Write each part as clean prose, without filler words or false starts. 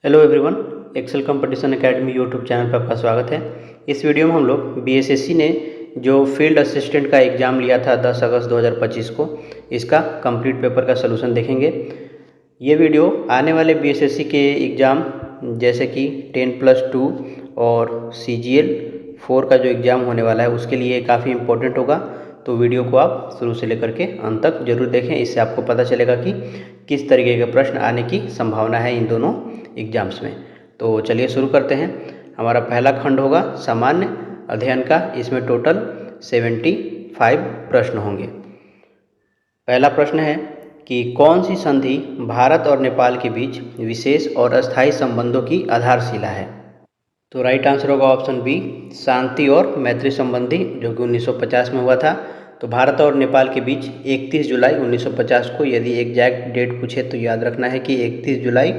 Hello everyone, Excel Competition Academy YouTube channel पर आपका स्वागत है। इस वीडियो में हम लोग बीएसएससी ने जो फील्ड असिस्टेंट का एग्ज़ाम लिया था 10 अगस्त 2025 को, इसका कंप्लीट पेपर का सलूशन देखेंगे। ये वीडियो आने वाले बीएसएससी के एग्ज़ाम जैसे कि 10+2 और CGL 4 का जो एग्ज़ाम होने वाला है उसके लिए काफ़ी इम्पोर्टेंट होगा। तो वीडियो को आप शुरू से लेकर के अंत तक जरूर देखें, इससे आपको पता चलेगा कि किस तरीके के प्रश्न आने की संभावना है इन दोनों एग्जाम्स में। तो चलिए शुरू करते हैं। हमारा पहला खंड होगा सामान्य अध्ययन का। इसमें टोटल 75 प्रश्न होंगे। पहला प्रश्न है कि कौन सी संधि भारत और नेपाल के बीच विशेष और अस्थायी संबंधों की आधारशिला है। तो राइट आंसर होगा ऑप्शन बी, शांति और मैत्री संबंधी, जो कि 1950 में हुआ था। तो भारत और नेपाल के बीच 31 जुलाई 1950 को, यदि एग्जैक्ट डेट पूछे तो याद रखना है कि 31 जुलाई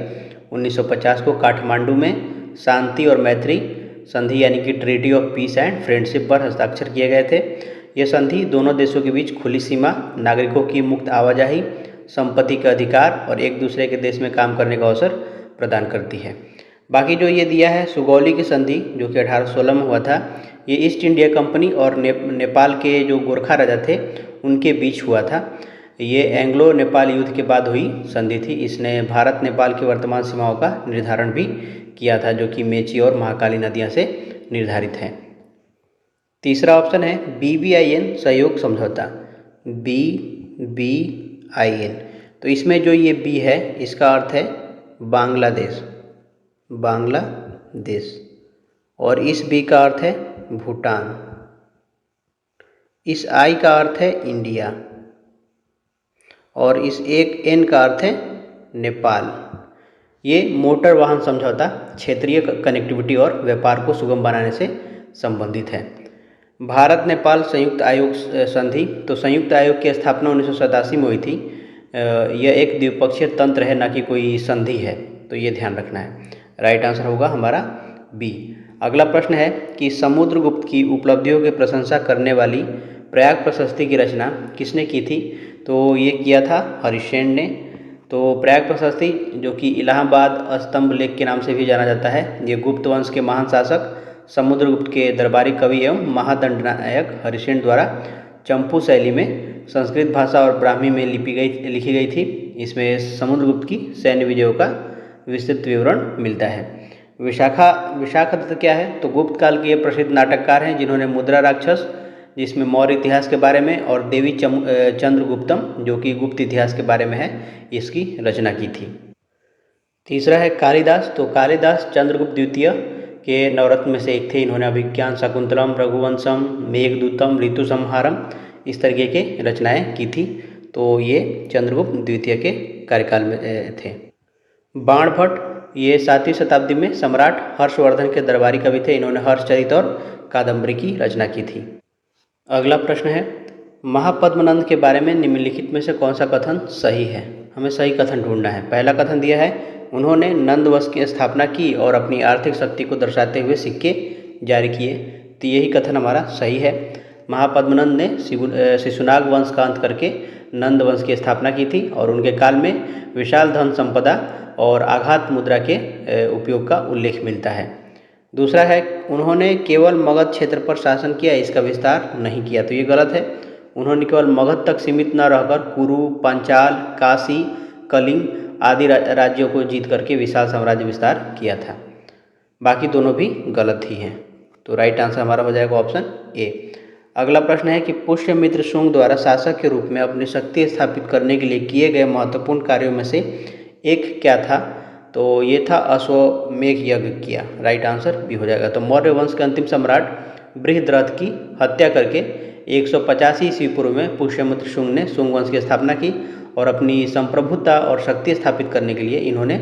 1950 को काठमांडू में शांति और मैत्री संधि यानी कि treaty of peace and friendship पर हस्ताक्षर किए गए थे। यह संधि दोनों देशों के बीच खुली सीमा, नागरिकों की मुक्त आवाजाही, संपत्ति का अधिकार और एक दूसरे के देश में काम करने का अवसर प्रदान करती है। बाकी जो ये दिया है सुगौली की संधि, जो कि 1816 में हुआ था, ये ईस्ट इंडिया कंपनी और नेपाल के जो गोरखा राजा थे उनके बीच हुआ था। ये एंग्लो नेपाल युद्ध के बाद हुई संधि थी। इसने भारत नेपाल की वर्तमान सीमाओं का निर्धारण भी किया था, जो कि मेची और महाकाली नदियाँ से निर्धारित हैं। तीसरा ऑप्शन है BBIN सहयोग समझौता, BBIN। तो इसमें जो ये बी है इसका अर्थ है बांग्लादेश, और इस बी का अर्थ है भूटान, इस आई का अर्थ है इंडिया और इस एक एन का अर्थ है नेपाल। ये मोटर वाहन समझौता क्षेत्रीय कनेक्टिविटी और व्यापार को सुगम बनाने से संबंधित है। भारत नेपाल संयुक्त आयोग संधि, तो संयुक्त आयोग की स्थापना 1987 में हुई थी। यह एक द्विपक्षीय तंत्र है, ना कि कोई संधि है, तो ये ध्यान रखना है। राइट आंसर होगा हमारा बी। अगला प्रश्न है कि समुद्रगुप्त की उपलब्धियों की प्रशंसा करने वाली प्रयाग प्रशस्ति की रचना किसने की थी। तो ये किया था हरिश्चंद्र ने। तो प्रयाग प्रशस्ति, जो कि इलाहाबाद स्तंभ लेख के नाम से भी जाना जाता है, ये गुप्त वंश के महान शासक समुद्रगुप्त के दरबारी कवि एवं महादंडनायक हरिश्चंद्र द्वारा चंपू शैली में संस्कृत भाषा और ब्राह्मी में लिखी गई थी। इसमें समुद्रगुप्त की सैन्य विजयों का विस्तृत विवरण मिलता है। विशाखादत्त क्या है, तो गुप्त काल के प्रसिद्ध नाटककार हैं जिन्होंने मुद्रा राक्षस, जिसमें मौर्य इतिहास के बारे में, और देवी चंद्रगुप्तम, जो कि गुप्त इतिहास के बारे में है, इसकी रचना की थी। तीसरा है कालिदास। तो कालिदास चंद्रगुप्त द्वितीय के नवरत्न में से एक थे। इन्होंने अभिज्ञान शाकुंतलम, रघुवंशम, मेघदूतम, ऋतु संहारम, इस तरीके के रचनाएं की थी। तो ये चंद्रगुप्त द्वितीय के कार्यकाल में थे। बाणभट्ट, ये 7वीं शताब्दी में सम्राट हर्षवर्धन के दरबारी कवि थे। इन्होंने हर्षचरित और कादम्बरी की रचना की थी। अगला प्रश्न है महापद्मनंद के बारे में निम्नलिखित में से कौन सा कथन सही है। हमें सही कथन ढूंढना है। पहला कथन दिया है उन्होंने नंदवंश की स्थापना की और अपनी आर्थिक शक्ति को दर्शाते हुए सिक्के जारी किए। तो यही कथन हमारा सही है। महापद्मनंद ने शिशुनाग वंश का अंत करके नंद वंश की स्थापना की थी और उनके काल में विशाल धन संपदा और आघात मुद्रा के उपयोग का उल्लेख मिलता है। दूसरा है उन्होंने केवल मगध क्षेत्र पर शासन किया, इसका विस्तार नहीं किया। तो ये गलत है। उन्होंने केवल मगध तक सीमित न रहकर कुरु, पांचाल, काशी, कलिंग आदि राज्यों को जीत करके विशाल साम्राज्य विस्तार किया था। बाकी दोनों भी गलत ही हैं। तो राइट आंसर हमारा हो जाएगा ऑप्शन ए। अगला प्रश्न है कि पुष्यमित्र शुंग द्वारा शासक के रूप में अपनी शक्ति स्थापित करने के लिए किए गए महत्वपूर्ण कार्यों में से एक क्या था। तो ये था अश्वमेध यज्ञ किया। राइट आंसर भी हो जाएगा। तो मौर्य वंश के अंतिम सम्राट बृहद्रथ की हत्या करके 185 ईस्वी पूर्व में पुष्यमित्र शुंग ने शुंग वंश की स्थापना की और अपनी संप्रभुता और शक्ति स्थापित करने के लिए इन्होंने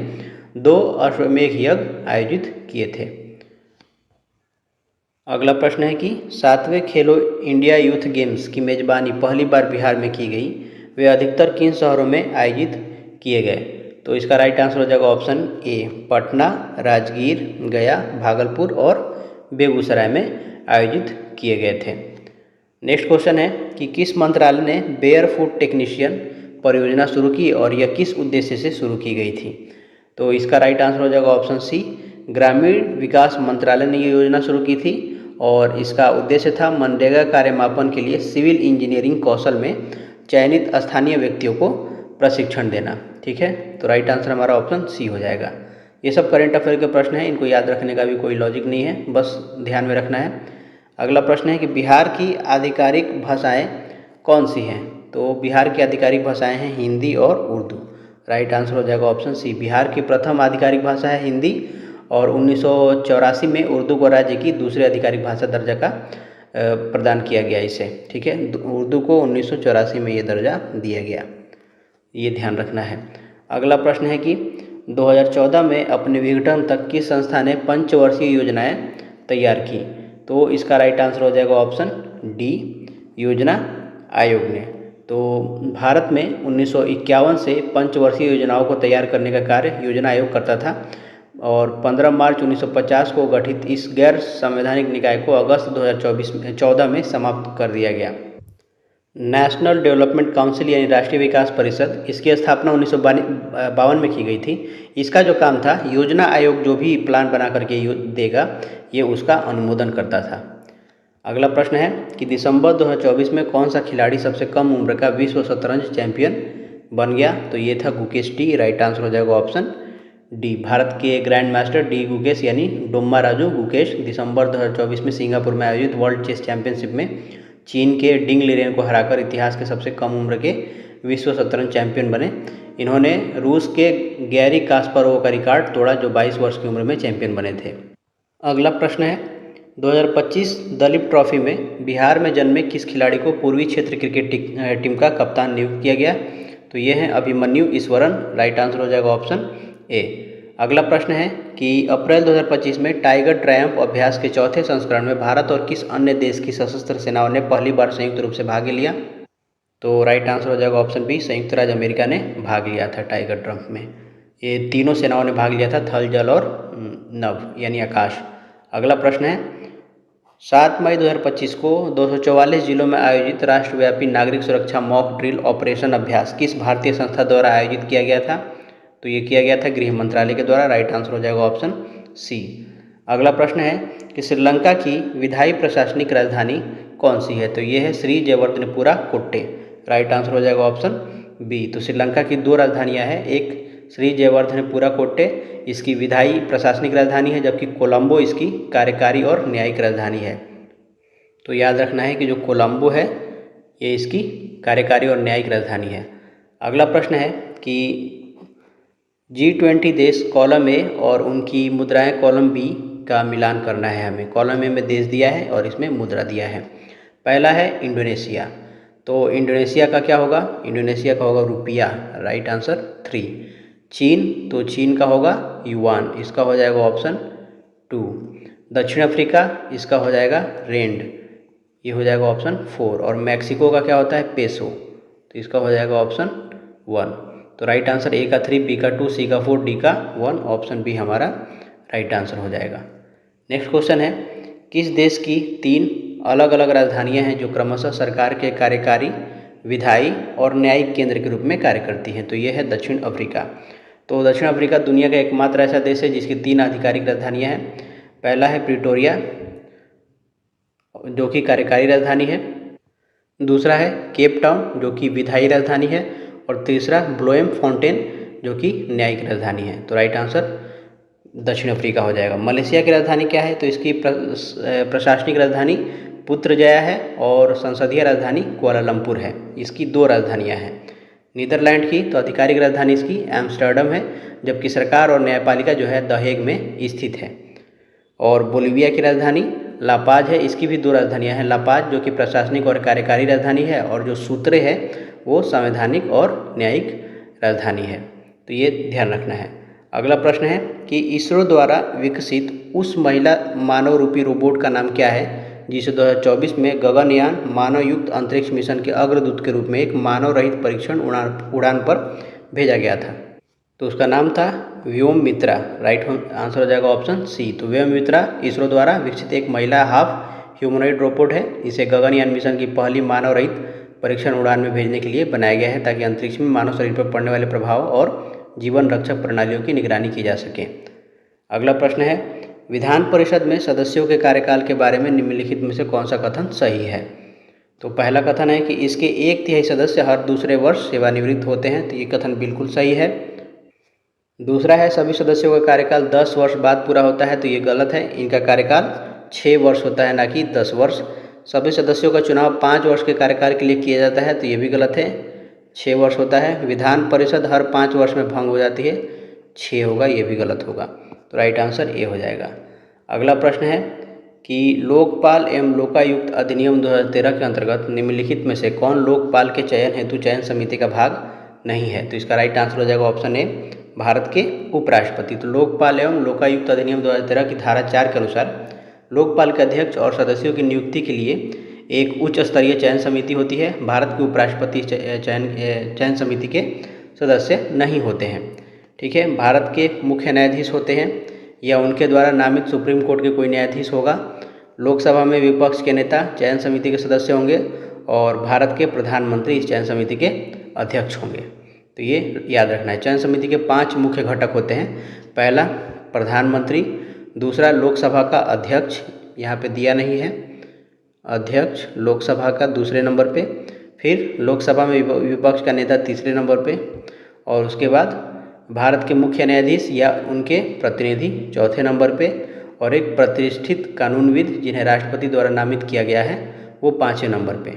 2 अश्वमेध यज्ञ आयोजित किए थे। अगला प्रश्न है कि 7वें खेलो इंडिया यूथ गेम्स की मेजबानी पहली बार बिहार में की गई, वे अधिकतर किन शहरों में आयोजित किए गए। तो इसका राइट आंसर हो जाएगा ऑप्शन ए, पटना, राजगीर, गया, भागलपुर और बेगूसराय में आयोजित किए गए थे। नेक्स्ट क्वेश्चन है कि किस मंत्रालय ने बेयर फूट टेक्नीशियन परियोजना शुरू की और यह किस उद्देश्य से शुरू की गई थी। तो इसका राइट आंसर हो जाएगा ऑप्शन सी। ग्रामीण विकास मंत्रालय ने ये योजना शुरू की थी और इसका उद्देश्य था मनरेगा कार्य मापन के लिए सिविल इंजीनियरिंग कौशल में चयनित स्थानीय व्यक्तियों को प्रशिक्षण देना। ठीक है, तो राइट आंसर हमारा ऑप्शन सी हो जाएगा। ये सब करंट अफेयर के प्रश्न हैं, इनको याद रखने का भी कोई लॉजिक नहीं है, बस ध्यान में रखना है। अगला प्रश्न है कि बिहार की आधिकारिक भाषाएं कौन सी हैं? तो बिहार की आधिकारिक भाषाएं हैं हिंदी और उर्दू। राइट आंसर हो जाएगा ऑप्शन सी। बिहार की प्रथम आधिकारिक भाषा है हिंदी और 1984 में उर्दू को राज्य की दूसरी आधिकारिक भाषा दर्जा का प्रदान किया गया इसे। ठीक है, उर्दू को 1984 में ये दर्जा दिया गया, ये ध्यान रखना है। अगला प्रश्न है कि 2014 में अपने विघटन तक किस संस्था ने पंचवर्षीय योजनाएं तैयार की? तो इसका राइट आंसर हो जाएगा ऑप्शन डी, योजना आयोग ने। तो भारत में 1951 से पंचवर्षीय योजनाओं को तैयार करने का कार्य योजना आयोग करता था और 15 मार्च 1950 को गठित इस गैर संवैधानिक निकाय को अगस्त 2014 में समाप्त कर दिया गया। नेशनल डेवलपमेंट काउंसिल यानी राष्ट्रीय विकास परिषद, इसकी स्थापना 1952 में की गई थी। इसका जो काम था, योजना आयोग जो भी प्लान बना करके देगा ये उसका अनुमोदन करता था। अगला प्रश्न है कि दिसंबर 2024 में कौन सा खिलाड़ी सबसे कम उम्र का विश्व शतरंज चैंपियन बन गया? तो ये था गुकेश टी। राइट आंसर हो जाएगा ऑप्शन डी। भारत के ग्रैंड मास्टर डी गुकेश यानी डोम्मा राजू गुकेश दिसंबर 2024 में सिंगापुर में आयोजित वर्ल्ड चेस चैंपियनशिप में चीन के डिंग लिरेन को हराकर इतिहास के सबसे कम उम्र के विश्व शतरंज चैंपियन बने। इन्होंने रूस के गैरी कास्परोव का रिकॉर्ड तोड़ा जो 22 वर्ष की उम्र में चैंपियन बने थे। अगला प्रश्न है 2025 दलीप ट्रॉफी में बिहार में जन्मे किस खिलाड़ी को पूर्वी क्षेत्र क्रिकेट टीम का कप्तान नियुक्त किया गया? तो ये है अभिमन्यु ईश्वरन। राइट आंसर हो जाएगा ऑप्शन ए। अगला प्रश्न है कि अप्रैल 2025 में टाइगर ट्रायम्फ अभ्यास के चौथे संस्करण में भारत और किस अन्य देश की सशस्त्र सेनाओं ने पहली बार संयुक्त रूप से भाग लिया? तो राइट आंसर हो जाएगा ऑप्शन बी, संयुक्त राज्य अमेरिका ने भाग लिया था टाइगर ट्रायम्फ में। ये तीनों सेनाओं ने भाग लिया था, थल, जल और नभ यानी आकाश। अगला प्रश्न है 7 मई 2025 को 244 जिलों में आयोजित राष्ट्रव्यापी नागरिक सुरक्षा मॉक ड्रिल ऑपरेशन अभ्यास किस भारतीय संस्था द्वारा आयोजित किया गया था? तो ये किया गया था गृह मंत्रालय के द्वारा। राइट आंसर हो जाएगा ऑप्शन सी। अगला प्रश्न है कि श्रीलंका की विधायी प्रशासनिक राजधानी कौन सी है? तो ये है श्री जयवर्धनेपुरा कोट्टे। राइट आंसर हो जाएगा ऑप्शन बी। तो श्रीलंका की दो राजधानियां हैं, एक श्री जयवर्धनेपुरा कोट्टे इसकी विधायी प्रशासनिक राजधानी है, जबकि कोलंबो इसकी कार्यकारी और न्यायिक राजधानी है। तो याद रखना है कि जो कोलंबो है ये इसकी कार्यकारी और न्यायिक राजधानी है। अगला प्रश्न है कि G20 देश कॉलम ए और उनकी मुद्राएं कॉलम बी का मिलान करना है हमें। कॉलम ए में देश दिया है और इसमें मुद्रा दिया है। पहला है इंडोनेशिया, तो इंडोनेशिया का क्या होगा? इंडोनेशिया का होगा रुपया। Right answer 3। चीन, तो चीन का होगा युआन, इसका हो जाएगा ऑप्शन 2। दक्षिण अफ्रीका, इसका हो जाएगा रेंड, ये हो जाएगा ऑप्शन 4। और मैक्सिको का क्या होता है? पेसो, तो इसका हो जाएगा ऑप्शन 1। तो राइट आंसर ए का 3, बी का 2, सी का 4, डी का 1, ऑप्शन बी हमारा राइट आंसर हो जाएगा। नेक्स्ट क्वेश्चन है किस देश की 3 अलग अलग राजधानियां हैं जो क्रमशः सरकार के कार्यकारी, विधायी और न्यायिक केंद्र के रूप में कार्य करती हैं? तो ये है दक्षिण अफ्रीका। तो दक्षिण अफ्रीका दुनिया का एकमात्र ऐसा देश है जिसकी 3 आधिकारिक राजधानियां हैं। पहला है प्रिटोरिया जो कि कार्यकारी राजधानी है, दूसरा है केप टाउन जो कि विधायी राजधानी है, और तीसरा ब्लोएम फाउंटेन जो कि न्यायिक राजधानी है। तो राइट आंसर दक्षिण अफ्रीका हो जाएगा। मलेशिया की राजधानी क्या है? तो इसकी प्रशासनिक राजधानी पुत्रजया है और संसदीय राजधानी कुआलालंपुर है। इसकी 2 राजधानियां हैं। नीदरलैंड की तो आधिकारिक राजधानी इसकी एम्स्टर्डम है, जबकि सरकार और न्यायपालिका जो है द हेग में स्थित है। और बोलिविया की राजधानी लापाज है, इसकी भी 2 राजधानियां हैं। लापाज जो कि प्रशासनिक और कार्यकारी राजधानी है, और जो सूत्रे है वो संवैधानिक और न्यायिक राजधानी है। तो ये ध्यान रखना है। अगला प्रश्न है कि इसरो द्वारा विकसित उस महिला मानव रूपी रोबोट का नाम क्या है जिसे 2024 में गगनयान मानवयुक्त अंतरिक्ष मिशन के अग्रदूत के रूप में एक मानव रहित परीक्षण उड़ान पर भेजा गया था? तो उसका नाम था व्योममित्रा। राइट आंसर हो जाएगा ऑप्शन सी। तो व्योममित्रा इसरो द्वारा विकसित एक महिला हाफ ह्यूमनॉइड रोबोट है। इसे गगनयान मिशन की पहली मानव रहित परीक्षण उड़ान में भेजने के लिए बनाया गया है ताकि अंतरिक्ष में मानव शरीर पर पड़ने वाले प्रभाव और जीवन रक्षक प्रणालियों की निगरानी की जा सके। अगला प्रश्न है, विधान परिषद में सदस्यों के कार्यकाल के बारे में निम्नलिखित में से कौन सा कथन सही है? तो पहला कथन है कि इसके 1/3 सदस्य हर दूसरे वर्ष सेवानिवृत्त होते हैं, तो ये कथन बिल्कुल सही है। दूसरा है, सभी सदस्यों का कार्यकाल 10 वर्ष बाद पूरा होता है, तो ये गलत है। इनका कार्यकाल 6 वर्ष होता है, ना कि 10 वर्ष। सभी सदस्यों का चुनाव 5 वर्ष के कार्यकाल के लिए किया जाता है, तो ये भी गलत है, 6 वर्ष होता है। विधान परिषद हर 5 वर्ष में भंग हो जाती है, 6 होगा, ये भी गलत होगा। तो राइट आंसर ए हो जाएगा। अगला प्रश्न है कि लोकपाल एवं लोकायुक्त अधिनियम 2013 के अंतर्गत निम्नलिखित में से कौन लोकपाल के चयन हेतु चयन समिति का भाग नहीं है? तो इसका राइट आंसर हो जाएगा ऑप्शन ए, भारत के उपराष्ट्रपति। तो लोकपाल एवं लोकायुक्त अधिनियम 2013 की धारा 4 के अनुसार लोकपाल के अध्यक्ष और सदस्यों की नियुक्ति के लिए एक उच्च स्तरीय चयन समिति होती है। भारत के उपराष्ट्रपति चयन समिति के सदस्य नहीं होते हैं। ठीक है, भारत के मुख्य न्यायाधीश होते हैं या उनके द्वारा नामित सुप्रीम कोर्ट के कोई न्यायाधीश होगा। लोकसभा में विपक्ष के नेता चयन समिति के सदस्य होंगे और भारत के प्रधानमंत्री इस चयन समिति के अध्यक्ष होंगे। तो ये याद रखना है। चयन समिति के 5 मुख्य घटक होते हैं। पहला प्रधानमंत्री, दूसरा लोकसभा का अध्यक्ष, यहाँ पे दिया नहीं है, अध्यक्ष लोकसभा का दूसरे नंबर पे, फिर लोकसभा में विपक्ष का नेता तीसरे नंबर पे, और उसके बाद भारत के मुख्य न्यायाधीश या उनके प्रतिनिधि चौथे नंबर पे, और एक प्रतिष्ठित कानूनविद जिन्हें राष्ट्रपति द्वारा नामित किया गया है वो 5वें नंबर पे।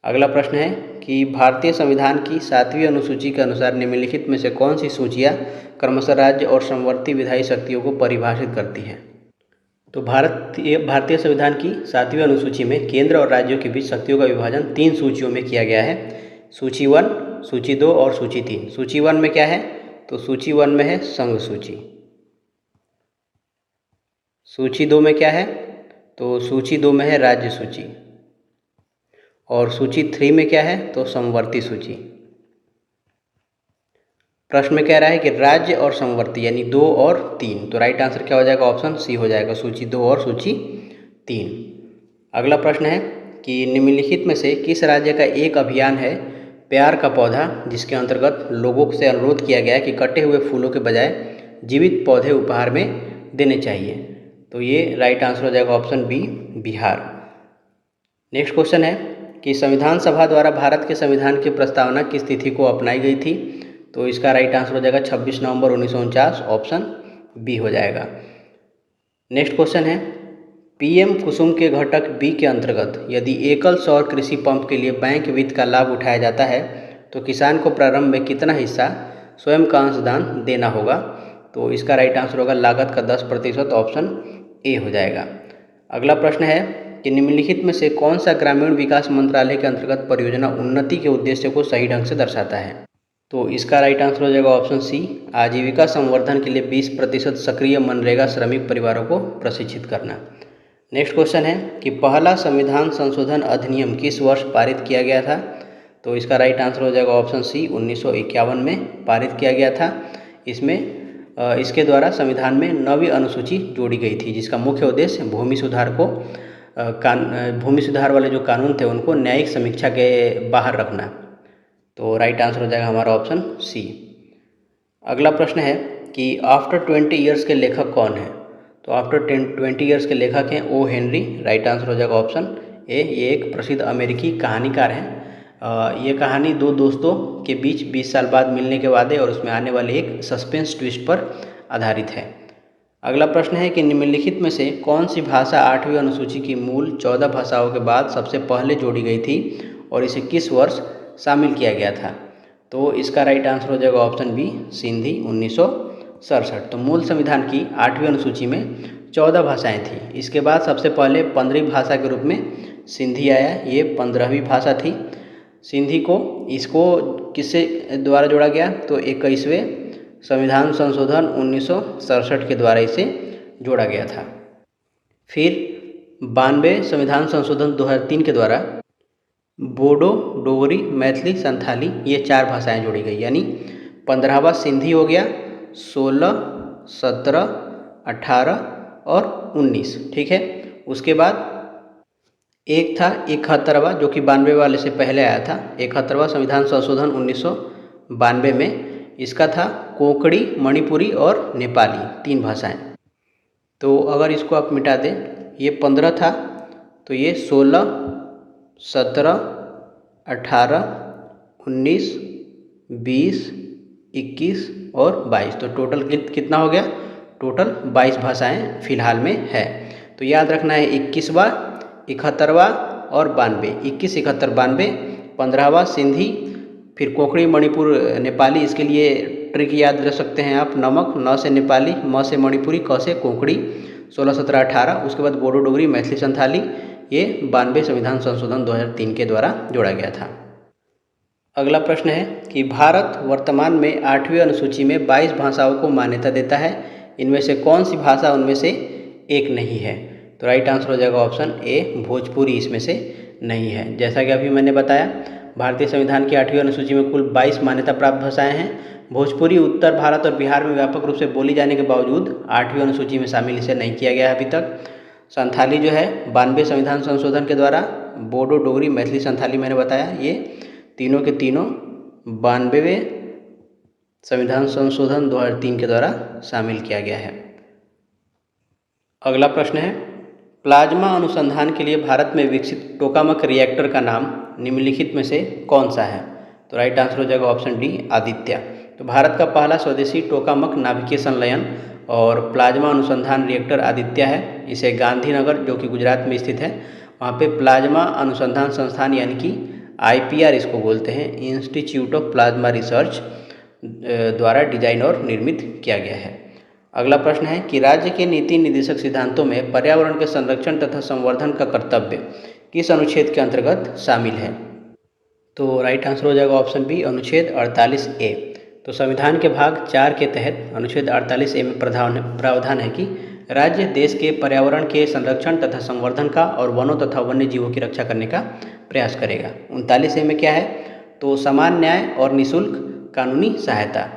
अगला प्रश्न है कि भारतीय संविधान की 7वीं अनुसूची के अनुसार निम्नलिखित में से कौन सी सूचियाँ क्रमशः राज्य और समवर्ती विधायी शक्तियों को परिभाषित करती हैं? तो भारतीय संविधान की 7वीं अनुसूची में केंद्र और राज्यों के बीच शक्तियों का विभाजन 3 सूचियों में किया गया है, सूची 1, सूची 2 और सूची 3। सूची 1 में क्या है? तो सूची 1 में है संघ सूची। सूची 2 में क्या है? तो सूची 2 में है राज्य सूची। और सूची 3 में क्या है? तो समवर्ती सूची। प्रश्न में कह रहा है कि राज्य और समवर्ती यानी 2 और 3, तो राइट आंसर क्या हो जाएगा? ऑप्शन सी हो जाएगा, सूची 2 और सूची 3। अगला प्रश्न है कि निम्नलिखित में से किस राज्य का एक अभियान है प्यार का पौधा, जिसके अंतर्गत लोगों से अनुरोध किया गया कि कटे हुए फूलों के बजाय जीवित पौधे उपहार में देने चाहिए? तो ये राइट आंसर हो जाएगा option B, Bihar. Next question है कि संविधान सभा द्वारा भारत के संविधान की प्रस्तावना किस तिथि को अपनाई गई थी? तो इसका राइट आंसर हो जाएगा 26 नवंबर 1949, ऑप्शन बी हो जाएगा। नेक्स्ट क्वेश्चन है, पीएम कुसुम के घटक बी के अंतर्गत यदि एकल सौर कृषि पंप के लिए बैंक वित्त का लाभ उठाया जाता है तो किसान को प्रारंभ में कितना हिस्सा स्वयं का अंशदान देना होगा? तो इसका राइट आंसर होगा लागत का 10%, ऑप्शन ए हो जाएगा। अगला प्रश्न है कि निम्नलिखित में से कौन सा ग्रामीण विकास मंत्रालय के अंतर्गत परियोजना उन्नति के उद्देश्य को सही ढंग से दर्शाता है? तो इसका राइट आंसर हो जाएगा ऑप्शन सी, आजीविका संवर्धन के लिए 20% सक्रिय मनरेगा श्रमिक परिवारों को प्रशिक्षित करना। नेक्स्ट क्वेश्चन है कि पहला संविधान संशोधन अधिनियम किस वर्ष पारित किया गया था? तो इसका राइट आंसर हो जाएगा ऑप्शन सी, 1951 में पारित किया गया था। इसके द्वारा संविधान में 9वीं अनुसूची जोड़ी गई थी, जिसका मुख्य उद्देश्य भूमि सुधार वाले जो कानून थे उनको न्यायिक समीक्षा के बाहर रखना। तो राइट आंसर हो जाएगा हमारा ऑप्शन सी। अगला प्रश्न है कि आफ्टर 20 ईयर्स के लेखक कौन है? तो आफ्टर 20 ईयर्स के लेखक हैं ओ हेनरी, राइट आंसर हो जाएगा ऑप्शन ए। ये एक प्रसिद्ध अमेरिकी कहानीकार हैं। ये कहानी 2 दोस्तों के बीच 20 साल बाद मिलने के वादे और उसमें आने वाले एक सस्पेंस ट्विस्ट पर आधारित है। अगला प्रश्न है कि निम्नलिखित में से कौन सी भाषा 8वीं अनुसूची की मूल 14 भाषाओं के बाद सबसे पहले जोड़ी गई थी और इसे किस वर्ष शामिल किया गया था? तो इसका राइट आंसर हो जाएगा ऑप्शन बी, सिंधी, 1967। तो मूल संविधान की 8वीं अनुसूची में 14 भाषाएं थी। इसके बाद सबसे पहले 15वीं भाषा के रूप में सिंधी आया, ये 15वीं भाषा थी। सिंधी को किससे द्वारा जोड़ा गया? तो 21वें संविधान संशोधन 1967 के द्वारा इसे जोड़ा गया था। फिर 92 संविधान संशोधन 2003 के द्वारा बोडो, डोगरी, मैथिली, संथाली ये 4 भाषाएं जोड़ी गई, यानी 15वां सिंधी हो गया, 16, 17, 18 और 19। ठीक है, उसके बाद एक था 71वां जो कि 92 वाले से पहले आया था। 71वां संविधान संशोधन 1992 में इसका था कोंकणी, मणिपुरी और नेपाली, 3 भाषाएं। तो अगर इसको आप मिटा दें, ये 15 था तो ये 16, 17, 18, 19, 20, 21 और 22, तो टोटल कितना हो गया? टोटल 22 भाषाएं फिलहाल में है। तो याद रखना है 21वां, 71वां और 92, 21, 71, 92, 15वां सिंधी, फिर कोंकणी, मणिपुर, नेपाली। इसके लिए ट्रिक याद रख सकते हैं आप, नमक, न से नेपाली, म से मणिपुरी, क से कोंकणी, 16, 17, 18। उसके बाद बोडो, डोगरी, मैथिली, संथाली, ये 92 संविधान संशोधन 2003 के द्वारा जोड़ा गया था। अगला प्रश्न है कि भारत वर्तमान में 8वीं अनुसूची में 22 भाषाओं को मान्यता देता है, इनमें से कौन सी भाषा उनमें से एक नहीं है? तो राइट आंसर हो जाएगा ऑप्शन ए, भोजपुरी इसमें से नहीं है। जैसा कि अभी मैंने बताया, भारतीय संविधान की 8वीं अनुसूची में कुल 22 मान्यता प्राप्त भाषाएं हैं। भोजपुरी उत्तर भारत और बिहार में व्यापक रूप से बोली जाने के बावजूद 8वीं अनुसूची में शामिल इसे नहीं किया गया है अभी तक। संथाली जो है 92 संविधान संशोधन के द्वारा, बोडो, डोगरी, मैथिली, संथाली मैंने बताया, ये तीनों के तीनों 92वें संविधान संशोधन 2003 के द्वारा शामिल किया गया है। अगला प्रश्न है, प्लाज्मा अनुसंधान के लिए भारत में विकसित टोकामक रिएक्टर का नाम निम्नलिखित में से कौन सा है? तो राइट आंसर हो जाएगा ऑप्शन डी, आदित्य। तो भारत का पहला स्वदेशी टोकामक नाभिकीय संलयन और प्लाज्मा अनुसंधान रिएक्टर आदित्य है। इसे गांधीनगर, जो कि गुजरात में स्थित है, वहाँ पे प्लाज्मा अनुसंधान संस्थान यानी कि IPR इसको बोलते हैं, इंस्टीट्यूट ऑफ प्लाज्मा रिसर्च, द्वारा डिजाइन और निर्मित किया गया है। अगला प्रश्न है कि राज्य के नीति निर्देशक सिद्धांतों में पर्यावरण के संरक्षण तथा संवर्धन का कर्तव्य किस अनुच्छेद के अंतर्गत शामिल है? तो राइट आंसर हो जाएगा ऑप्शन बी, अनुच्छेद 48A। तो संविधान के भाग 4 के तहत अनुच्छेद 48A में प्रावधान है कि राज्य देश के पर्यावरण के संरक्षण तथा संवर्धन का और वनों तथा वन्य जीवों की रक्षा करने का प्रयास करेगा। 39A में क्या है? तो समान न्याय और निःशुल्क कानूनी सहायता।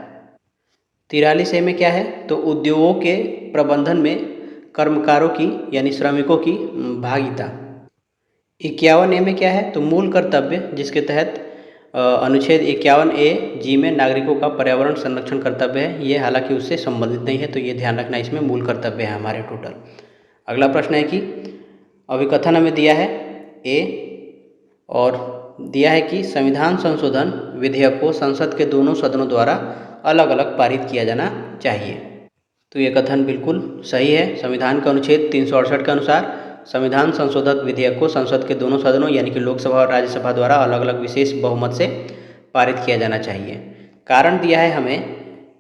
43A में क्या है? तो उद्योगों के प्रबंधन में कर्मकारों की यानी श्रमिकों की भागीदारी। 51A में क्या है? तो मूल कर्तव्य, जिसके तहत अनुच्छेद 51A जी में नागरिकों का पर्यावरण संरक्षण कर्तव्य है। ये हालांकि उससे संबंधित नहीं है, तो ये ध्यान रखना, इसमें मूल कर्तव्य है हमारे टोटल। अगला प्रश्न है कि अभिकथन हमें दिया है ए, और दिया है कि संविधान संशोधन विधेयक को संसद के दोनों सदनों द्वारा अलग अलग पारित किया जाना चाहिए। तो ये कथन बिल्कुल सही है। संविधान के अनुच्छेद 368 के अनुसार संविधान संशोधक विधेयक को संसद के दोनों सदनों यानी कि लोकसभा और राज्यसभा द्वारा अलग अलग विशेष बहुमत से पारित किया जाना चाहिए। कारण दिया है हमें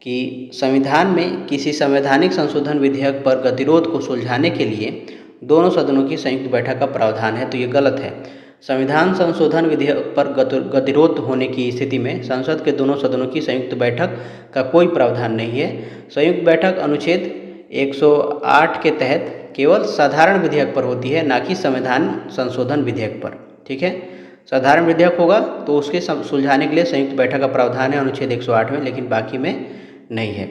कि संविधान में किसी संवैधानिक संशोधन विधेयक पर गतिरोध को सुलझाने के लिए दोनों सदनों की संयुक्त बैठक का प्रावधान है, तो ये गलत है। संविधान संशोधन विधेयक पर गतिरोध होने की स्थिति में संसद के दोनों सदनों की संयुक्त बैठक का कोई प्रावधान नहीं है। संयुक्त बैठक अनुच्छेद 108 के तहत केवल साधारण विधेयक पर होती है, ना कि संविधान संशोधन विधेयक पर। ठीक है, साधारण विधेयक होगा तो उसके सुलझाने के लिए संयुक्त बैठक का प्रावधान है अनुच्छेद 108 में, लेकिन बाकी में नहीं है।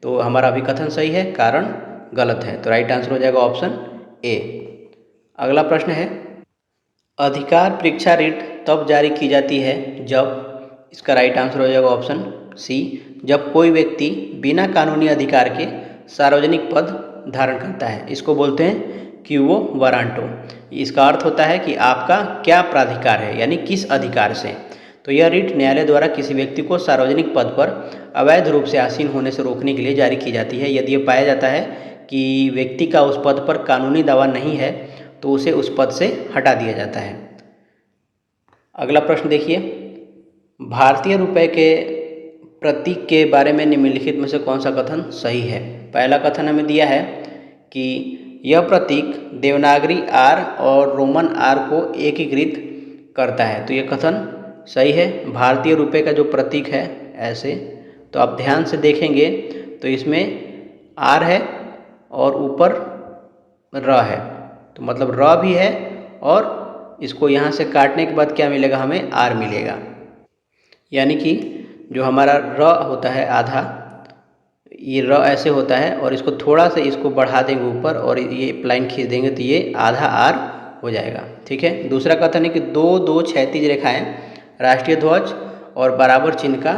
तो हमारा अभिकथन सही है, कारण गलत है। तो राइट आंसर हो जाएगा ऑप्शन ए। अगला प्रश्न है, अधिकार परीक्षा रिट तब जारी की जाती है जब, इसका राइट आंसर हो जाएगा ऑप्शन सी, जब कोई व्यक्ति बिना कानूनी अधिकार के सार्वजनिक पद धारण करता है। इसको बोलते हैं क्यूओ वारंटो। इसका अर्थ होता है कि आपका क्या प्राधिकार है, यानी किस अधिकार से। तो यह रिट न्यायालय द्वारा किसी व्यक्ति को सार्वजनिक पद पर अवैध रूप से आसीन होने से रोकने के लिए जारी की जाती है। यदि यह पाया जाता है कि व्यक्ति का उस पद पर कानूनी दावा नहीं है तो उसे उस पद से हटा दिया जाता है। अगला प्रश्न देखिए, भारतीय रुपए के प्रतीक के बारे में निम्नलिखित में से कौन सा कथन सही है? पहला कथन हमें दिया है कि यह प्रतीक देवनागरी आर और रोमन आर को एकीकृत करता है, तो यह कथन सही है। भारतीय रुपए का जो प्रतीक है ऐसे, तो आप ध्यान से देखेंगे तो इसमें आर है और ऊपर र है, तो मतलब र भी है और इसको यहाँ से काटने के बाद क्या मिलेगा, हमें आर मिलेगा। यानी कि जो हमारा र होता है आधा, ये र ऐसे होता है और इसको थोड़ा सा इसको बढ़ा देंगे ऊपर और ये लाइन खींच देंगे तो ये आधा आर हो जाएगा। ठीक है, दूसरा कथन है कि दो क्षैतिज रेखाएं राष्ट्रीय ध्वज और बराबर चिन्ह का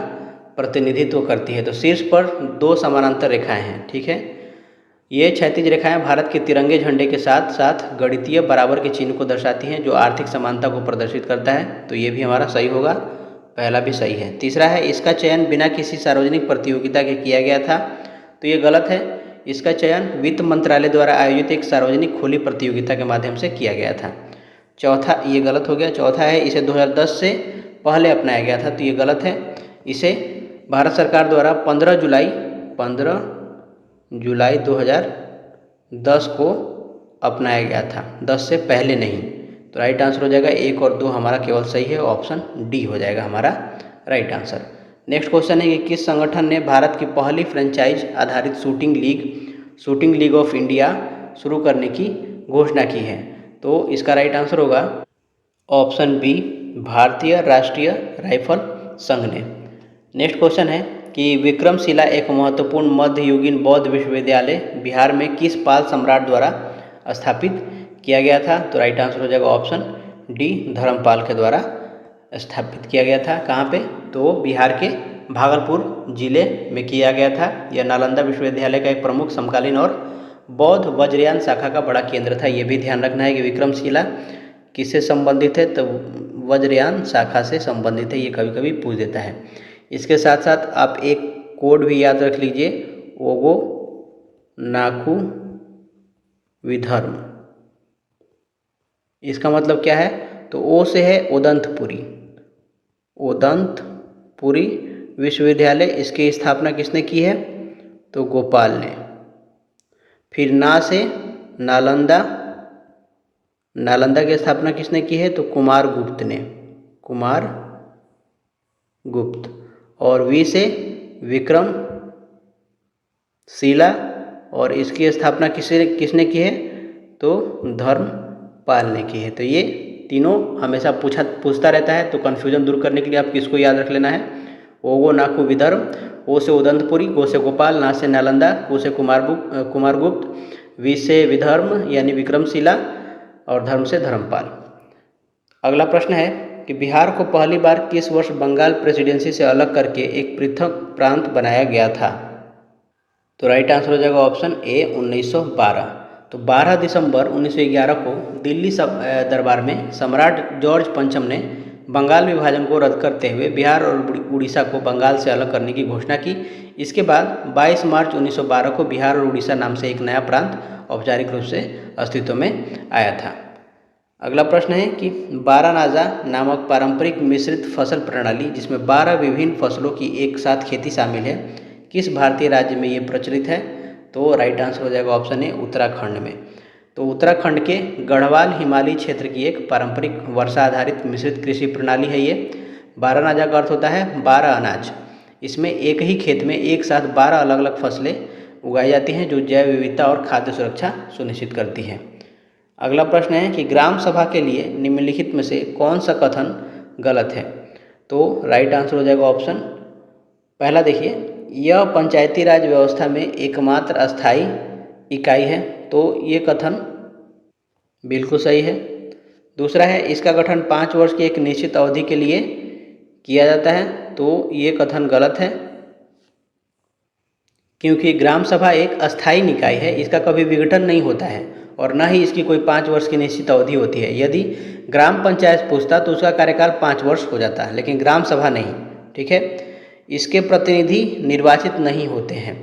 प्रतिनिधित्व करती है। तो शीर्ष पर 2 समानांतर रेखाएं हैं, ठीक है। ये क्षैतिज रेखाएं भारत के तिरंगे झंडे के साथ साथ गणितीय बराबर के चिन्ह को दर्शाती हैं, जो आर्थिक समानता को प्रदर्शित करता है। तो ये भी हमारा सही होगा, पहला भी सही है। तीसरा है, इसका चयन बिना किसी सार्वजनिक प्रतियोगिता के किया गया था। तो ये गलत है। इसका चयन वित्त मंत्रालय द्वारा आयोजित एक सार्वजनिक खुली प्रतियोगिता के माध्यम से किया गया था। चौथा, ये गलत हो गया। चौथा है, इसे 2010 से पहले अपनाया गया था। तो ये गलत है। इसे भारत सरकार द्वारा 15 जुलाई 2010 को अपनाया गया था, 10 से पहले नहीं। तो राइट आंसर हो जाएगा 1 और 2 हमारा केवल सही है, ऑप्शन डी हो जाएगा हमारा राइट आंसर। नेक्स्ट क्वेश्चन है कि किस संगठन ने भारत की पहली फ्रेंचाइज आधारित शूटिंग लीग ऑफ इंडिया शुरू करने की घोषणा की है। तो इसका राइट आंसर होगा ऑप्शन बी, भारतीय राष्ट्रीय राइफल संघ ने। नेक्स्ट क्वेश्चन है कि विक्रमशिला एक महत्वपूर्ण मध्ययुगीन बौद्ध विश्वविद्यालय बिहार में किस पाल सम्राट द्वारा स्थापित किया गया था। तो राइट आंसर हो जाएगा ऑप्शन डी, धर्मपाल के द्वारा स्थापित किया गया था। कहाँ पे? तो बिहार के भागलपुर जिले में किया गया था। यह नालंदा विश्वविद्यालय का एक प्रमुख समकालीन और बौद्ध वज्रयान शाखा का बड़ा केंद्र था। ये भी ध्यान रखना है कि विक्रमशिला किससे संबंधित है, तो वज्रयान शाखा से संबंधित है। ये कभी कभी पूछ देता है। इसके साथ साथ आप एक कोड भी याद रख लीजिए, ओगो नाकू विधर्म। इसका मतलब क्या है? तो ओ से है ओदंतपुरी विश्वविद्यालय। इसकी स्थापना किसने की है? तो गोपाल ने। फिर ना से नालंदा की स्थापना किसने की है? तो कुमारगुप्त ने, कुमारगुप्त। और वी से विक्रमशिला, और इसकी स्थापना किसने की है? तो धर्मपाल ने की है। तो ये तीनों हमेशा पूछता रहता है, तो कन्फ्यूजन दूर करने के लिए आप किसको याद रख लेना है? ओगो नाकू विधर्म, ओ से उदंतपुरी, गो से गोपाल, ना से नालंदा, कु से कुमारगुप्त, वी से विधर्म यानी विक्रमशिला, और धर्म से धर्मपाल। अगला प्रश्न है कि बिहार को पहली बार किस वर्ष बंगाल प्रेसिडेंसी से अलग करके एक पृथक प्रांत बनाया गया था? तो राइट आंसर हो जाएगा ऑप्शन ए, 1912। तो 12 दिसंबर 1911 को दिल्ली दरबार में सम्राट जॉर्ज पंचम ने बंगाल विभाजन को रद्द करते हुए बिहार और उड़ीसा को बंगाल से अलग करने की घोषणा की। इसके बाद 22 मार्च 1912 को बिहार और उड़ीसा नाम से एक नया प्रांत औपचारिक रूप से अस्तित्व में आया था। अगला प्रश्न है कि बारानाजा नामक पारंपरिक मिश्रित फसल प्रणाली, जिसमें 12 विभिन्न फसलों की एक साथ खेती शामिल है, किस भारतीय राज्य में ये प्रचलित है? तो राइट आंसर हो जाएगा ऑप्शन ए, उत्तराखंड में। तो उत्तराखंड के गढ़वाल हिमालयी क्षेत्र की एक पारंपरिक वर्षा आधारित मिश्रित कृषि प्रणाली है ये। बारानाजा का अर्थ होता है 12 अनाज। इसमें एक ही खेत में एक साथ 12 अलग अलग फसलें उगाई जाती हैं, जो जैव विविधता और खाद्य सुरक्षा सुनिश्चित करती हैं। अगला प्रश्न है कि ग्राम सभा के लिए निम्नलिखित में से कौन सा कथन गलत है? तो राइट आंसर हो जाएगा ऑप्शन पहला, देखिए, यह पंचायती राज व्यवस्था में एकमात्र अस्थायी इकाई है। तो ये कथन बिल्कुल सही है। दूसरा है, इसका गठन 5 वर्ष की एक निश्चित अवधि के लिए किया जाता है। तो ये कथन गलत है, क्योंकि ग्राम सभा एक अस्थायी निकाय है, इसका कभी विघटन नहीं होता है और न ही इसकी कोई 5 वर्ष की निश्चित अवधि होती है। यदि ग्राम पंचायत पूछता तो उसका कार्यकाल 5 वर्ष हो जाता है, लेकिन ग्राम सभा नहीं, ठीक है। इसके प्रतिनिधि निर्वाचित नहीं होते हैं।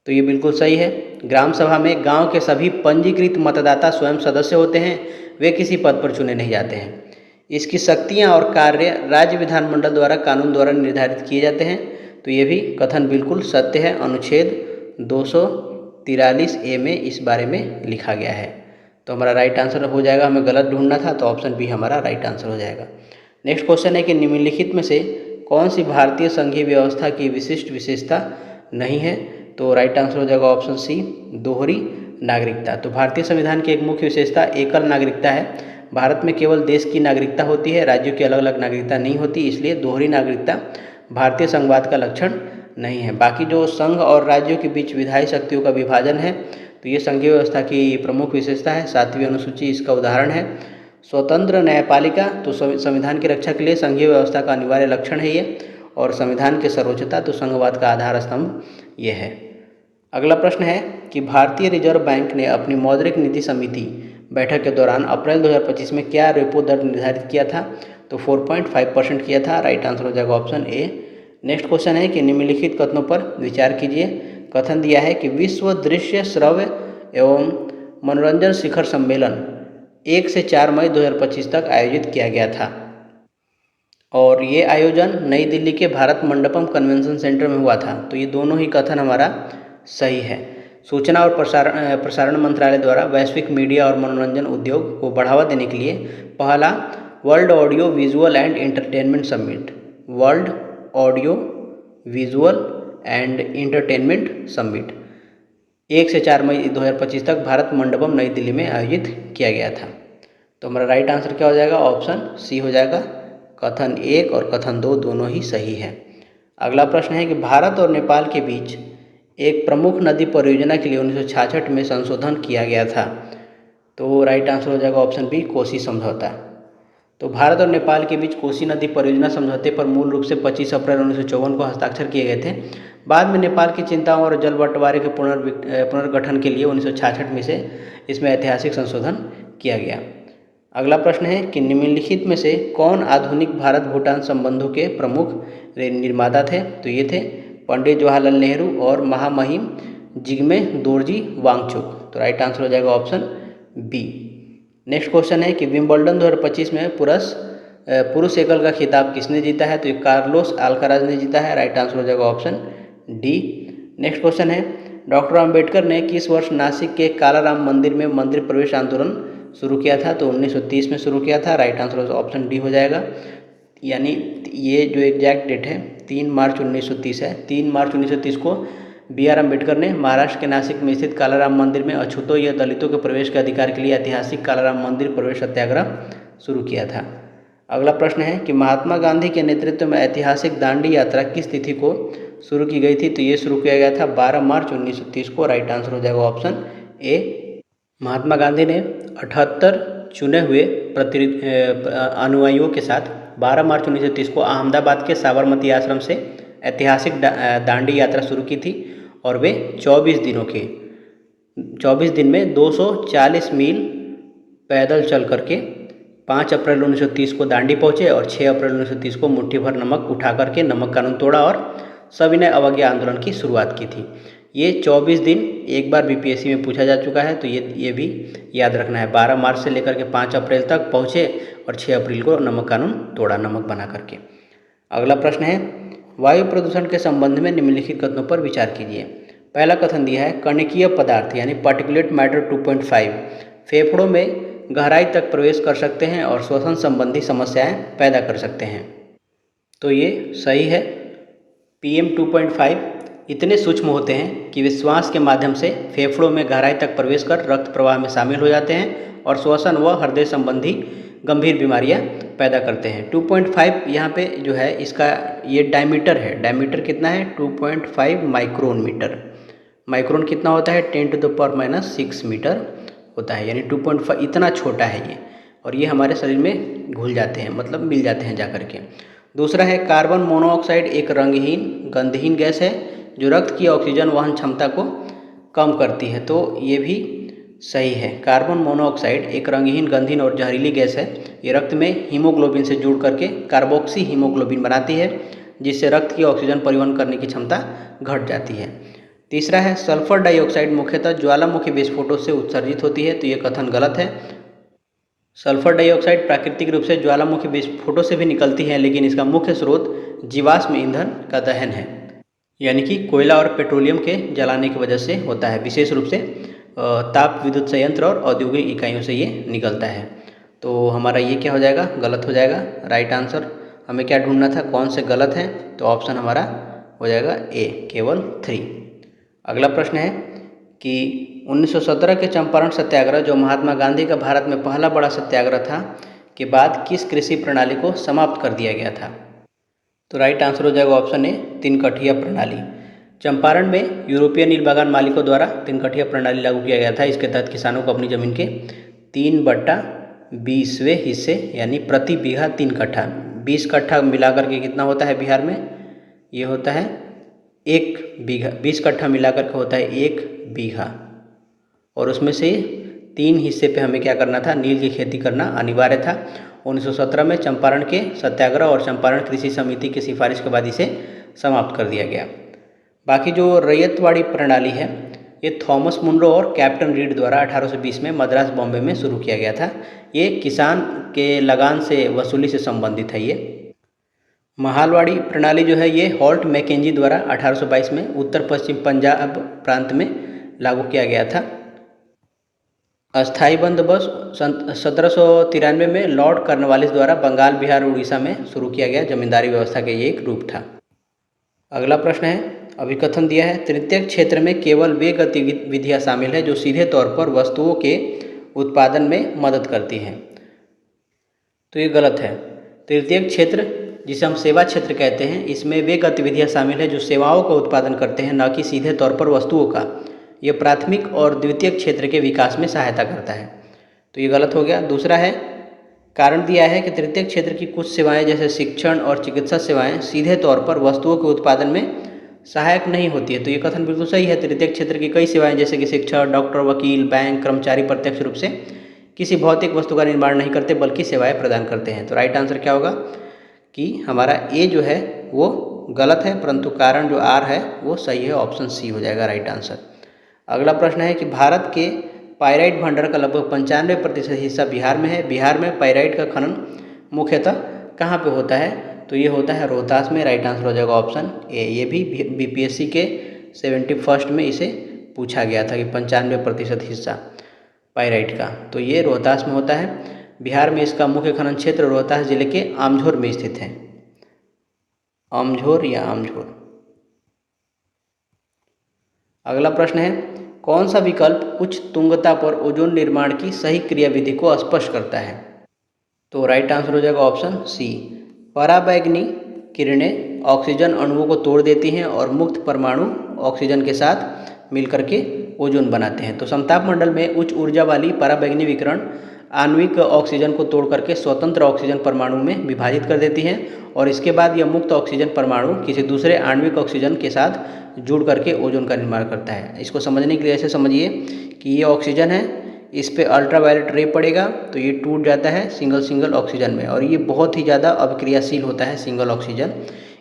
तो ये बिल्कुल सही है। ग्राम सभा में गांव के सभी पंजीकृत मतदाता स्वयं सदस्य होते हैं, वे किसी पद पर चुने नहीं जाते हैं। इसकी शक्तियां और कार्य राज्य विधानमंडल द्वारा कानून द्वारा निर्धारित किए जाते हैं। तो ये भी कथन बिल्कुल सत्य है। अनुच्छेद 243A में इस बारे में लिखा गया है। तो हमारा राइट आंसर हो जाएगा, हमें गलत ढूंढना था, तो ऑप्शन बी हमारा राइट आंसर हो जाएगा। नेक्स्ट क्वेश्चन है कि निम्नलिखित में से कौन सी भारतीय संघीय व्यवस्था की विशिष्ट विशेषता नहीं है? तो राइट आंसर हो जाएगा ऑप्शन सी, दोहरी नागरिकता। तो भारतीय संविधान की एक मुख्य विशेषता एकल नागरिकता है। भारत में केवल देश की नागरिकता होती है, राज्यों की अलग अलग नागरिकता नहीं होती, इसलिए दोहरी नागरिकता भारतीय संघवाद का लक्षण नहीं है। बाकी जो संघ और राज्यों के बीच विधायी शक्तियों का विभाजन है, तो ये संघीय व्यवस्था की प्रमुख विशेषता है। 7वीं अनुसूची इसका उदाहरण है। स्वतंत्र न्यायपालिका, तो संविधान की रक्षा के लिए संघीय व्यवस्था का अनिवार्य लक्षण है ये। और संविधान की सर्वोच्चता, तो संघवाद का आधार स्तंभ ये है। अगला प्रश्न है कि भारतीय रिजर्व बैंक ने अपनी मौद्रिक नीति समिति बैठक के दौरान अप्रैल 2025 में क्या रेपो दर निर्धारित किया था? तो 4.5% किया था। राइट आंसर हो जाएगा ऑप्शन ए। नेक्स्ट क्वेश्चन है कि निम्नलिखित कथनों पर विचार कीजिए। कथन दिया है कि विश्व दृश्य श्रव्य एवं मनोरंजन शिखर सम्मेलन 1 से 4 मई 2025 तक आयोजित किया गया था और ये आयोजन नई दिल्ली के भारत मंडपम कन्वेंशन सेंटर में हुआ था। तो ये दोनों ही कथन हमारा सही है। सूचना और प्रसारण मंत्रालय द्वारा वैश्विक मीडिया और मनोरंजन उद्योग को बढ़ावा देने के लिए पहला world audio visual and entertainment summit, world audio visual and entertainment summit 1 से 4 मई 2025 तक भारत मंडपम नई दिल्ली में आयोजित किया गया था। तो हमारा राइट आंसर क्या हो जाएगा? ऑप्शन सी हो जाएगा। कथन 1 और कथन 2 दोनों ही सही है। अगला प्रश्न है कि भारत और नेपाल के बीच एक प्रमुख नदी परियोजना के लिए 1966 में संशोधन किया गया था। तो राइट आंसर हो जाएगा ऑप्शन बी, कोसी समझौता। तो भारत और नेपाल के बीच कोसी नदी परियोजना समझौते पर मूल रूप से 25 अप्रैल 1954 को हस्ताक्षर किए गए थे। बाद में नेपाल की चिंताओं और जल बंटवारे के पुनर्गठन के लिए 1966 में से इसमें ऐतिहासिक संशोधन किया गया। अगला प्रश्न है कि निम्नलिखित में से कौन आधुनिक भारत भूटान संबंधों के प्रमुख निर्माता थे? तो ये थे पंडित जवाहरलाल नेहरू और महामहिम जिग्मे दोरजी वांगचुक। तो राइट आंसर हो जाएगा ऑप्शन बी। नेक्स्ट क्वेश्चन है कि विंबलडन 2025 में पुरुष एकल का खिताब किसने जीता है? तो ये कार्लोस अल्काराज ने जीता है। राइट आंसर हो जाएगा ऑप्शन डी। नेक्स्ट क्वेश्चन है डॉक्टर अम्बेडकर ने किस वर्ष नासिक के कालाराम मंदिर में मंदिर प्रवेश आंदोलन शुरू किया था? तो 1930 में शुरू किया था। राइट आंसर ऑप्शन डी हो जाएगा। यानी ये जो एग्जैक्ट डेट है 3 मार्च 1930 है। 3 मार्च 1930 को BR अम्बेडकर ने महाराष्ट्र के नासिक में स्थित कालाराम मंदिर में अछूतों या दलितों के प्रवेश के अधिकार के लिए ऐतिहासिक कालाराम मंदिर प्रवेश सत्याग्रह शुरू किया था। अगला प्रश्न है कि महात्मा गांधी के नेतृत्व में ऐतिहासिक दांडी यात्रा किस तिथि को शुरू की गई थी? तो ये शुरू किया गया था 12 मार्च 1930 को। राइट आंसर हो जाएगा ऑप्शन ए। महात्मा गांधी ने 78 चुने हुए अनुयायियों के साथ 12 मार्च 1930 को अहमदाबाद के साबरमती आश्रम से ऐतिहासिक दांडी यात्रा शुरू की थी और वे 24 दिन में 240 मील पैदल चल करके 5 अप्रैल 1930 को दांडी पहुँचे और 6 अप्रैल 1930 को मुट्ठी भर नमक उठा करके नमक कानून तोड़ा और सविनय अवज्ञा आंदोलन की शुरुआत की थी। ये 24 दिन एक बार BPSC में पूछा जा चुका है, तो ये भी याद रखना है। 12 मार्च से लेकर के 5 अप्रैल तक पहुँचे और 6 अप्रैल को नमक कानून तोड़ा, नमक बना करके। अगला प्रश्न है वायु प्रदूषण के संबंध में निम्नलिखित कथनों पर विचार कीजिए। पहला कथन दिया है कणिकीय पदार्थ यानी पार्टिकुलेट मैटर 2.5 फेफड़ों में गहराई तक प्रवेश कर सकते हैं और श्वसन संबंधी समस्याएं पैदा कर सकते हैं। तो ये सही है। PM 2.5 इतने सूक्ष्म होते हैं कि वे श्वास के माध्यम से फेफड़ों में गहराई तक प्रवेश कर रक्त प्रवाह में शामिल हो जाते हैं और श्वसन व हृदय संबंधी गंभीर बीमारियां पैदा करते हैं। 2.5 यहाँ पे जो है इसका ये डायमीटर है। डायमीटर कितना है? 2.5 माइक्रोन मीटर। माइक्रोन कितना होता है? 10⁻⁻6 मीटर होता है। यानी 2.5 इतना छोटा है ये, और ये हमारे शरीर में घुल जाते हैं, मतलब मिल जाते हैं जा करके। दूसरा है कार्बन मोनोऑक्साइड एक रंगहीन गंधहीन गैस है जो रक्त की ऑक्सीजन वहन क्षमता को कम करती है। तो ये भी सही है। कार्बन मोनोऑक्साइड एक रंगहीन गंधहीन और जहरीली गैस है। ये रक्त में हीमोग्लोबिन से जुड़ करके कार्बोक्सी हीमोग्लोबिन बनाती है जिससे रक्त की ऑक्सीजन परिवहन करने की क्षमता घट जाती है। तीसरा है सल्फर डाइऑक्साइड मुख्यतः ज्वालामुखी विस्फोटों से उत्सर्जित होती है। तो ये कथन गलत है। सल्फर डाइऑक्साइड प्राकृतिक रूप से ज्वालामुखी विस्फोटों से भी निकलती है, लेकिन इसका मुख्य स्रोत जीवाश्म ईंधन का दहन है, यानी कि कोयला और पेट्रोलियम के जलाने की वजह से होता है। विशेष रूप से ताप विद्युत संयंत्र और औद्योगिक इकाइयों से ये निकलता है। तो हमारा ये क्या हो जाएगा? गलत हो जाएगा। राइट आंसर हमें क्या ढूंढना था, कौन से गलत है? तो ऑप्शन हमारा हो जाएगा ए, केवल 3। अगला प्रश्न है कि 1917 के चंपारण सत्याग्रह जो महात्मा गांधी का भारत में पहला बड़ा सत्याग्रह था के बाद किस कृषि प्रणाली को समाप्त कर दिया गया था? तो राइट आंसर हो जाएगा ऑप्शन ए, 3 कठिया प्रणाली। चंपारण में यूरोपीय नील बागान मालिकों द्वारा 3 कठिया प्रणाली लागू किया गया था। इसके तहत किसानों को अपनी जमीन के 3/20वें हिस्से यानी प्रति बीघा 3 कट्ठा, 20 कट्ठा मिलाकर के कितना होता है बिहार में? ये होता है 1 बीघा, 20 कट्ठा मिलाकर के होता है 1 बीघा। और उसमें से 3 हिस्से पे हमें क्या करना था, नील की खेती करना अनिवार्य था। 1917 में चंपारण के सत्याग्रह और चंपारण कृषि समिति की सिफारिश के बाद इसे समाप्त कर दिया गया। बाकी जो रैयतवाड़ी प्रणाली है ये थॉमस मुनरो और कैप्टन रीड द्वारा 1820 में मद्रास बॉम्बे में शुरू किया गया था। ये किसान के लगान से वसूली से संबंधित है। ये महालवाड़ी प्रणाली जो है ये हॉल्ट मैकेंजी द्वारा 1822 में उत्तर पश्चिम पंजाब प्रांत में लागू किया गया था। अस्थाई बंदोबस्त 1793 में लॉर्ड कॉर्नवालिस द्वारा बंगाल, बिहार और उड़ीसा में शुरू किया गया जमींदारी व्यवस्था का ये एक रूप था। अगला प्रश्न है, अभिकथन दिया है, तृतीयक क्षेत्र में केवल वे गतिविधियां शामिल है जो सीधे तौर पर वस्तुओं के उत्पादन में मदद करती हैं। तो ये गलत है। तृतीयक क्षेत्र जिसे हम सेवा क्षेत्र कहते हैं, इसमें वे गतिविधियां शामिल है जो सेवाओं का उत्पादन करते हैं, न कि सीधे तौर पर वस्तुओं का। यह प्राथमिक और द्वितीयक क्षेत्र के विकास में सहायता करता है। तो ये गलत हो गया। दूसरा है, कारण दिया है कि तृतीयक क्षेत्र की कुछ सेवाएं जैसे शिक्षण और चिकित्सा सेवाएं सीधे तौर पर वस्तुओं के उत्पादन में सहायक नहीं होती है। तो ये कथन बिल्कुल सही है। तृतीयक क्षेत्र की कई सेवाएं जैसे कि शिक्षक, डॉक्टर, वकील, बैंक कर्मचारी प्रत्यक्ष रूप से किसी भौतिक वस्तु का निर्माण नहीं करते बल्कि सेवाएं प्रदान करते हैं। तो राइट आंसर क्या होगा कि हमारा ए जो है वो गलत है, परंतु कारण जो आर है वो सही है। ऑप्शन सी हो जाएगा राइट आंसर। अगला प्रश्न है कि भारत के पाइराइट भंडार का लगभग 95% हिस्सा बिहार में है। बिहार में पाइराइट का खनन मुख्यतः कहाँ पे होता है? तो ये होता है रोहतास में। राइट आंसर हो जाएगा ऑप्शन ए। ये भी बीपीएससी के 71 में इसे पूछा गया था कि 95% हिस्सा पाइराइट का, तो ये रोहतास में होता है। बिहार में इसका मुख्य खनन क्षेत्र रोहतास जिले के आमझोर में स्थित है। आमझोर या आमझोर। अगला प्रश्न है, कौन सा विकल्प उच्च तुंगता पर ओजोन निर्माण की सही क्रियाविधि को स्पष्ट करता है? तो राइट आंसर हो जाएगा ऑप्शन सी। पराबैंगनी किरणें ऑक्सीजन अणुओं को तोड़ देती हैं और मुक्त परमाणु ऑक्सीजन के साथ मिलकर के ओजोन बनाते हैं। तो समताप मंडल में उच्च ऊर्जा वाली पराबैंगनी विकिरण आणविक ऑक्सीजन को तोड़ करके स्वतंत्र ऑक्सीजन परमाणु में विभाजित कर देती हैं और इसके बाद यह मुक्त ऑक्सीजन परमाणु किसी दूसरे आणविक ऑक्सीजन के साथ जुड़ करके ओजोन का निर्माण करता है। इसको समझने के लिए ऐसे समझिए कि ये ऑक्सीजन है, इस पे अल्ट्रावायलेट रे पड़ेगा तो ये टूट जाता है सिंगल ऑक्सीजन में और ये बहुत ही ज़्यादा अभिक्रियाशील होता है सिंगल ऑक्सीजन।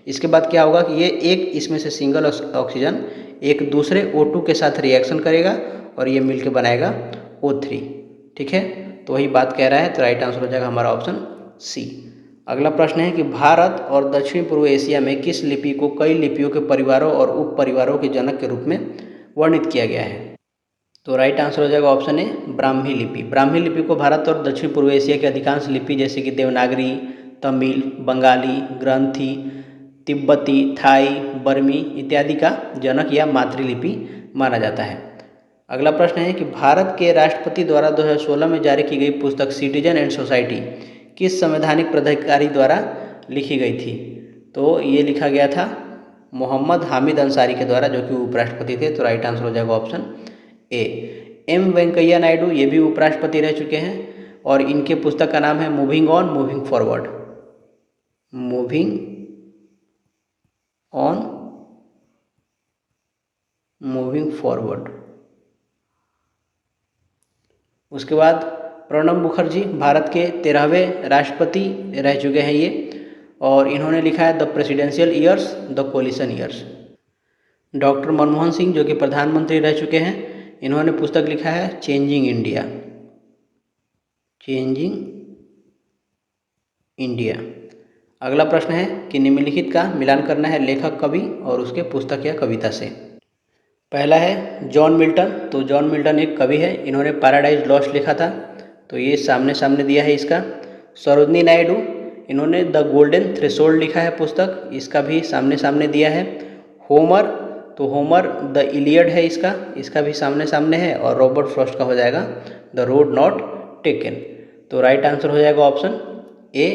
इसके बाद क्या होगा कि ये एक इसमें से सिंगल ऑक्सीजन एक दूसरे O2 के साथ रिएक्शन करेगा और ये मिलके बनाएगा O3। ठीक है, तो वही बात कह रहा है। तो राइट आंसर हो जाएगा हमारा ऑप्शन सी। अगला प्रश्न है कि भारत और दक्षिण पूर्व एशिया में किस लिपि को कई लिपियों के परिवारों और उप परिवारों के जनक के रूप में वर्णित किया गया है? तो राइट आंसर हो जाएगा ऑप्शन ए, ब्राह्मी लिपि। ब्राह्मी लिपि को भारत और दक्षिण पूर्व एशिया की अधिकांश लिपि जैसे कि देवनागरी, तमिल, बंगाली, ग्रंथी, तिब्बती, थाई, बर्मी इत्यादि का जनक या मातृलिपि माना जाता है। अगला प्रश्न है कि भारत के राष्ट्रपति द्वारा 2016 में जारी की गई पुस्तक सिटीजन एंड सोसाइटी किस संवैधानिक प्राधिकारी द्वारा लिखी गई थी? तो ये लिखा गया था मोहम्मद हामिद अंसारी के द्वारा, जो कि उपराष्ट्रपति थे। तो राइट आंसर हो जाएगा option A. M Venkaiah Naidu ये भी उपराष्ट्रपति रह चुके हैं और इनके पुस्तक का नाम है moving on moving forward. Moving on moving forward. उसके बाद प्रणब मुखर्जी भारत के 13वें राष्ट्रपति रह चुके हैं ये, और इन्होंने लिखा है the presidential years, the coalition years. Doctor Manmohan Singh जो कि प्रधानमंत्री रह चुके हैं, इन्होंने पुस्तक लिखा है चेंजिंग इंडिया। Changing India. अगला प्रश्न है कि निम्नलिखित का मिलान करना है लेखक, कवि और उसके पुस्तक या कविता से। पहला है जॉन मिल्टन। तो जॉन मिल्टन एक कवि है, इन्होंने पैराडाइज लॉस्ट लिखा था, तो ये सामने सामने दिया है इसका। सरोजनी नायडू, इन्होंने द गोल्डन थ्रेशोल्ड लिखा है पुस्तक, इसका भी सामने सामने दिया है। होमर, तो होमर द इलियड है इसका भी सामने सामने है। और रॉबर्ट फ्रॉस्ट का हो जाएगा द रोड नॉट टेकन। तो राइट आंसर हो जाएगा ऑप्शन ए,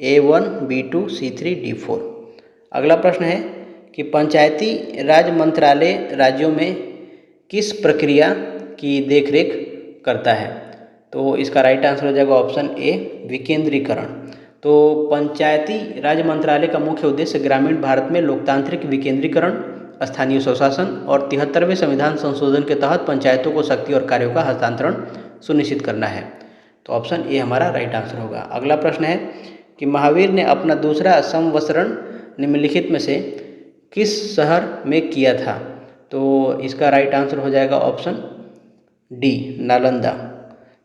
A1, B2, C3, D4। अगला प्रश्न है कि पंचायती राज मंत्रालय राज्यों में किस प्रक्रिया की देखरेख करता है? तो इसका राइट आंसर हो जाएगा ऑप्शन ए, विकेंद्रीकरण। तो पंचायती राज मंत्रालय का मुख्य उद्देश्य ग्रामीण भारत में लोकतांत्रिक विकेंद्रीकरण, स्थानीय स्वशासन और 73वें संविधान संशोधन के तहत पंचायतों को शक्ति और कार्यों का हस्तांतरण सुनिश्चित करना है। तो ऑप्शन ए हमारा राइट आंसर होगा। अगला प्रश्न है कि महावीर ने अपना दूसरा संवत्सरण निम्नलिखित में से किस शहर में किया था? तो इसका राइट आंसर हो जाएगा ऑप्शन डी, नालंदा।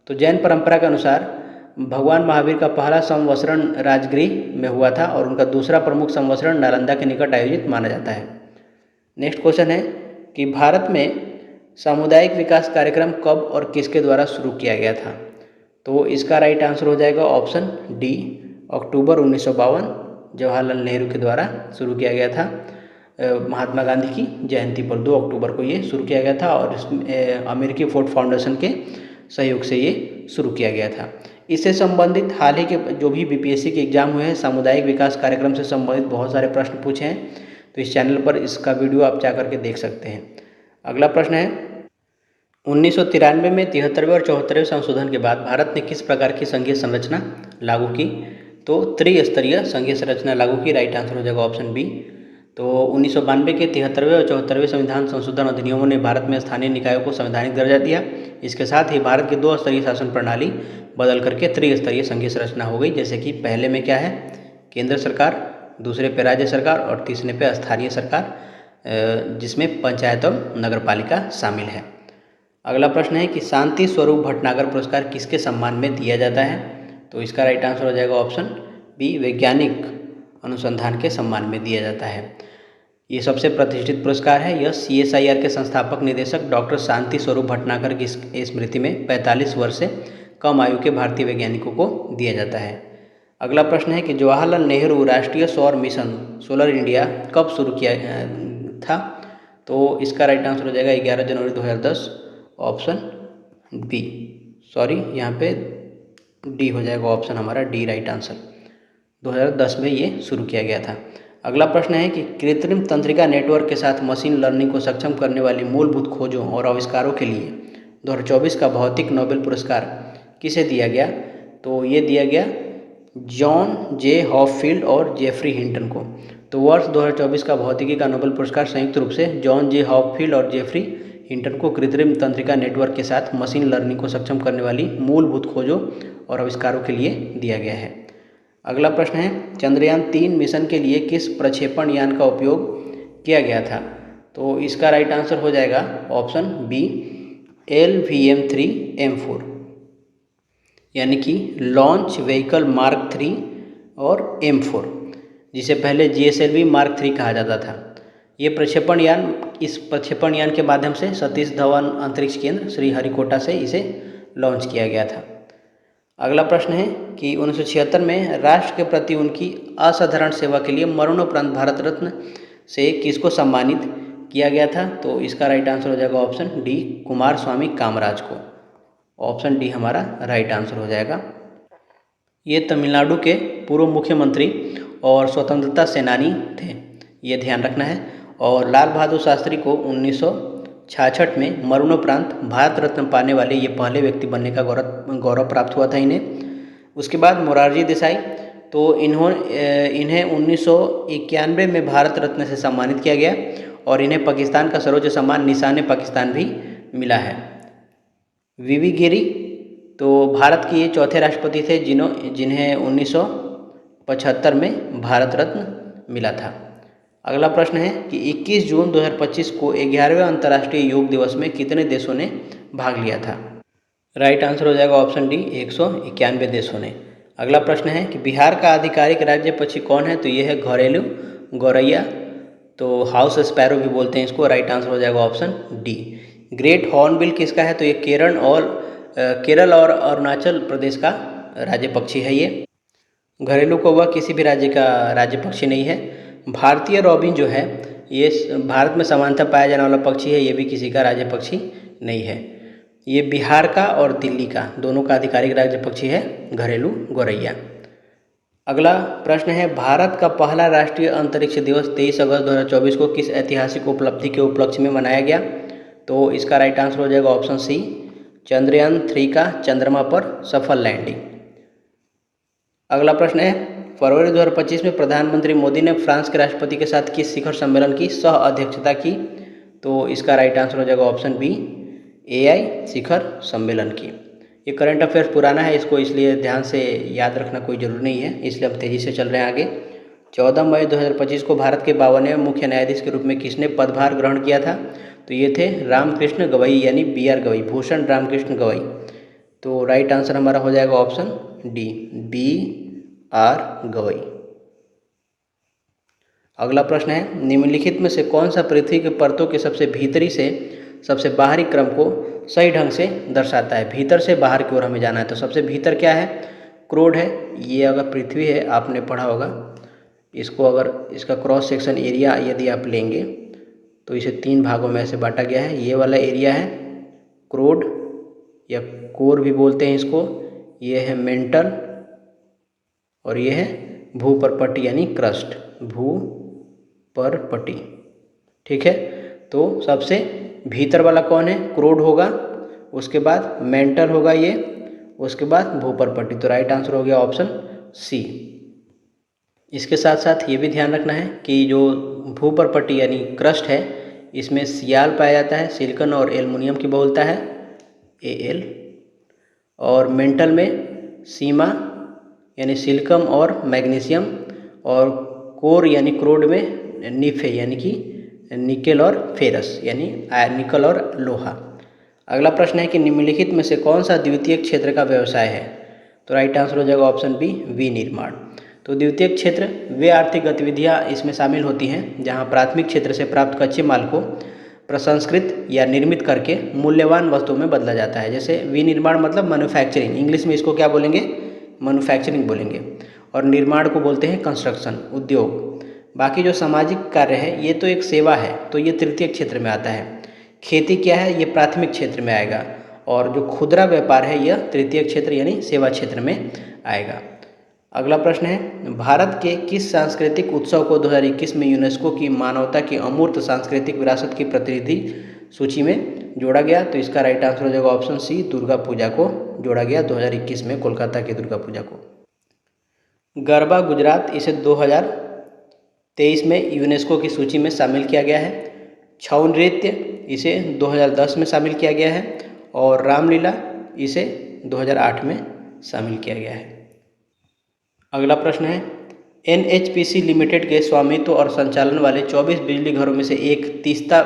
तो जैन परंपरा के अनुसार भगवान महावीर का पहला संवत्सरण राजगृह में हुआ था और उनका दूसरा प्रमुख संवत्सरण नालंदा के निकट आयोजित माना जाता है। नेक्स्ट क्वेश्चन है कि भारत में सामुदायिक विकास कार्यक्रम कब और किसके द्वारा शुरू किया गया था? तो इसका राइट आंसर हो जाएगा ऑप्शन डी, अक्टूबर 1952 जवाहरलाल नेहरू के द्वारा शुरू किया गया था। महात्मा गांधी की जयंती पर 2 अक्टूबर को ये शुरू किया गया था और इसमें अमेरिकी फोर्ड फाउंडेशन के सहयोग से ये शुरू किया गया था। इससे संबंधित हाल ही के जो भी बीपीएससी के एग्जाम हुए हैं, सामुदायिक विकास कार्यक्रम से संबंधित बहुत सारे प्रश्न पूछे हैं, तो इस चैनल पर इसका वीडियो आप जा करके देख सकते हैं। अगला प्रश्न है 1993 में 73वें और 74वें संशोधन के बाद भारत ने किस प्रकार की संघीय संरचना लागू की? तो त्रिस्तरीय संघीय संरचना लागू की। राइट आंसर हो जाएगा ऑप्शन बी। तो 1992 के 73वें और 74वें संविधान संशोधन अधिनियमों ने भारत में स्थानीय निकायों को संवैधानिक दर्जा दिया। इसके साथ ही भारत की 2 स्तरीय शासन प्रणाली बदल करके त्रिस्तरीय संघीय संरचना हो गई। जैसे कि पहले में क्या है, केंद्र सरकार, दूसरे पे राज्य सरकार और तीसरे पे स्थानीय सरकार, जिसमें पंचायत और नगर पालिका शामिल है। अगला प्रश्न है कि शांति स्वरूप भटनागर पुरस्कार किसके सम्मान में दिया जाता है? तो इसका राइट आंसर हो जाएगा ऑप्शन बी, वैज्ञानिक अनुसंधान के सम्मान में दिया जाता है। ये सबसे प्रतिष्ठित पुरस्कार है। यह CSIR के संस्थापक निदेशक डॉक्टर शांति स्वरूप भटनागर की स्मृति में 45 वर्ष से कम आयु के भारतीय वैज्ञानिकों को दिया जाता है। अगला प्रश्न है कि जवाहरलाल नेहरू राष्ट्रीय सौर मिशन सोलर इंडिया कब शुरू किया था? तो इसका राइट आंसर हो जाएगा 11 जनवरी 2010, ऑप्शन बी, सॉरी यहाँ पे डी हो जाएगा ऑप्शन हमारा डी राइट आंसर। 2010 में ये शुरू किया गया था। अगला प्रश्न है कि कृत्रिम तंत्रिका नेटवर्क के साथ मशीन लर्निंग को सक्षम करने वाली मूलभूत खोजों और आविष्कारों के लिए 2024 का भौतिक नोबेल पुरस्कार किसे दिया गया? तो ये दिया गया जॉन जे हॉपफील्ड और जेफरी हिंटन को। तो वर्ष 2024 का भौतिकी का नोबेल पुरस्कार संयुक्त रूप से जॉन जे हॉपफील्ड और जेफरी हिंटन को कृत्रिम तंत्रिका नेटवर्क के साथ मशीन लर्निंग को सक्षम करने वाली मूलभूत खोजों और आविष्कारों के लिए दिया गया है। अगला प्रश्न है चंद्रयान 3 मिशन के लिए किस प्रक्षेपण यान का उपयोग किया गया था? तो इसका राइट आंसर हो जाएगा ऑप्शन बी, LVM-3M4, यानी कि लॉन्च व्हीकल मार्क 3 और M4, जिसे पहले GSLV मार्क 3 कहा जाता था। ये प्रक्षेपण यान, इस प्रक्षेपण यान के माध्यम से सतीश धवन अंतरिक्ष केंद्र श्रीहरिकोटा से इसे लॉन्च किया गया था। अगला प्रश्न है कि 1976 में राष्ट्र के प्रति उनकी असाधारण सेवा के लिए मरणोपरांत भारत रत्न से किसको सम्मानित किया गया था? तो इसका राइट आंसर हो जाएगा ऑप्शन डी, कुमार स्वामी कामराज को। ऑप्शन डी हमारा राइट आंसर हो जाएगा। ये तमिलनाडु के पूर्व मुख्यमंत्री और स्वतंत्रता सेनानी थे, ये ध्यान रखना है। और लाल बहादुर शास्त्री को 1966 में मरणोपरांत भारत रत्न पाने वाले ये पहले व्यक्ति बनने का गौरव प्राप्त हुआ था इन्हें। उसके बाद मोरारजी देसाई, तो इन्हें 1991 में भारत रत्न से सम्मानित किया गया और इन्हें पाकिस्तान का सर्वोच्च सम्मान निशान पाकिस्तान भी मिला है। वीवी गिरी, तो भारत के ये चौथे राष्ट्रपति थे जिन्हें 1975 में भारत रत्न मिला था। अगला प्रश्न है कि 21 जून 2025 को 11वें अंतर्राष्ट्रीय योग दिवस में कितने देशों ने भाग लिया था? राइट आंसर हो जाएगा ऑप्शन डी, 191 देशों ने। अगला प्रश्न है कि बिहार का आधिकारिक राज्य पक्षी कौन है? तो ये है घरेलू गौरैया, तो हाउस स्पैरो भी बोलते हैं इसको। राइट आंसर हो जाएगा ऑप्शन डी। ग्रेट हॉर्नबिल किसका है? तो ये केरल और अरुणाचल प्रदेश का राज्य पक्षी है ये। घरेलू कौवा किसी भी राज्य का राज्य पक्षी नहीं है। भारतीय रॉबिन जो है ये भारत में सामान्यतः पाया जाने वाला पक्षी है, ये भी किसी का राज्य पक्षी नहीं है। ये बिहार का और दिल्ली का दोनों का आधिकारिक राज्य पक्षी है घरेलू गौरैया। अगला प्रश्न है भारत का पहला राष्ट्रीय अंतरिक्ष दिवस 23 अगस्त 2024 को किस ऐतिहासिक उपलब्धि के उपलक्ष्य में मनाया गया? तो इसका राइट आंसर हो जाएगा ऑप्शन सी, चंद्रयान 3 का चंद्रमा पर सफल लैंडिंग। अगला प्रश्न है, फरवरी 2025 में प्रधानमंत्री मोदी ने फ्रांस के राष्ट्रपति के साथ किस शिखर सम्मेलन की सह अध्यक्षता की? तो इसका राइट आंसर हो जाएगा ऑप्शन बी, AI शिखर सम्मेलन की। ये करंट अफेयर्स पुराना है, इसको इसलिए ध्यान से याद रखना कोई ज़रूरी नहीं है, इसलिए हम तेज़ी से चल रहे हैं आगे। 14 मई 2025 को भारत के 52वें मुख्य न्यायाधीश के रूप में किसने पदभार ग्रहण किया था? तो ये थे रामकृष्ण गवई यानी BR गवई, भूषण रामकृष्ण गवई। तो राइट आंसर हमारा हो जाएगा ऑप्शन डी, BR गवई। अगला प्रश्न है, निम्नलिखित में से कौन सा पृथ्वी के परतों के सबसे भीतरी से सबसे बाहरी क्रम को सही ढंग से दर्शाता है? भीतर से बाहर की ओर हमें जाना है, तो सबसे भीतर क्या है? क्रोड है। ये अगर पृथ्वी है, आपने पढ़ा होगा, इसको अगर इसका क्रॉस सेक्शन एरिया यदि आप लेंगे तो इसे 3 भागों में ऐसे बांटा गया है। ये वाला एरिया है क्रोड या कोर भी बोलते हैं इसको, ये है मेंटल और ये है भूपरपट्टी यानी क्रस्ट, भूपरपट्टी। ठीक है, तो सबसे भीतर वाला कौन है? क्रोड होगा, उसके बाद मेंटल होगा ये, उसके बाद भूपरपट्टी। तो राइट आंसर हो गया ऑप्शन सी। इसके साथ साथ ये भी ध्यान रखना है कि जो भूपरपट्टी यानी क्रस्ट है, इसमें सियाल पाया जाता है, सिलिकॉन और एल्युमिनियम की बहुलता है Al, और मेंटल में सीमा यानी सिलिकॉन और मैग्नीशियम, और कोर यानी क्रोड में निफे यानी कि निकेल और फेरस यानी निकल और लोहा। अगला प्रश्न है कि निम्नलिखित में से कौन सा द्वितीयक क्षेत्र का व्यवसाय है? तो राइट आंसर हो जाएगा ऑप्शन बी, विनिर्माण। तो द्वितीयक क्षेत्र वे आर्थिक गतिविधियां इसमें शामिल होती हैं जहां प्राथमिक क्षेत्र से प्राप्त कच्चे माल को प्रसंस्कृत या निर्मित करके मूल्यवान वस्तुओं में बदला जाता है। जैसे विनिर्माण मतलब मैन्युफैक्चरिंग, इंग्लिश में इसको क्या बोलेंगे? मैन्युफैक्चरिंग बोलेंगे, और निर्माण को बोलते हैं कंस्ट्रक्शन, उद्योग। बाकी जो सामाजिक कार्य है ये तो एक सेवा है, तो ये तृतीय क्षेत्र में आता है। खेती क्या है? ये प्राथमिक क्षेत्र में आएगा, और जो खुदरा व्यापार है यह तृतीय क्षेत्र यानी सेवा क्षेत्र में आएगा। अगला प्रश्न है, भारत के किस सांस्कृतिक उत्सव को 2021 में यूनेस्को की मानवता की अमूर्त सांस्कृतिक विरासत की प्रतिनिधि सूची में जोड़ा गया? तो इसका राइट आंसर हो जाएगा ऑप्शन सी, दुर्गा पूजा को जोड़ा गया 2021 में, कोलकाता की दुर्गा पूजा को। गरबा गुजरात, इसे 2023 में यूनेस्को की सूची में शामिल किया गया है। छऊ नृत्य, इसे 2010 में शामिल किया गया है, और रामलीला इसे 2008 में शामिल किया गया है। अगला प्रश्न है, NHPC लिमिटेड के स्वामित्व और संचालन वाले 24 बिजली घरों में से एक तीस्ता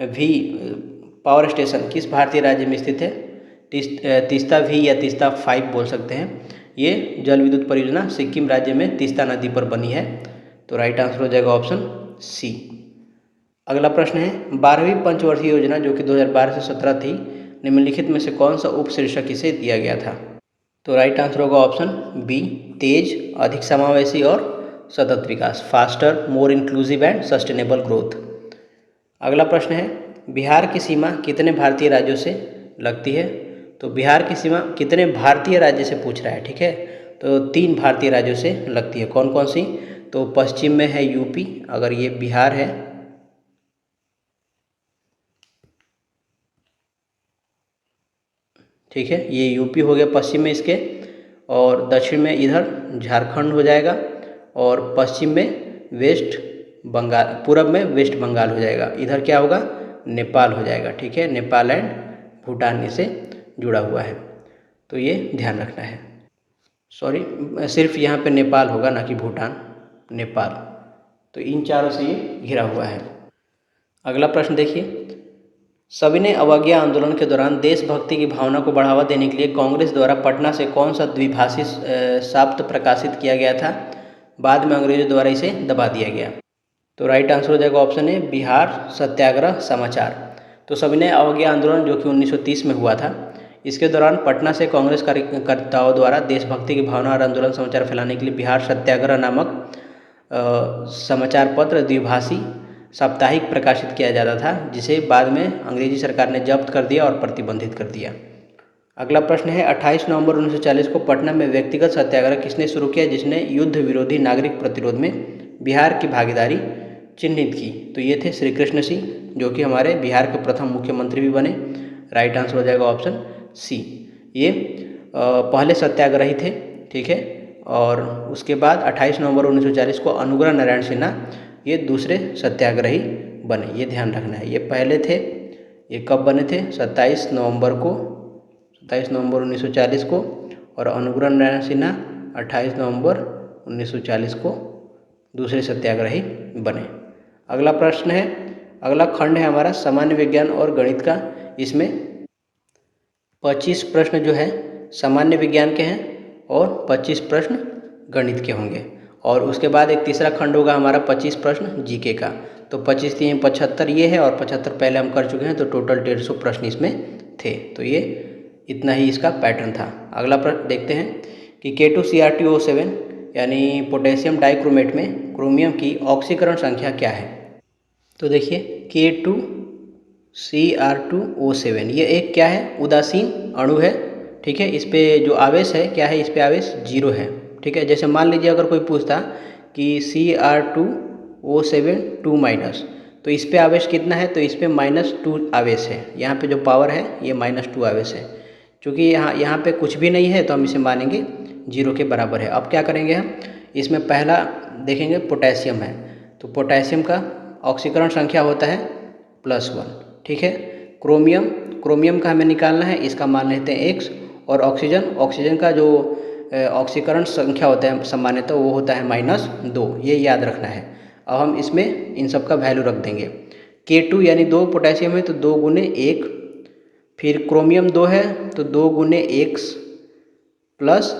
भी पावर स्टेशन किस भारतीय राज्य में स्थित है? तीस्ता भी या तीस्ता 5 बोल सकते हैं। ये जल विद्युत परियोजना सिक्किम राज्य में तीस्ता नदी पर बनी है। तो राइट आंसर हो जाएगा ऑप्शन सी। अगला प्रश्न है, 12वीं पंचवर्षीय योजना जो कि 2012 से 17 थी, निम्नलिखित में से कौन सा उपशीर्षक इसे दिया गया था? तो राइट आंसर होगा ऑप्शन बी, तेज, अधिक समावेशी और सतत विकास, faster, more inclusive and sustainable growth. अगला प्रश्न है, बिहार की सीमा कितने भारतीय राज्यों से लगती है? तो बिहार की सीमा कितने भारतीय राज्य से पूछ रहा है, ठीक है। तो 3 भारतीय राज्यों से लगती है। कौन कौन सी? तो पश्चिम में है यूपी, अगर ये बिहार है, ठीक है, ये यूपी हो गया पश्चिम में इसके, और दक्षिण में इधर झारखंड हो जाएगा, और पश्चिम में वेस्ट बंगाल, पूरब में वेस्ट बंगाल हो जाएगा। इधर क्या होगा? नेपाल हो जाएगा, ठीक है। नेपाल एंड भूटान इसे जुड़ा हुआ है, तो ये ध्यान रखना है। सॉरी, सिर्फ यहाँ पे नेपाल होगा, ना कि भूटान, नेपाल। तो इन चारों से ये घिरा हुआ है। अगला प्रश्न देखिए, सविनय अवज्ञा आंदोलन के दौरान देशभक्ति की भावना को बढ़ावा देने के लिए कांग्रेस द्वारा पटना से कौन सा द्विभाषी साप्त प्रकाशित किया गया था? बाद में अंग्रेजों द्वारा इसे दबा दिया गया। तो राइट आंसर हो जाएगा ऑप्शन ए, बिहार सत्याग्रह समाचार। तो सविनय अवज्ञा आंदोलन जो कि 1930 में हुआ था, इसके दौरान पटना से कांग्रेस कार्यकर्ताओं द्वारा देशभक्ति की भावना और आंदोलन समाचार फैलाने के लिए बिहार सत्याग्रह नामक समाचार पत्र द्विभाषी साप्ताहिक प्रकाशित किया जाता था, जिसे बाद में अंग्रेजी सरकार ने जब्त कर दिया और प्रतिबंधित कर दिया। अगला प्रश्न है, 28 नवंबर 1940 को पटना में व्यक्तिगत सत्याग्रह किसने शुरू किया, जिसने युद्ध विरोधी नागरिक प्रतिरोध में बिहार की भागीदारी चिन्हित की? तो ये थे श्री कृष्ण सिंह, जो कि हमारे बिहार के प्रथम मुख्यमंत्री भी बने। राइट आंसर हो जाएगा ऑप्शन सी। ये पहले सत्याग्रही थे, ठीक है, और उसके बाद 28 नवंबर 1940 को अनुग्रह नारायण सिन्हा ये दूसरे सत्याग्रही बने, ये ध्यान रखना है। ये पहले थे, ये कब बने थे? 27 नवंबर 1940 को, और अनुग्रह नारायण सिन्हा 28 नवंबर 1940 को दूसरे सत्याग्रही बने। अगला प्रश्न है, अगला खंड है हमारा सामान्य विज्ञान और गणित का। इसमें 25 प्रश्न जो है सामान्य विज्ञान के हैं और 25 प्रश्न गणित के होंगे। और उसके बाद एक तीसरा खंड होगा हमारा 25 प्रश्न जीके का। तो 25 3 75 ये है, और 75 पहले हम कर चुके हैं, तो टोटल 150 प्रश्न इसमें थे। तो ये इतना ही इसका पैटर्न था। अगला प्रश्न देखते हैं कि K2Cr2O7 यानी पोटेशियम डाइक्रोमेट में क्रोमियम की ऑक्सीकरण संख्या क्या है? तो देखिए K2Cr2O7 ये एक क्या है? उदासीन अणु है, ठीक है। इस पे जो आवेश है क्या है? इस पे आवेश 0 है, ठीक है। जैसे मान लीजिए अगर कोई पूछता कि Cr2O7 2-, तो इस पे आवेश कितना है? तो इस पे -2 आवेश है। यहाँ पे जो पावर है ये -2 आवेश है। क्योंकि यहाँ पे कुछ भी नहीं है तो हम इसे मानेंगे 0 के बराबर है। अब क्या करेंगे हम? इसमें पहला देखेंगे पोटेशियम है, तो पोटेशियम का ऑक्सीकरण संख्या होता है +1, ठीक है। क्रोमियम का हमें निकालना है, इसका मान लेते हैं x। और ऑक्सीजन का जो ऑक्सीकरण संख्या होता है सामान्यतः वो होता है -2, ये याद रखना है। अब हम इसमें इन सब का वैल्यू रख देंगे। K2 यानी 2 पोटेशियम है तो 2 × 1, फिर क्रोमियम 2 है तो 2 × x प्लस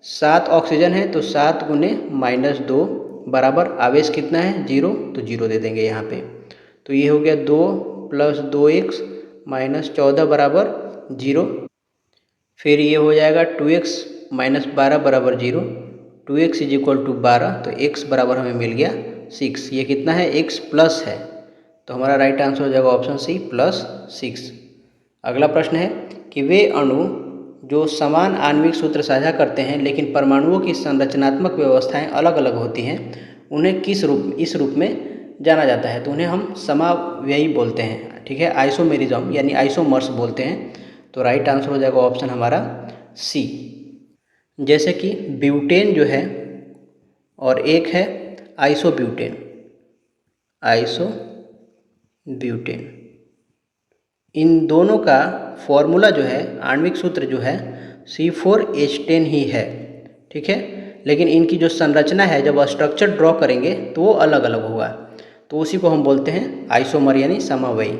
7 ऑक्सीजन है तो 7 × -2 बराबर आवेश कितना है? 0, तो 0 दे देंगे यहाँ पे। तो ये हो गया 2 + 2x - 14 बराबर 0। फिर ये हो जाएगा 2x - 12 बराबर 0। 2x = 12, तो x बराबर हमें मिल गया 6। ये कितना है? x प्लस है, तो हमारा राइट आंसर हो जाएगा ऑप्शन सी +6। अगला प्रश्न है कि वे अणु जो समान आणविक सूत्र साझा करते हैं लेकिन परमाणुओं की संरचनात्मक व्यवस्थाएं अलग अलग होती हैं, उन्हें इस रूप में जाना जाता है? तो उन्हें हम समावयवी बोलते हैं, ठीक है। आइसोमेरिज्म यानी आइसोमर्स बोलते हैं। तो राइट आंसर हो जाएगा ऑप्शन हमारा सी। जैसे कि ब्यूटेन जो है और एक है आइसोब्यूटेन। इन दोनों का फॉर्मूला जो है, आणविक सूत्र जो है C4H10 ही है, ठीक है। लेकिन इनकी जो संरचना है जब स्ट्रक्चर ड्रॉ करेंगे तो वो अलग अलग होगा, तो उसी को हम बोलते हैं आइसोमर यानी समवयी।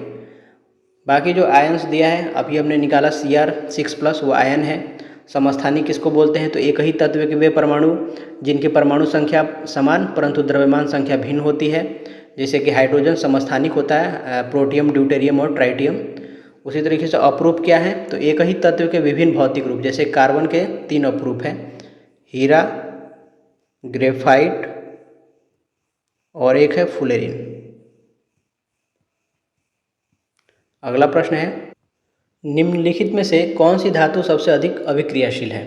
बाकी जो आयन्स दिया है अभी हमने निकाला Cr6+, वो आयन है। समस्थानिक किसको बोलते हैं? तो एक ही तत्व के वे परमाणु जिनकी परमाणु संख्या समान परंतु द्रव्यमान संख्या भिन्न होती है। जैसे कि हाइड्रोजन समस्थानिक होता है, प्रोटियम, ड्यूटेरियम और ट्राइटियम। उसी तरीके से अपरूप क्या है? तो एक ही तत्व के विभिन्न भौतिक रूप, जैसे कार्बन के 3 अपरूप हैं, हीरा, ग्रेफाइट और एक है फुलेरिन। अगला प्रश्न है, निम्नलिखित में से कौन सी धातु सबसे अधिक अभिक्रियाशील है?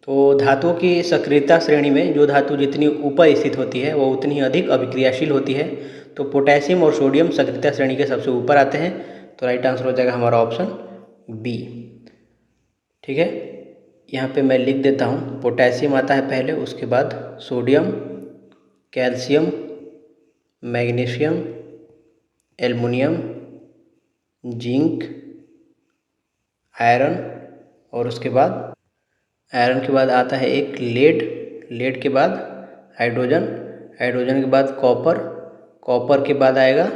तो धातुओं की सक्रियता श्रेणी में जो धातु जितनी ऊपर स्थित होती है वो उतनी अधिक अभिक्रियाशील होती है। तो पोटेशियम और सोडियम सक्रियता श्रेणी के सबसे ऊपर आते हैं। तो राइट आंसर हो जाएगा हमारा ऑप्शन बी, ठीक है। यहाँ पे मैं लिख देता हूँ, पोटेशियम आता है पहले, उसके बाद sodium, calcium, magnesium, aluminium, zinc, iron, और उसके बाद आयरन के बाद आता है एक लेड के बाद हाइड्रोजन के बाद कॉपर के बाद आएगा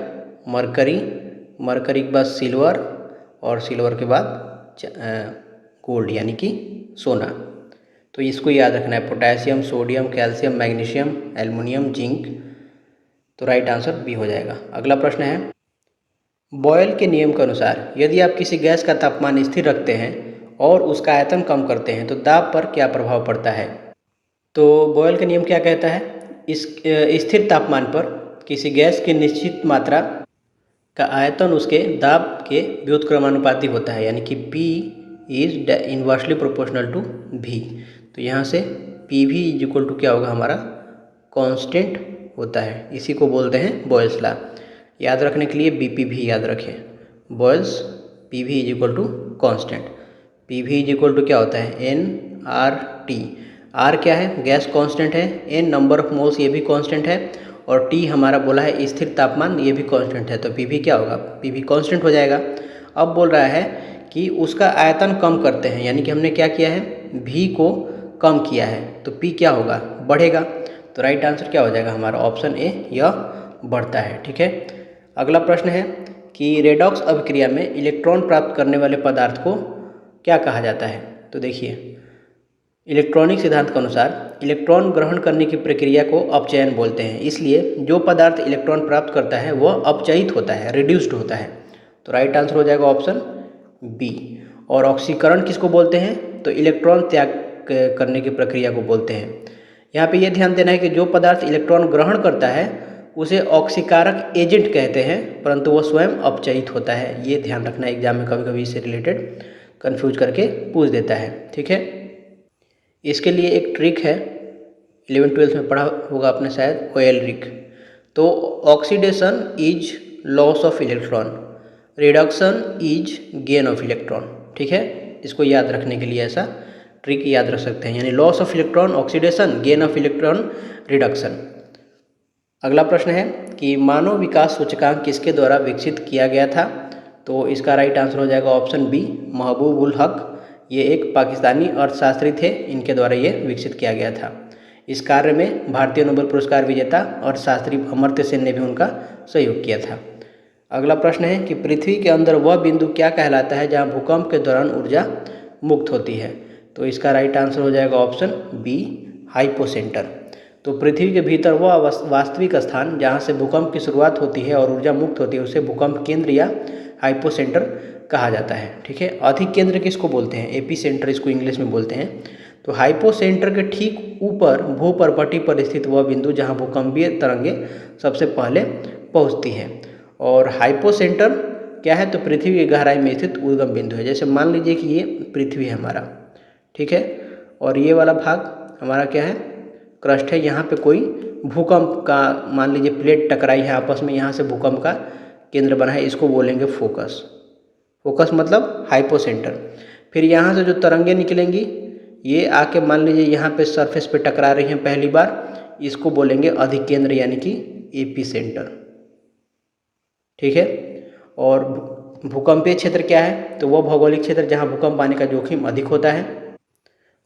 मरकरी के बाद सिल्वर, और सिल्वर के बाद गोल्ड यानी कि सोना। तो इसको याद रखना है, potassium, sodium, calcium, magnesium, aluminium, zinc. तो राइट आंसर बी हो जाएगा। अगला प्रश्न है, बॉयल के नियम के अनुसार यदि आप किसी गैस का तापमान स्थिर रखते हैं और उसका आयतन कम करते हैं तो दाब पर क्या प्रभाव पड़ता है? तो बॉयल का नियम क्या कहता है? इस स्थिर तापमान पर किसी गैस की निश्चित मात्रा का आयतन उसके दाब के व्युत्क्रमानुपाती होता है, यानी कि P is inversely proportional to V। तो यहाँ से PV = क्या होगा? हमारा कांस्टेंट होता है। इसी को बोलते हैं बॉयल्स लॉ। याद रखने के लिए BPV याद रखें, बॉयल्स PV = कांस्टेंट। PV = क्या होता है? nRT। आर क्या है, गैस कांस्टेंट है, एन नंबर ऑफ मोल्स ये भी कांस्टेंट है, और टी हमारा बोला है स्थिर तापमान ये भी कांस्टेंट है, तो पी भी क्या होगा, पी भी कांस्टेंट हो जाएगा। अब बोल रहा है कि उसका आयतन कम करते हैं, यानी कि हमने क्या किया है, भी को कम किया है, तो पी क्या होगा, बढ़ेगा। तो राइट आंसर क्या हो जाएगा हमारा ऑप्शन ए, यह बढ़ता है। ठीक है, अगला प्रश्न है कि रेडॉक्स अभिक्रिया में इलेक्ट्रॉन प्राप्त करने वाले पदार्थ को क्या कहा जाता है। तो देखिए, इलेक्ट्रॉनिक सिद्धांत के अनुसार इलेक्ट्रॉन ग्रहण करने की प्रक्रिया को अपचयन बोलते हैं, इसलिए जो पदार्थ इलेक्ट्रॉन प्राप्त करता है वह अपचयित होता है, रिड्यूस्ड होता है। तो राइट आंसर हो जाएगा ऑप्शन बी। और ऑक्सीकरण किसको बोलते हैं, तो इलेक्ट्रॉन त्याग करने की प्रक्रिया को बोलते हैं। यहाँ पे ये ध्यान देना है कि जो पदार्थ इलेक्ट्रॉन ग्रहण करता है उसे ऑक्सीकारक एजेंट कहते हैं, परंतु वो स्वयं अपचयित होता है। ये ध्यान रखना, एग्जाम में कभी कभी इससे रिलेटेड कन्फ्यूज करके पूछ देता है। ठीक है, इसके लिए एक ट्रिक है, 11th-12th में पढ़ा होगा आपने शायद, ओयल ट्रिक। तो oxidation is loss of electron, reduction is gain of electron. ठीक है, इसको याद रखने के लिए ऐसा ट्रिक याद रख सकते हैं, यानी loss of electron oxidation, gain of electron reduction. अगला प्रश्न है कि मानव विकास सूचकांक किसके द्वारा विकसित किया गया था। तो इसका राइट आंसर हो जाएगा ऑप्शन बी, महबूब उल हक। ये एक पाकिस्तानी अर्थशास्त्री थे, इनके द्वारा ये विकसित किया गया था। इस कार्य में भारतीय नोबेल पुरस्कार विजेता अर्थशास्त्री अमर्त्य सेन ने भी उनका सहयोग किया था। अगला प्रश्न है कि पृथ्वी के अंदर वह बिंदु क्या कहलाता है जहाँ भूकंप के दौरान ऊर्जा मुक्त होती है। तो इसका राइट आंसर हो जाएगा ऑप्शन बी, हाइपोसेंटर। तो पृथ्वी के भीतर वह वास्तविक स्थान जहाँ से भूकंप की शुरुआत होती है और ऊर्जा मुक्त होती है उसे भूकंप केंद्र या हाइपोसेंटर कहा जाता है। ठीक है, अधिक केंद्र किसको बोलते हैं, एपी सेंटर इसको इंग्लिश में बोलते हैं। तो हाइपोसेंटर के ठीक ऊपर भूपर्पटी पर स्थित वह बिंदु जहाँ भूकंपीय तरंगे सबसे पहले पहुँचती है। और हाइपोसेंटर क्या है, तो पृथ्वी की गहराई में स्थित उद्गम बिंदु है। जैसे मान लीजिए कि ये पृथ्वी है हमारा, ठीक है, और ये वाला भाग हमारा क्या है, क्रस्ट है। यहाँ पे कोई भूकंप का मान लीजिए प्लेट टकराई है आपस में, यहाँ से भूकंप का केंद्र बना है, इसको बोलेंगे फोकस। फोकस मतलब हाइपोसेंटर। फिर यहाँ से जो तरंगे निकलेंगी ये आके मान लीजिए यहाँ पे सरफेस पे टकरा रही हैं पहली बार, इसको बोलेंगे अधिकेंद्र यानी कि एपी सेंटर। ठीक है, और भूकंपीय क्षेत्र क्या है, तो वह भौगोलिक क्षेत्र जहाँ भूकंप आने का जोखिम अधिक होता है।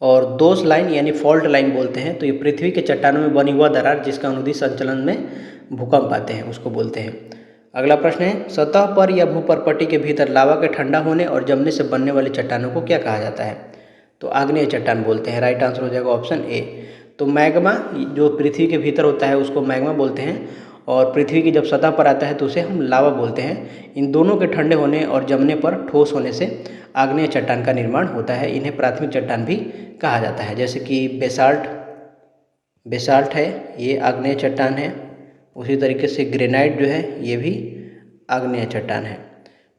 और दोष लाइन यानी फॉल्ट लाइन बोलते हैं, तो ये पृथ्वी के चट्टानों में बनी हुआ दरार जिसका अनुदिश संचलन में भूकंप आते हैं उसको बोलते हैं। अगला प्रश्न है, सतह पर या भूपर्पटी के भीतर लावा के ठंडा होने और जमने से बनने वाली चट्टानों को क्या कहा जाता है। तो आग्नेय चट्टान बोलते हैं। राइट आंसर हो जाएगा ऑप्शन ए। तो मैग्मा जो पृथ्वी के भीतर होता है उसको मैग्मा बोलते हैं, और पृथ्वी की जब सतह पर आता है तो उसे हम लावा बोलते हैं। इन दोनों के ठंडे होने और जमने पर ठोस होने से आग्नेय चट्टान का निर्माण होता है। इन्हें प्राथमिक चट्टान भी कहा जाता है, जैसे कि बेसाल्ट है, ये आग्नेय चट्टान है। उसी तरीके से ग्रेनाइट जो है ये भी आग्नेय चट्टान है।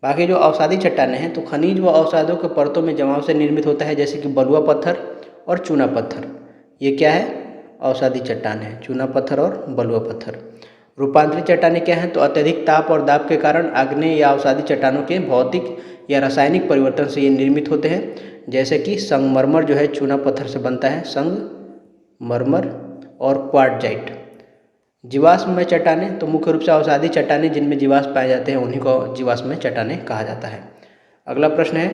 बाकी जो अवसादी चट्टानें हैं तो खनिज व अवसादों के परतों में जमाव से निर्मित होता है, जैसे कि बलुआ पत्थर और चूना पत्थर। ये क्या है, अवसादी चट्टान है, चूना पत्थर और बलुआ पत्थर। रूपांतरित चट्टानें क्या हैं, तो अत्यधिक ताप और दाब के कारण आग्नेय या अवसादी चट्टानों के भौतिक या रासायनिक परिवर्तन से ये निर्मित होते हैं, जैसे कि संगमरमर जो है चूना पत्थर से बनता है, संगमरमर और क्वार्टजाइट। जीवाश्म चट्टानें तो मुख्य रूप से अवसादी चट्टानें जिनमें जीवाश्म पाए जाते हैं उन्हीं को जीवाश्म चट्टानें कहा जाता है। अगला प्रश्न है,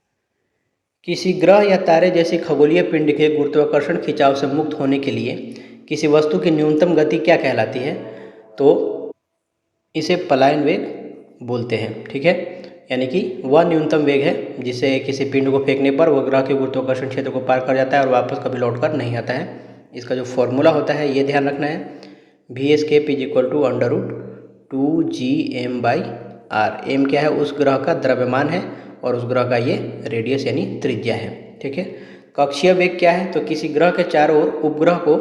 किसी ग्रह या तारे जैसे खगोलीय पिंड के गुरुत्वाकर्षण खिंचाव से मुक्त होने के लिए किसी वस्तु की न्यूनतम गति क्या कहलाती है। तो इसे पलायन वेग बोलते हैं। ठीक है, यानी कि वह न्यूनतम वेग है जिसे किसी पिंड को फेंकने पर वह ग्रह के गुरुत्वाकर्षण क्षेत्र को पार कर जाता है और वापस कभी लौट कर नहीं आता है। इसका जो फॉर्मूला होता है ये ध्यान रखना है, VSKP = √2gm/r। एम क्या है, उस ग्रह का द्रव्यमान है और उस ग्रह का ये रेडियस यानी त्रिज्या है। ठीक है, कक्षीय वेग क्या है, तो किसी ग्रह के चारों ओर उपग्रह को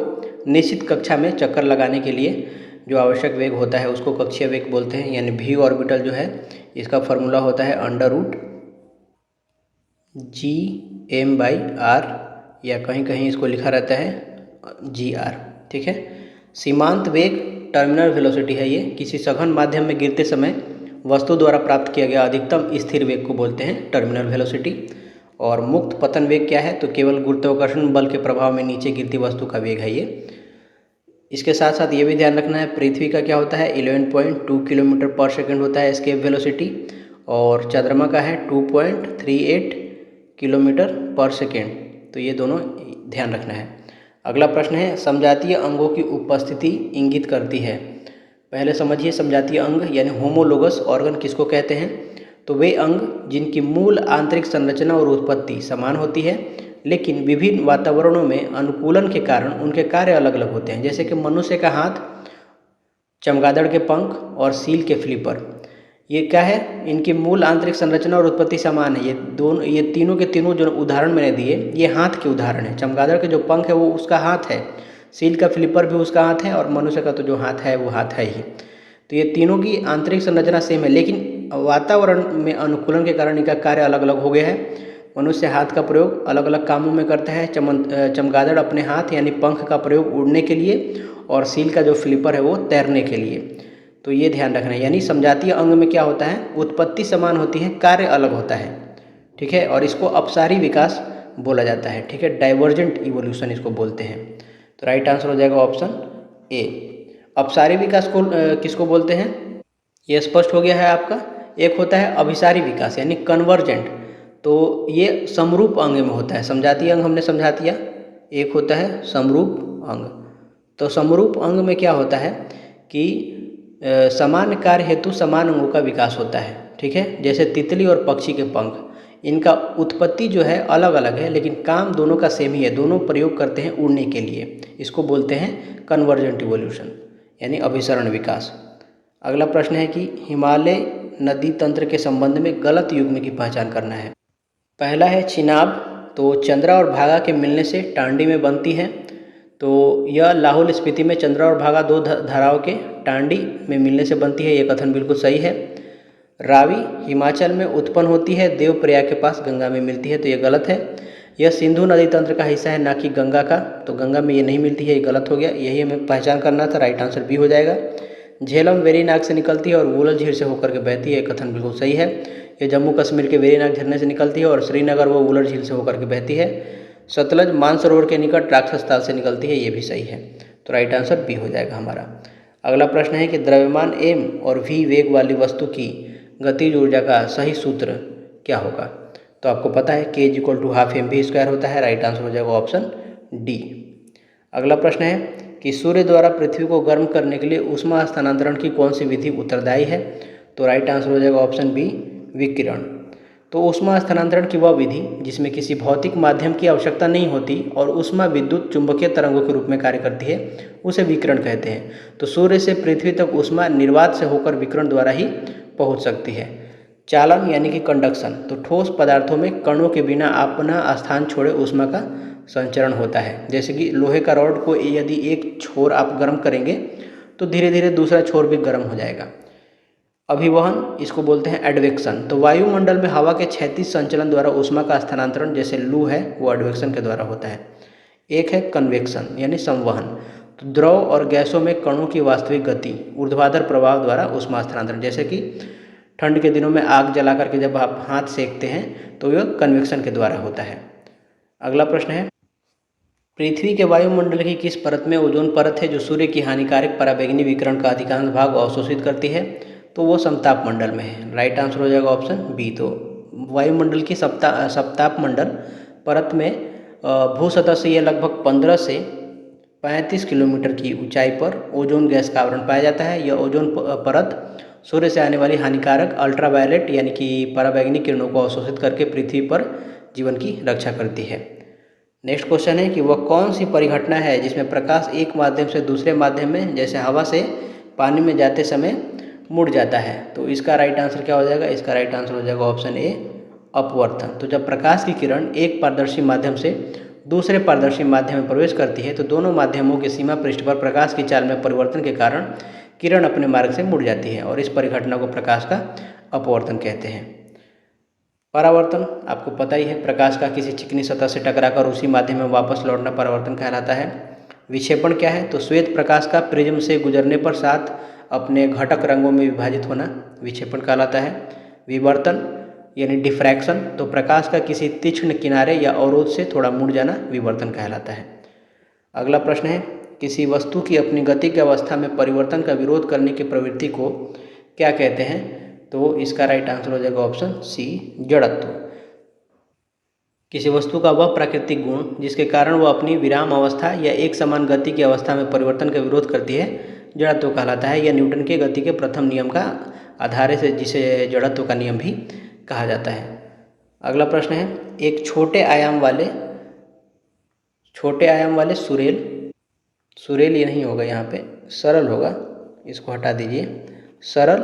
निश्चित कक्षा में चक्कर लगाने के लिए जो आवश्यक वेग होता है उसको कक्षीय वेग बोलते हैं। यानी V ऑर्बिटल जो है इसका फॉर्मूला होता है √gm/r, या कहीं कहीं इसको लिखा रहता है gr। ठीक है, सीमांत वेग टर्मिनल वेलोसिटी है, ये किसी सघन माध्यम में गिरते समय वस्तु द्वारा प्राप्त किया गया अधिकतम स्थिर वेग को बोलते हैं टर्मिनल वेलोसिटी। और मुक्त पतन वेग क्या है, तो केवल गुरुत्वाकर्षण बल के प्रभाव में नीचे गिरती वस्तु का वेग है ये। इसके साथ साथ ये भी ध्यान रखना है, पृथ्वी का क्या होता है 11.2 किलोमीटर पर सेकंड होता है एस्केप वेलोसिटी, और चंद्रमा का है 2.38 किलोमीटर पर सेकेंड। तो ये दोनों ध्यान रखना है। अगला प्रश्न है, समजातीय अंगों की उपस्थिति इंगित करती है। पहले समझिए, समजातीय अंग यानी होमोलोगस ऑर्गन किसको कहते हैं, तो वे अंग जिनकी मूल आंतरिक संरचना और उत्पत्ति समान होती है, लेकिन विभिन्न वातावरणों में अनुकूलन के कारण उनके कार्य अलग अलग होते हैं। जैसे कि मनुष्य का हाथ, चमगादड़ के पंख और सील के फ्लिपर, ये क्या है, इनकी मूल आंतरिक संरचना और उत्पत्ति समान है। ये तीनों के तीनों जो उदाहरण मैंने दिए ये हाथ के उदाहरण हैं। चमगादड़ के जो पंख है वो उसका हाथ है, सील का फ्लिपर भी उसका हाथ है, और मनुष्य का तो जो हाथ है वो हाथ है ही। तो ये तीनों की आंतरिक संरचना सेम है, लेकिन वातावरण में अनुकूलन के कारण इनका कार्य अलग अलग हो गया है। मनुष्य हाथ का प्रयोग अलग अलग कामों में करता है, चमगादड़ अपने हाथ यानी पंख का प्रयोग उड़ने के लिए, और सील का जो फ्लिपर है वो तैरने के लिए। तो ये ध्यान रखना है, यानी समजातीय अंग में क्या होता है, उत्पत्ति समान होती है, कार्य अलग होता है। ठीक है, और इसको अपसारी विकास बोला जाता है। ठीक है, डाइवर्जेंट इवोल्यूशन इसको बोलते हैं। तो राइट आंसर हो जाएगा ऑप्शन ए। अपसारी विकास को किसको बोलते हैं, ये स्पष्ट हो गया है आपका। एक होता है अभिसारी विकास यानी कन्वर्जेंट, तो ये समरूप अंग में होता है। समजातीय अंग हमने समझा दिया, एक होता है समरूप अंग। तो समरूप अंग में क्या होता है कि समान कार्य हेतु समान अंगों का विकास होता है। ठीक है, जैसे तितली और पक्षी के पंख, इनका उत्पत्ति जो है अलग अलग है, लेकिन काम दोनों का सेम ही है, दोनों प्रयोग करते हैं उड़ने के लिए। इसको बोलते हैं कन्वर्जेंट इवोल्यूशन यानी अभिसरण विकास। अगला प्रश्न है कि हिमालय नदी तंत्र के संबंध में गलत युग्म की पहचान करना है। पहला है चिनाब, तो चंद्रा और भागा के मिलने से टांडी में बनती है। तो यह लाहौल स्पीति में चंद्रा और भागा दो धाराओं के टांडी में मिलने से बनती है, यह कथन बिल्कुल सही है। रावी हिमाचल में उत्पन्न होती है, देवप्रयाग के पास गंगा में मिलती है, तो यह गलत है। यह सिंधु नदी तंत्र का हिस्सा है, ना कि गंगा का, तो गंगा में ये नहीं मिलती है, ये गलत हो गया। यही हमें पहचान करना था, राइट आंसर बी हो जाएगा। झेलम वेरीनाग से निकलती है और वुलर झील से होकर के बहती है, कथन बिल्कुल सही है। ये जम्मू कश्मीर के वेरीनाग झरने से निकलती है और श्रीनगर व वुलर झील से होकर के बहती है। सतलज मानसरोवर के निकट राक्षस ताल से निकलती है, ये भी सही है। तो राइट आंसर बी हो जाएगा हमारा। अगला प्रश्न है कि द्रव्यमान m और v वेग वाली वस्तु की गतिज ऊर्जा का सही सूत्र क्या होगा। तो आपको पता है k = ½ mv² होता है, राइट आंसर हो जाएगा ऑप्शन डी। अगला प्रश्न है कि सूर्य द्वारा पृथ्वी को गर्म करने के लिए ऊष्मा स्थानांतरण की कौन सी विधि उत्तरदायी है। तो राइट आंसर हो जाएगा ऑप्शन बी, विकिरण। तो ऊष्मा स्थानांतरण की वह विधि जिसमें किसी भौतिक माध्यम की आवश्यकता नहीं होती और ऊष्मा विद्युत चुंबकीय तरंगों के रूप में कार्य करती है, उसे विकिरण कहते हैं। तो सूर्य से पृथ्वी तक ऊष्मा निर्वात से होकर विकिरण द्वारा ही पहुंच सकती है। चालन यानी कि कंडक्शन, तो ठोस पदार्थों में कणों के बिना अपना स्थान छोड़े ऊष्मा का संचरण होता है। जैसे कि लोहे का रॉड को यदि एक छोर आप गर्म करेंगे तो धीरे धीरे दूसरा छोर भी गर्म हो जाएगा। अभिवहन इसको बोलते हैं एडवेक्शन। तो वायुमंडल में हवा के क्षैतिज संचलन द्वारा ऊष्मा का स्थानांतरण जैसे लू है वो एडवेक्शन के द्वारा होता है। एक है कन्वेक्शन यानी संवहन, तो द्रव और गैसों में कणों की वास्तविक गति ऊर्ध्वाधर प्रभाव द्वारा ऊष्मा स्थानांतरण, जैसे कि ठंड के दिनों में आग जला करके जब आप हाथ सेकते हैं तो यह कन्वेक्शन के द्वारा होता है। अगला प्रश्न है, पृथ्वी के वायुमंडल की किस परत में ओजोन परत है जो सूर्य की हानिकारक पराबैंगनी विकिरण का अधिकांश भाग अवशोषित करती है। तो वो समताप मंडल में है, राइट आंसर हो जाएगा ऑप्शन बी। तो वायुमंडल की सप्ताप मंडल परत में भूसतह से यह लगभग 15 से 35 किलोमीटर की ऊंचाई पर ओजोन गैस का आवरण पाया जाता है। यह ओजोन परत सूर्य से आने वाली हानिकारक अल्ट्रावायलेट यानी कि पराबैंगनी किरणों को अवशोषित करके पृथ्वी पर जीवन की रक्षा करती है। नेक्स्ट क्वेश्चन है कि वह कौन सी परिघटना है जिसमें प्रकाश एक माध्यम से दूसरे माध्यम में जैसे हवा से पानी में जाते समय मुड़ जाता है। तो इसका राइट आंसर क्या हो जाएगा, इसका राइट आंसर हो जाएगा ऑप्शन ए, अपवर्तन। तो जब प्रकाश की किरण एक पारदर्शी माध्यम से दूसरे पारदर्शी माध्यम में प्रवेश करती है तो दोनों माध्यमों के सीमा पृष्ठ पर प्रकाश की चाल में परिवर्तन के कारण किरण अपने मार्ग से मुड़ जाती है और इस परिघटना को प्रकाश का अपवर्तन कहते हैं। परावर्तन आपको पता ही है, प्रकाश का किसी चिकनी सतह से टकराकर उसी माध्यम में वापस लौटना परावर्तन कहलाता है। विक्षेपण क्या है, तो श्वेत प्रकाश का प्रिज्म से गुजरने पर 7 अपने घटक रंगों में विभाजित होना विक्षेपण कहलाता है। विवर्तन यानी डिफ्रैक्शन, तो प्रकाश का किसी तीक्ष्ण किनारे या अवरोध से थोड़ा मुड़ जाना विवर्तन कहलाता है। अगला प्रश्न है, किसी वस्तु की अपनी गति की अवस्था में परिवर्तन का विरोध करने की प्रवृत्ति को क्या कहते हैं? तो इसका राइट आंसर हो जाएगा ऑप्शन सी, जड़त्व। किसी वस्तु का वह प्राकृतिक गुण जिसके कारण वह अपनी विराम अवस्था या एक समान गति की अवस्था में परिवर्तन का विरोध करती है, जड़त्व कहलाता है। यह न्यूटन के गति के प्रथम नियम का आधार है, जिसे जड़त्व का नियम भी कहा जाता है। अगला प्रश्न है, एक छोटे आयाम वाले सुरेल ये नहीं होगा, यहाँ पे सरल होगा, इसको हटा दीजिए। सरल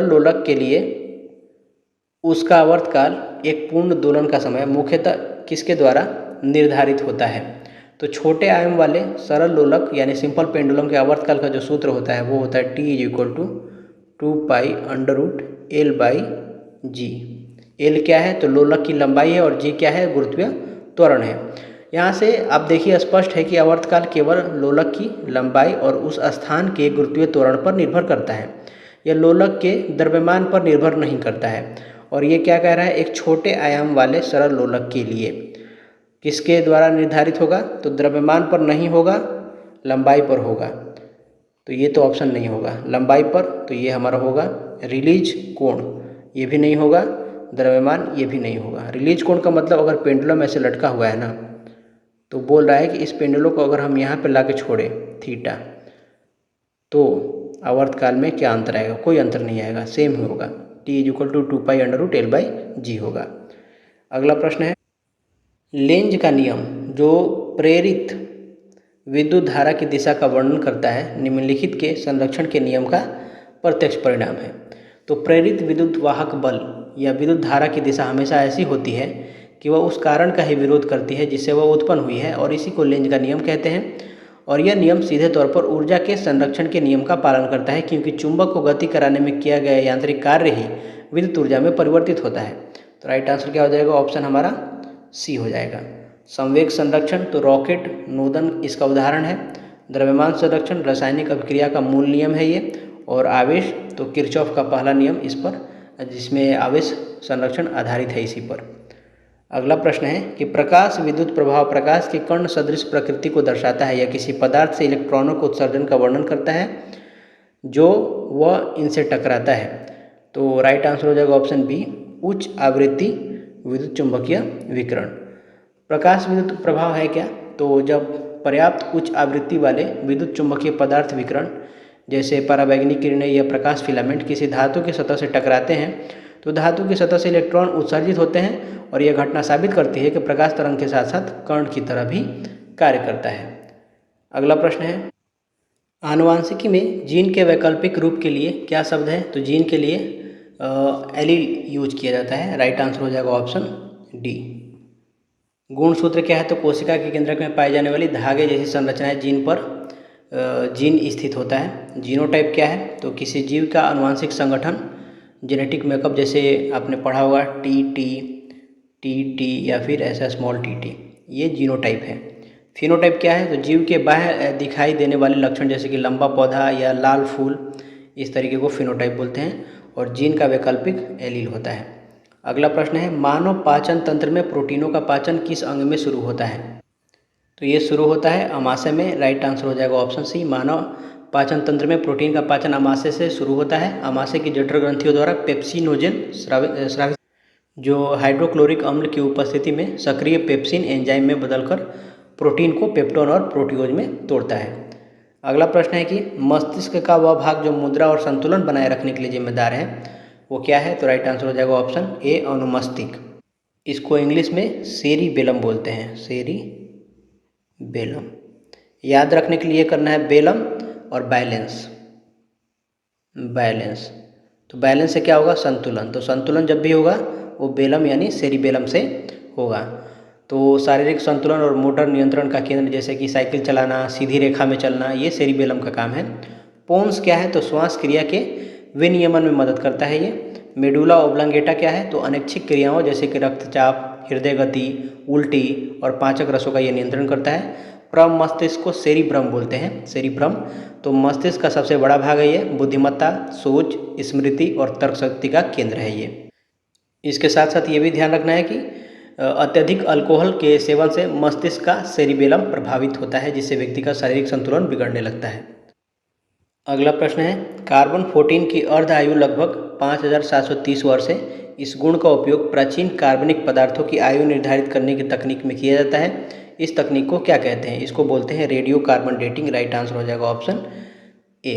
लोलक के लिए उसका आवर्तकाल एक पूर्ण दोलन का समय मुख्यतः किसके द्वारा निर्धारित होता है? तो छोटे आयाम वाले सरल लोलक यानी सिंपल पेंडुलम के आवर्तकाल का जो सूत्र होता है वो होता है T=2π√L/G। L क्या है? तो लोलक की लंबाई है, और G क्या है? गुरुत्वीय त्वरण है। यहाँ से आप देखिए स्पष्ट है कि आवर्तकाल केवल लोलक की लंबाई और उस स्थान के गुरुत्वीय त्वरण पर निर्भर करता है, यह लोलक के द्रव्यमान पर निर्भर नहीं करता है। और ये क्या कह रहा है? एक छोटे आयाम वाले सरल लोलक के लिए किसके द्वारा निर्धारित होगा? तो द्रव्यमान पर नहीं होगा, लंबाई पर होगा। तो ये तो ऑप्शन नहीं होगा लंबाई पर, तो ये हमारा होगा रिलीज कोण, ये भी नहीं होगा। द्रव्यमान ये भी नहीं होगा। रिलीज कोण का मतलब अगर पेंडुलम ऐसे लटका हुआ है ना, तो बोल रहा है कि इस पेंडुलम को अगर हम यहाँ पे ला के छोड़े थीटा, तो आवर्तकाल में क्या अंतर आएगा? कोई अंतर नहीं आएगा, सेम ही होगा। T=2π√L/G होगा। अगला प्रश्न है, लेंज का नियम जो प्रेरित विद्युत धारा की दिशा का वर्णन करता है, निम्नलिखित के संरक्षण के नियम का प्रत्यक्ष परिणाम है। तो प्रेरित विद्युत वाहक बल या विद्युत धारा की दिशा हमेशा ऐसी होती है कि वह उस कारण का ही विरोध करती है जिससे वह उत्पन्न हुई है, और इसी को लेंज का नियम कहते हैं। और यह नियम सीधे तौर पर ऊर्जा के संरक्षण के नियम का पालन करता है, क्योंकि चुंबक को गति कराने में किया गया यांत्रिक कार्य ही विद्युत ऊर्जा में परिवर्तित होता है। तो राइट आंसर क्या हो जाएगा? ऑप्शन हमारा सी हो जाएगा। संवेग संरक्षण, तो रॉकेट नोदन इसका उदाहरण है। द्रव्यमान संरक्षण रासायनिक अभिक्रिया का मूल नियम है ये। और आवेश, तो किरचॉफ का पहला नियम इस पर, जिसमें आवेश संरक्षण आधारित है इसी पर। अगला प्रश्न है कि प्रकाश विद्युत प्रभाव प्रकाश की कर्ण सदृश प्रकृति को दर्शाता है या किसी पदार्थ से इलेक्ट्रॉनों के उत्सर्जन का वर्णन करता है जो वह इनसे टकराता है। तो राइट आंसर हो जाएगा ऑप्शन बी, उच्च आवृत्ति विद्युत चुंबकीय विकिरण। प्रकाश विद्युत प्रभाव है क्या? तो जब पर्याप्त उच्च आवृत्ति वाले विद्युत चुंबकीय पदार्थ विकिरण जैसे पराबैंगनी किरणें या प्रकाश फिलामेंट किसी धातु की सतह से टकराते हैं, तो धातु की सतह से इलेक्ट्रॉन उत्सर्जित होते हैं, और यह घटना साबित करती है कि प्रकाश तरंग के साथ साथ कर्ण की तरह भी कार्य करता है। अगला प्रश्न है, आनुवांशिकी में जीन के वैकल्पिक रूप के लिए क्या शब्द है? तो जीन के लिए एलील यूज किया जाता है। राइट आंसर हो जाएगा ऑप्शन डी। गुण सूत्र क्या है? तो कोशिका के केंद्रक में पाई जाने वाली धागे जैसी संरचनाएं जीन पर जीन स्थित होता है। जीनोटाइप क्या है? तो किसी जीव का आनुवांशिक संगठन, जेनेटिक मेकअप, जैसे आपने पढ़ा होगा टी या फिर ऐसा स्मॉल टी, ये जीनोटाइप है। फिनोटाइप क्या है? तो जीव के बाह्य दिखाई देने वाले लक्षण जैसे कि लंबा पौधा या लाल फूल, इस तरीके को फिनोटाइप बोलते हैं। और जीन का वैकल्पिक एलील होता है। अगला प्रश्न है, मानव पाचन तंत्र में प्रोटीनों का पाचन किस अंग में शुरू होता है? तो ये शुरू होता है अमाशय में। राइट आंसर हो जाएगा ऑप्शन सी, मानव पाचन तंत्र में प्रोटीन का पाचन अमाशय से शुरू होता है। अमाशय की जठर ग्रंथियों द्वारा पेप्सिनोजेन स्रावित जो हाइड्रोक्लोरिक अम्ल की उपस्थिति में सक्रिय पेप्सिन एंजाइम में बदलकर प्रोटीन को पेप्टोन और प्रोटियोज में तोड़ता है। अगला प्रश्न है कि मस्तिष्क का वह भाग जो मुद्रा और संतुलन बनाए रखने के लिए जिम्मेदार है वो क्या है? तो राइट आंसर हो जाएगा ऑप्शन ए, अनुमस्तिष्क। इसको इंग्लिश में सेरिबेलम बोलते हैं, सेरिबेलम। याद रखने के लिए करना है बेलम और बैलेंस। तो बैलेंस से क्या होगा? संतुलन। तो संतुलन जब भी होगा वो बेलम यानी सेरिबेलम से होगा। तो शारीरिक संतुलन और मोटर नियंत्रण का केंद्र जैसे कि साइकिल चलाना, सीधी रेखा में चलना, ये सेरिबेलम का काम है। पोन्स क्या है? तो श्वास क्रिया के विनियमन में मदद करता है ये। मेडुला ओब्लांगेटा क्या है? तो अनैच्छिक क्रियाओं जैसे कि रक्तचाप, हृदय गति, उल्टी और पाचक रसों का ये नियंत्रण करता है। प्रमस्तिष्क को सेरिब्रम बोलते हैं, सेरिब्रम। तो मस्तिष्क का सबसे बड़ा भाग है ये, बुद्धिमत्ता, सोच, स्मृति और तर्क शक्ति का केंद्र है ये। इसके साथ साथ ये भी ध्यान रखना है कि अत्यधिक अल्कोहल के सेवन से मस्तिष्क का सेरिबेलम प्रभावित होता है, जिससे व्यक्ति का शारीरिक संतुलन बिगड़ने लगता है। अगला प्रश्न है, कार्बन 14 की अर्ध आयु लगभग 5730 वर्ष है। इस गुण का उपयोग प्राचीन कार्बनिक पदार्थों की आयु निर्धारित करने की तकनीक में किया जाता है। इस तकनीक को क्या कहते हैं? इसको बोलते हैं radio carbon dating. Right answer हो जाएगा ऑप्शन ए।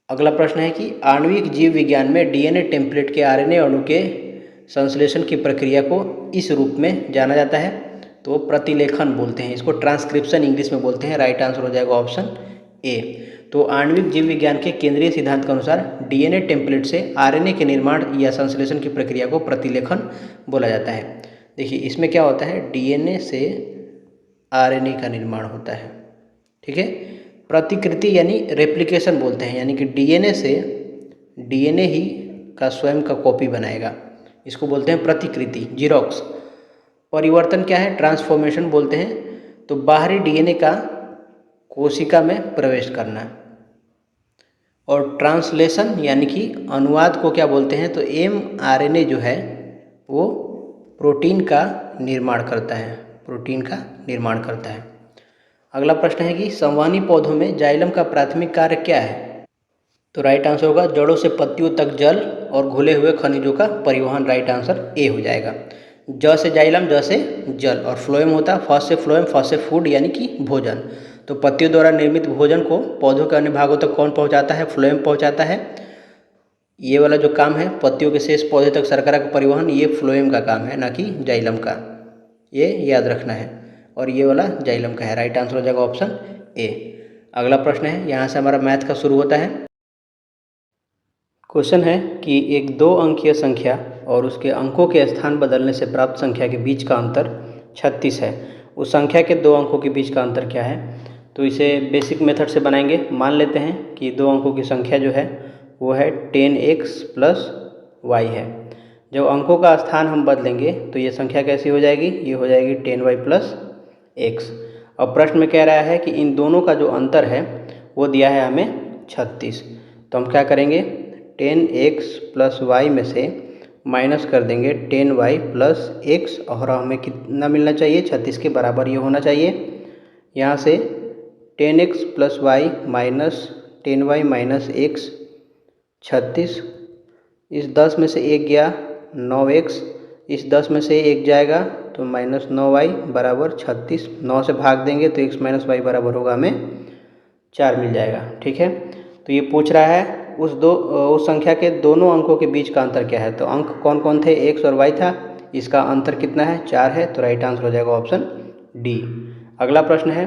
अगला प्रश्न है कि आणविक जीव विज्ञान में डीएनए टेम्पलेट के आरएनए अणु के संश्लेषण की प्रक्रिया को इस रूप में जाना जाता है, तो प्रतिलेखन बोलते हैं इसको, ट्रांसक्रिप्शन इंग्लिश में बोलते हैं। राइट आंसर हो जाएगा ऑप्शन ए। तो आणविक जीव विज्ञान के केंद्रीय सिद्धांत के अनुसार डीएनए टेम्पलेट से आरएनए के निर्माण या संश्लेषण की प्रक्रिया को प्रतिलेखन बोला जाता है। देखिए इसमें क्या होता है, डीएनए से आरएनए का निर्माण होता है, ठीक है। प्रतिकृति यानी रेप्लिकेशन बोलते हैं, यानी कि डीएनए से डीएनए ही का स्वयं का कॉपी बनाएगा, इसको बोलते हैं प्रतिकृति, जीरोक्स। परिवर्तन क्या है, ट्रांसफॉर्मेशन बोलते हैं। तो बाहरी डीएनए का कोशिका में प्रवेश करना। और ट्रांसलेशन यानी कि अनुवाद को क्या बोलते हैं, तो एमआरएनए जो है वो प्रोटीन का निर्माण करता है, प्रोटीन का निर्माण करता है। अगला प्रश्न है कि संवहनी पौधों में जाइलम का प्राथमिक कार्य क्या है? तो राइट आंसर होगा जड़ों से पत्तियों तक जल और घुले हुए खनिजों का परिवहन। राइट आंसर ए हो जाएगा। ज से जाइलम, ज से जल, और फ्लोएम होता है, फ से फ्लोएम, फ से फूड यानी कि भोजन। तो पत्तियों द्वारा निर्मित भोजन को पौधों के अन्य भागों तक कौन पहुंचाता है? फ्लोएम पहुंचाता है। ये वाला जो काम है पत्तियों के शेष पौधे तक शर्करा का परिवहन, ये फ्लोएम का काम है, ना कि जाइलम का, ये याद रखना है। और ये वाला जाइलम का है। राइट आंसर हो जाएगा ऑप्शन ए। अगला प्रश्न है, यहाँ से हमारा मैथ का शुरू होता है। क्वेश्चन है कि एक 2 अंकीय संख्या और उसके अंकों के स्थान बदलने से प्राप्त संख्या के बीच का अंतर 36 है। उस संख्या के 2 अंकों के बीच का अंतर क्या है? तो इसे बेसिक मेथड से बनाएंगे। मान लेते हैं कि 2 अंकों की संख्या जो है वो है 10x + y है। जब अंकों का स्थान हम बदलेंगे तो ये संख्या कैसी हो जाएगी? ये हो जाएगी 10y + x। अब प्रश्न में कह रहा है कि इन दोनों का जो अंतर है वो दिया है हमें 36। तो हम क्या करेंगे, 10x + y में से माइनस कर देंगे 10y + x, और हमें कितना मिलना चाहिए? 36 के बराबर ये होना चाहिए। यहाँ से 10x + y minus 10y - x 36। इस 10 में से 1 गया 9x, इस 10 में से 1 जाएगा तो -9y बराबर 36। 9 से भाग देंगे तो x - y बराबर होगा हमें 4 मिल जाएगा, ठीक है। तो ये पूछ रहा है उस संख्या के दोनों अंकों के बीच का अंतर क्या है। तो अंक कौन कौन थे? x और y था, इसका अंतर कितना है? 4 है। तो राइट आंसर हो जाएगा ऑप्शन डी। अगला प्रश्न है,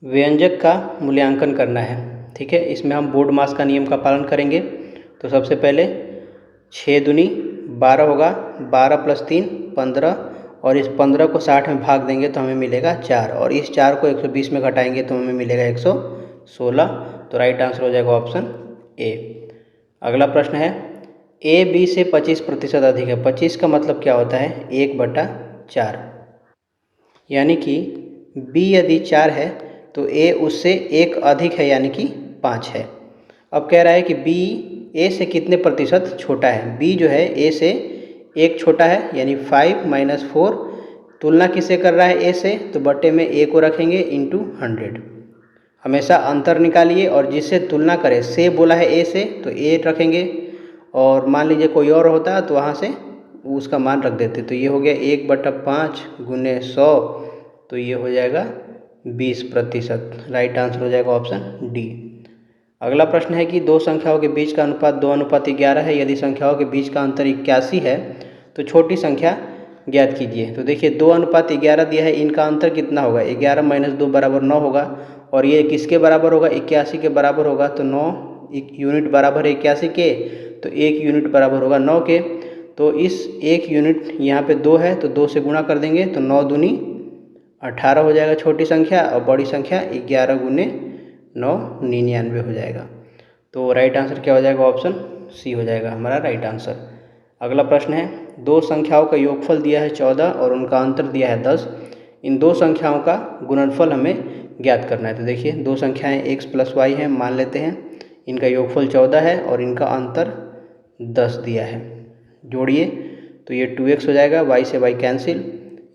व्यंजक का मूल्यांकन करना है, ठीक है। इसमें हम बोर्ड मास का नियम का पालन करेंगे। तो सबसे पहले 6 दूनी 12 होगा, 12 + 3 15, और इस 15 को 60 में भाग देंगे तो हमें मिलेगा 4, और इस 4 को 120 में घटाएंगे तो हमें मिलेगा 116। तो राइट आंसर हो जाएगा ऑप्शन ए। अगला प्रश्न है, ए बी से 25% अधिक है। 25 का मतलब क्या होता है? 1/4, यानी कि बी यदि 4 है तो ए उससे 1 अधिक है, यानी कि 5 है। अब कह रहा है कि बी ए से कितने प्रतिशत छोटा है? बी जो है ए से 1 छोटा है, यानी 5 - 4। तुलना किससे कर रहा है? ए से, तो बटे में ए को रखेंगे × 100। हमेशा अंतर निकालिए, और जिससे तुलना करें, से बोला है ए से तो ए रखेंगे, और मान लीजिए कोई और होता तो वहाँ से उसका मान रख देते। तो ये हो गया 1/5 × 100, तो ये हो जाएगा 20%। राइट आंसर हो जाएगा ऑप्शन डी। अगला प्रश्न है कि 2 संख्याओं के बीच का अनुपात 2:11 है। यदि संख्याओं के बीच का अंतर 81 है तो छोटी संख्या ज्ञात कीजिए। तो देखिए 2:11 दिया है, इनका अंतर कितना होगा? 11 - 2 बराबर 9 होगा, और ये किसके बराबर होगा? 81 के बराबर होगा। तो 9 यूनिट बराबर है 81 के, तो 1 यूनिट बराबर होगा 9 के। तो इस 1 यूनिट यहाँ पे 2 है, तो 2 से गुणा कर देंगे तो 9 दूनी 18 हो जाएगा छोटी संख्या, और बड़ी संख्या 11 × 9 99 हो जाएगा। तो राइट आंसर क्या हो जाएगा? ऑप्शन सी हो जाएगा हमारा राइट आंसर। अगला प्रश्न है, 2 संख्याओं का योगफल दिया है 14 और उनका अंतर दिया है 10। इन दो संख्याओं का गुणनफल हमें ज्ञात करना है। तो देखिए दो संख्याएं x प्लस वाई हैं, मान लेते हैं इनका योगफल 14 है और इनका अंतर 10 दिया है। जोड़िए तो ये 2x हो जाएगा, y से y कैंसिल,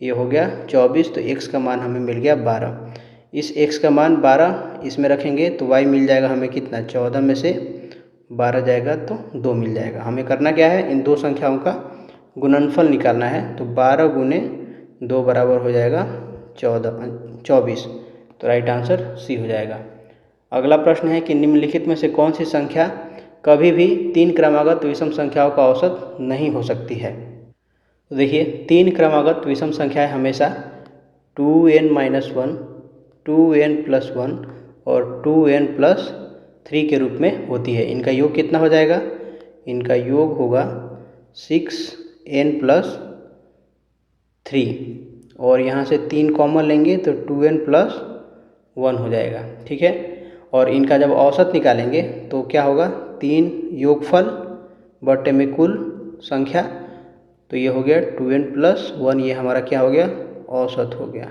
ये हो गया 24, तो x का मान हमें मिल गया 12। इस x का मान 12 इसमें रखेंगे तो y मिल जाएगा हमें कितना, 14 में से 12 जाएगा तो 2 मिल जाएगा। हमें करना क्या है, इन दो संख्याओं का गुणनफल निकालना है। तो 12 गुने 2 बराबर हो जाएगा 24, तो राइट आंसर सी हो जाएगा। अगला प्रश्न है कि निम्नलिखित में से कौन सी संख्या कभी भी 3 क्रमागत विषम संख्याओं का औसत नहीं हो सकती है। तो देखिए 3 क्रमागत विषम संख्याएं हमेशा 2n-1, 2n+1 और 2n+3 के रूप में होती है। इनका योग कितना हो जाएगा, इनका योग होगा 6n+3 और यहाँ से 3 कॉमन लेंगे तो 2n+1 हो जाएगा। ठीक है, और इनका जब औसत निकालेंगे तो क्या होगा, 3 योगफल बटे में कुल संख्या, तो ये हो गया 2n+1, ये हमारा क्या हो गया, औसत हो गया।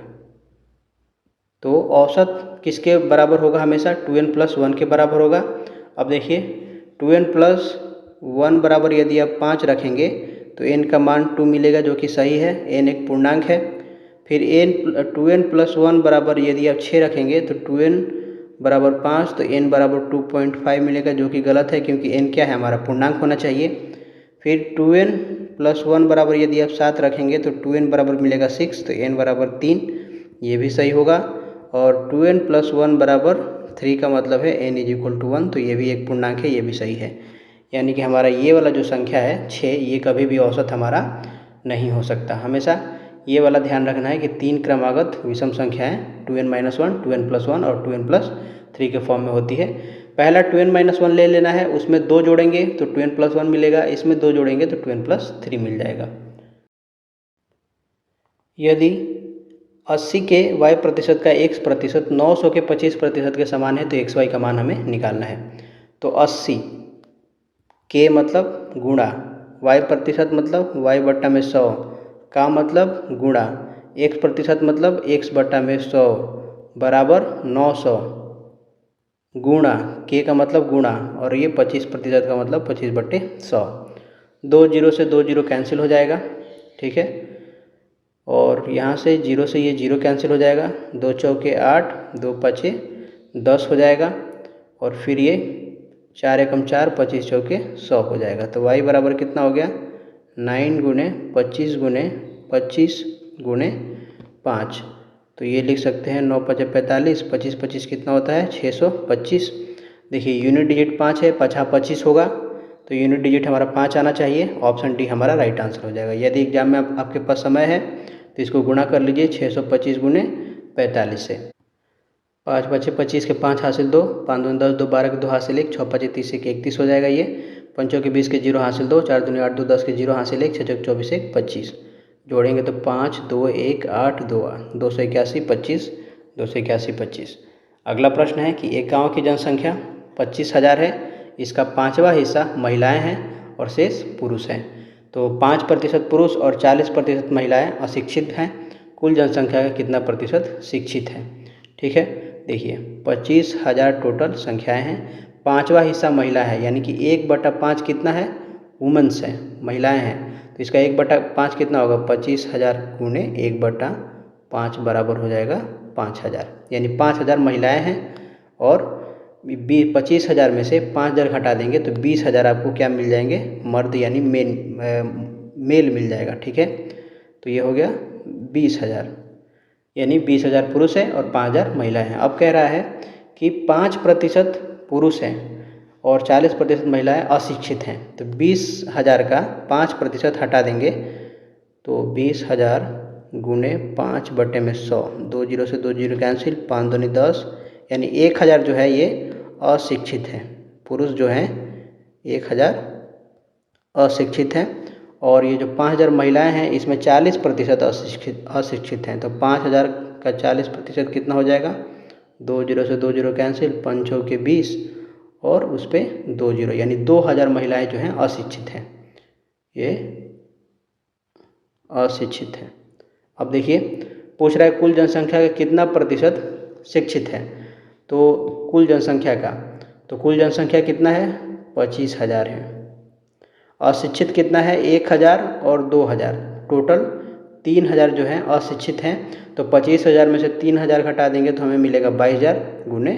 तो औसत किसके बराबर होगा, हमेशा 2n+1 के बराबर होगा। अब देखिए 2n+1 बराबर यदि आप 5 रखेंगे तो n का मान 2 मिलेगा, जो कि सही है, n एक पूर्णांक है। फिर 2n+1 बराबर यदि आप 6 रखेंगे तो 2n बराबर 5, तो n बराबर 2.5 मिलेगा, जो कि गलत है क्योंकि n क्या है, हमारा पूर्णांक होना चाहिए। फिर 2n+1 बराबर यदि आप 7 रखेंगे तो 2n बराबर मिलेगा 6, तो n बराबर 3, ये भी सही होगा। और 2n+1 बराबर 3 का मतलब है n = 1, तो ये भी एक पूर्णांक है, ये भी सही है। यानी कि हमारा ये वाला जो संख्या है 6, ये कभी भी औसत हमारा नहीं हो सकता। हमेशा ये वाला ध्यान रखना है कि 3 क्रमागत विषम संख्याएं 2n-1, 2n+1 और 2n+3 के फॉर्म में होती है। पहला 2n-1 ले लेना है, उसमें 2 जोड़ेंगे तो 2n+1 मिलेगा, इसमें 2 जोड़ेंगे तो 2n+3 मिल जाएगा। यदि 80 के y प्रतिशत का x प्रतिशत 900 के 25% के समान है तो xy का मान हमें निकालना है। तो 80 के मतलब गुणा, y प्रतिशत मतलब y बट्टा में 100 का मतलब गुणा, x प्रतिशत मतलब x बट्टा में 100 बराबर 900 गुणा, k का मतलब गुणा, और ये 25% का मतलब 25/100। 2 0 से 2 0 कैंसिल हो जाएगा। ठीक है, और यहाँ से 0 से ये 0 कैंसिल हो जाएगा, 2 चौके 8, 2 पचे 10 हो जाएगा, और फिर ये 4 एकम 4, 25 चौके 100 हो जाएगा। तो y बराबर कितना हो गया, 9 गुने 25 गुने 25 गुने 5, तो ये लिख सकते हैं 9 5 45, 25 25 कितना होता है, 625। देखिए यूनिट डिजिट 5 है, 5 25 होगा, तो यूनिट डिजिट हमारा 5 आना चाहिए। ऑप्शन डी हमारा राइट आंसर हो जाएगा। यदि एग्जाम में आपके पास समय है तो इसको गुणा कर लीजिए 625 गुने 45 से। 5 5 25 के 5 हासिल 2, 5 दूनी 10, 2 12 के 2 हासिल 1, 6 5 30 के 31 हो जाएगा। ये 5 के 20 के 0 हासिल 2, 4 दूनी 8, 2 10 के 0 हासिल 1, 6 24 1 25, जोड़ेंगे तो 5 2 1 8 2 281 25, 281 25। अगला प्रश्न है कि एक गाँव की जनसंख्या 25,000 है, इसका 5वां हिस्सा महिलाएं हैं और शेष पुरुष हैं। तो 5% पुरुष और 40% महिलाएं अशिक्षित हैं। कुल जनसंख्या का कितना प्रतिशत शिक्षित है। ठीक है, देखिए 25,000 टोटल संख्याएं हैं, 5वां हिस्सा महिला है, यानी कि 1/5 कितना है, वुमेन्स है, महिलाएं हैं। तो इसका 1/5 कितना होगा, 25,000 गुने 1/5 बराबर हो जाएगा 5,000, यानी 5,000 महिलाएं हैं, और 25,000 में से 5,000 घटा देंगे तो 20,000 आपको क्या मिल जाएंगे, मर्द यानी मेल मिल जाएगा। ठीक है, तो ये हो गया 20,000, यानी 20,000 पुरुष है और 5,000 महिलाएं हैं। अब कह रहा है कि 5% पुरुष हैं और 40% महिलाएं अशिक्षित हैं। तो 20,000 का 5% हटा देंगे तो 20,000 गुने 5/100, 2 0 से 2 0 कैंसिल, 5 दूनी 10, यानी 1,000 जो है ये अशिक्षित है। पुरुष जो हैं 1,000 अशिक्षित हैं, और ये जो 5,000 महिलाएं हैं इसमें 40% अशिक्षित हैं। तो 5,000 का 40% कितना हो जाएगा, 2 0 से 2 0 कैंसिल, 5 चौके 20, और उस पर 2 0, यानी 2,000 महिलाएं जो हैं अशिक्षित हैं, ये अशिक्षित हैं। अब देखिए पूछ रहा है कुल जनसंख्या का कितना प्रतिशत शिक्षित है। तो कुल जनसंख्या का, तो कुल जनसंख्या कितना है, 25,000 है। अशिक्षित कितना है, 1,000 और 2,000, टोटल 3,000 जो है अशिक्षित हैं। तो 25,000 में से 3,000 घटा देंगे तो हमें मिलेगा 22,000 गुने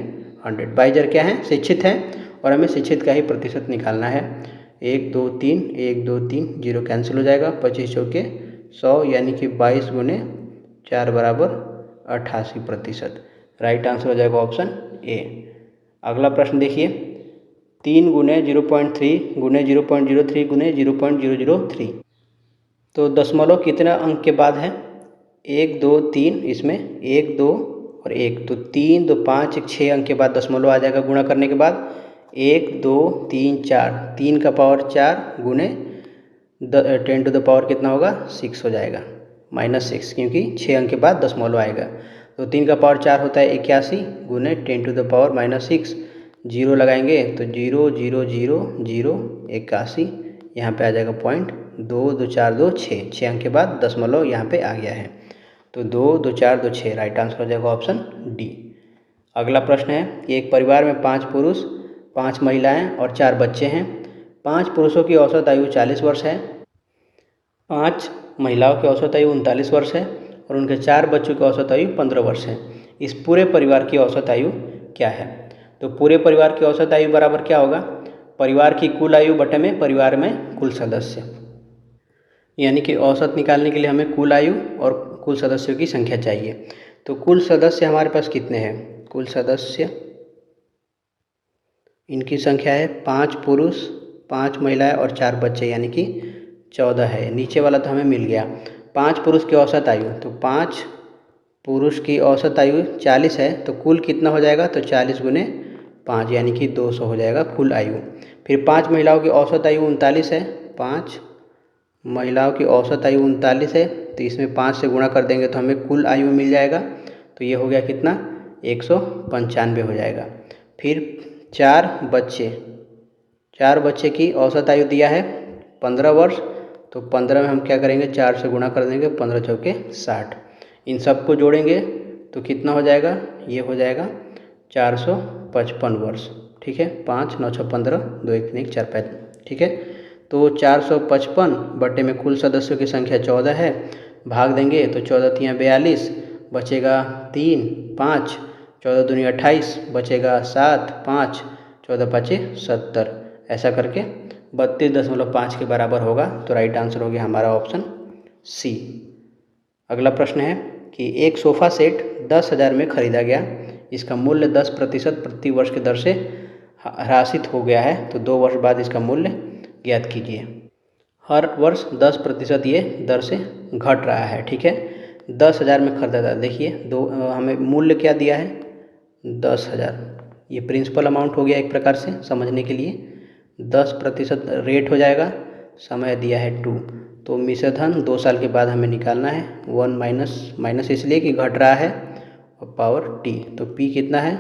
100। 22,000 क्या है, शिक्षित हैं, और हमें शिक्षित का ही प्रतिशत निकालना है। 1 2 3 1 2 3 जीरो कैंसिल हो जाएगा, 25 चौके 100 यानी कि 22 गुने 4 बराबर 88%। राइट आंसर हो जाएगा ऑप्शन ए। अगला प्रश्न देखिए, 3 गुने 0.3 गुने 0.03 गुने 0.003। तो दशमलव कितने अंक के बाद है, 1 2 3, इसमें 1 2 और 1, तो 3 2 5 1 6 अंक के बाद दशमलव आ जाएगा गुणा करने के बाद। 1 2 3 4, 3 का पावर 4 गुने 10 टू द पावर कितना होगा, 6 हो जाएगा, -6, क्योंकि 6 अंक के बाद दशमलव आएगा। तो 3 का पावर 4 होता है 81 गुने 10 टू द पावर -6, जीरो लगाएंगे तो 0 0 0 0 81, यहाँ पे आ जाएगा पॉइंट, 2 2 4 2 6, 6 अंक के बाद दशमलव यहाँ पे आ गया है। तो 2 2 4 2 6, राइट आंसर हो जाएगा ऑप्शन डी। अगला प्रश्न है कि एक परिवार में 5 पुरुष 5 महिलाएं और 4 बच्चे हैं। 5 पुरुषों की औसत आयु 40 वर्ष है, 5 महिलाओं की औसत आयु 39 वर्ष है और उनके 4 बच्चों की औसत आयु 15 वर्ष है। इस पूरे परिवार की औसत आयु क्या है। तो पूरे परिवार की औसत आयु बराबर क्या होगा, परिवार की कुल आयु बटे में परिवार में कुल सदस्य, यानी कि औसत निकालने के लिए हमें कुल आयु और कुल सदस्यों की संख्या चाहिए। तो कुल सदस्य हमारे पास कितने हैं, कुल सदस्य इनकी संख्या है 5 पुरुष 5 महिलाएं और 4 बच्चे, यानी कि 14 है। नीचे वाला तो हमें मिल गया। 5 पुरुष की औसत आयु, तो 5 पुरुष की औसत आयु 40 है, तो कुल कितना हो जाएगा, तो 40 गुने 5 यानी कि 200 हो जाएगा कुल आयु। फिर 5 महिलाओं की औसत आयु 39 है, 5 महिलाओं की औसत आयु 39 है, तो इसमें 5 से गुणा कर देंगे तो हमें कुल आयु मिल जाएगा। तो ये हो गया कितना, 195 हो जाएगा। फिर 4 बच्चे की औसत आयु दिया है 15 वर्ष, तो 15 में हम क्या करेंगे, 4 से गुणा कर देंगे, 15 चौके 60। इन सबको जोड़ेंगे तो कितना हो जाएगा, ये हो जाएगा 455 वर्ष। ठीक है, 5 9 6 15 2 1 3 4 5, ठीक है। तो 455 बटे में कुल सदस्यों की संख्या 14 है, भाग देंगे तो 14 3 42, बचेगा 3 5, 14 दूनी 28, बचेगा 7 5, 14 5 70, ऐसा करके 32.5 के बराबर होगा। तो राइट आंसर हो गया हमारा ऑप्शन सी। अगला प्रश्न है कि एक सोफ़ा सेट 10,000 में खरीदा गया, इसका मूल्य 10% प्रति वर्ष की दर से ह्रासित हो गया है, तो 2 वर्ष बाद इसका मूल्य ज्ञात कीजिए। हर वर्ष 10% ये दर से घट रहा है। ठीक है, 10,000 में खरीदा था, देखिए हमें मूल्य क्या दिया है, 10,000, ये प्रिंसिपल अमाउंट हो गया एक प्रकार से समझने के लिए। 10% रेट हो जाएगा, समय दिया है 2, तो मिश्र धन 2 साल के बाद हमें निकालना है। 1 माइनस इसलिए कि घट रहा है और पावर टी, तो पी कितना है,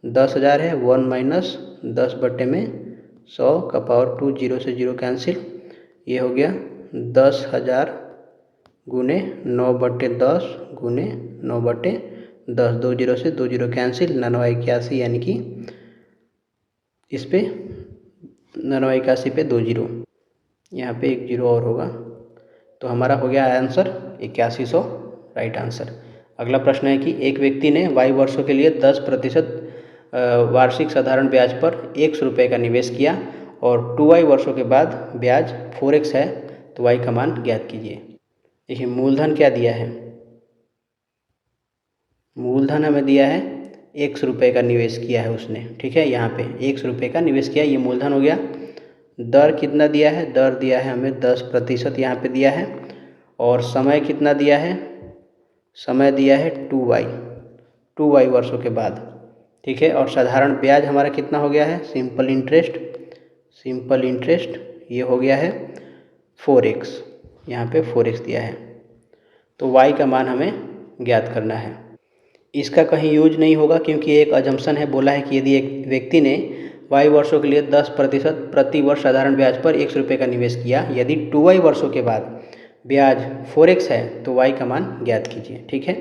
10,000 है, 1 माइनस 10 बटे में 100 का पावर 2, 0 से 0 कैंसिल, ये हो गया 10,000 गुने 9 बटे 10 गुने 9 बटे 10, 2 0 से 2 0 कैंसिल, 9 81, यानी कि इस पे 9 81 पे 2 0, यहाँ पे 1 0 और होगा, तो हमारा हो गया आंसर 8100, राइट आंसर। अगला प्रश्न है कि एक व्यक्ति ने y वर्षों के लिए 10% वार्षिक साधारण ब्याज पर 100 रुपये का निवेश किया और 2y वर्षों के बाद ब्याज 4x है, तो y का मान ज्ञात कीजिए। देखिए मूलधन क्या दिया है, मूलधन हमें दिया है 100 रुपये का निवेश किया है उसने। ठीक है, यहाँ पे 100 रुपये का निवेश किया, ये मूलधन हो गया। दर कितना दिया है, दर दिया है हमें 10% यहाँ पे दिया है, और समय कितना दिया है, समय दिया है 2y वर्षों के बाद। ठीक है, और साधारण ब्याज हमारा कितना हो गया है, सिंपल इंटरेस्ट ये हो गया है 4x, यहाँ पे 4x दिया है, तो y का मान हमें ज्ञात करना है। इसका कहीं यूज नहीं होगा क्योंकि एक अजम्पशन है, बोला है कि यदि एक व्यक्ति ने y वर्षों के लिए 10% प्रति वर्ष साधारण ब्याज पर 100 रुपये का निवेश किया, यदि 2y वर्षों के बाद ब्याज 4x है तो y का मान ज्ञात कीजिए। ठीक है,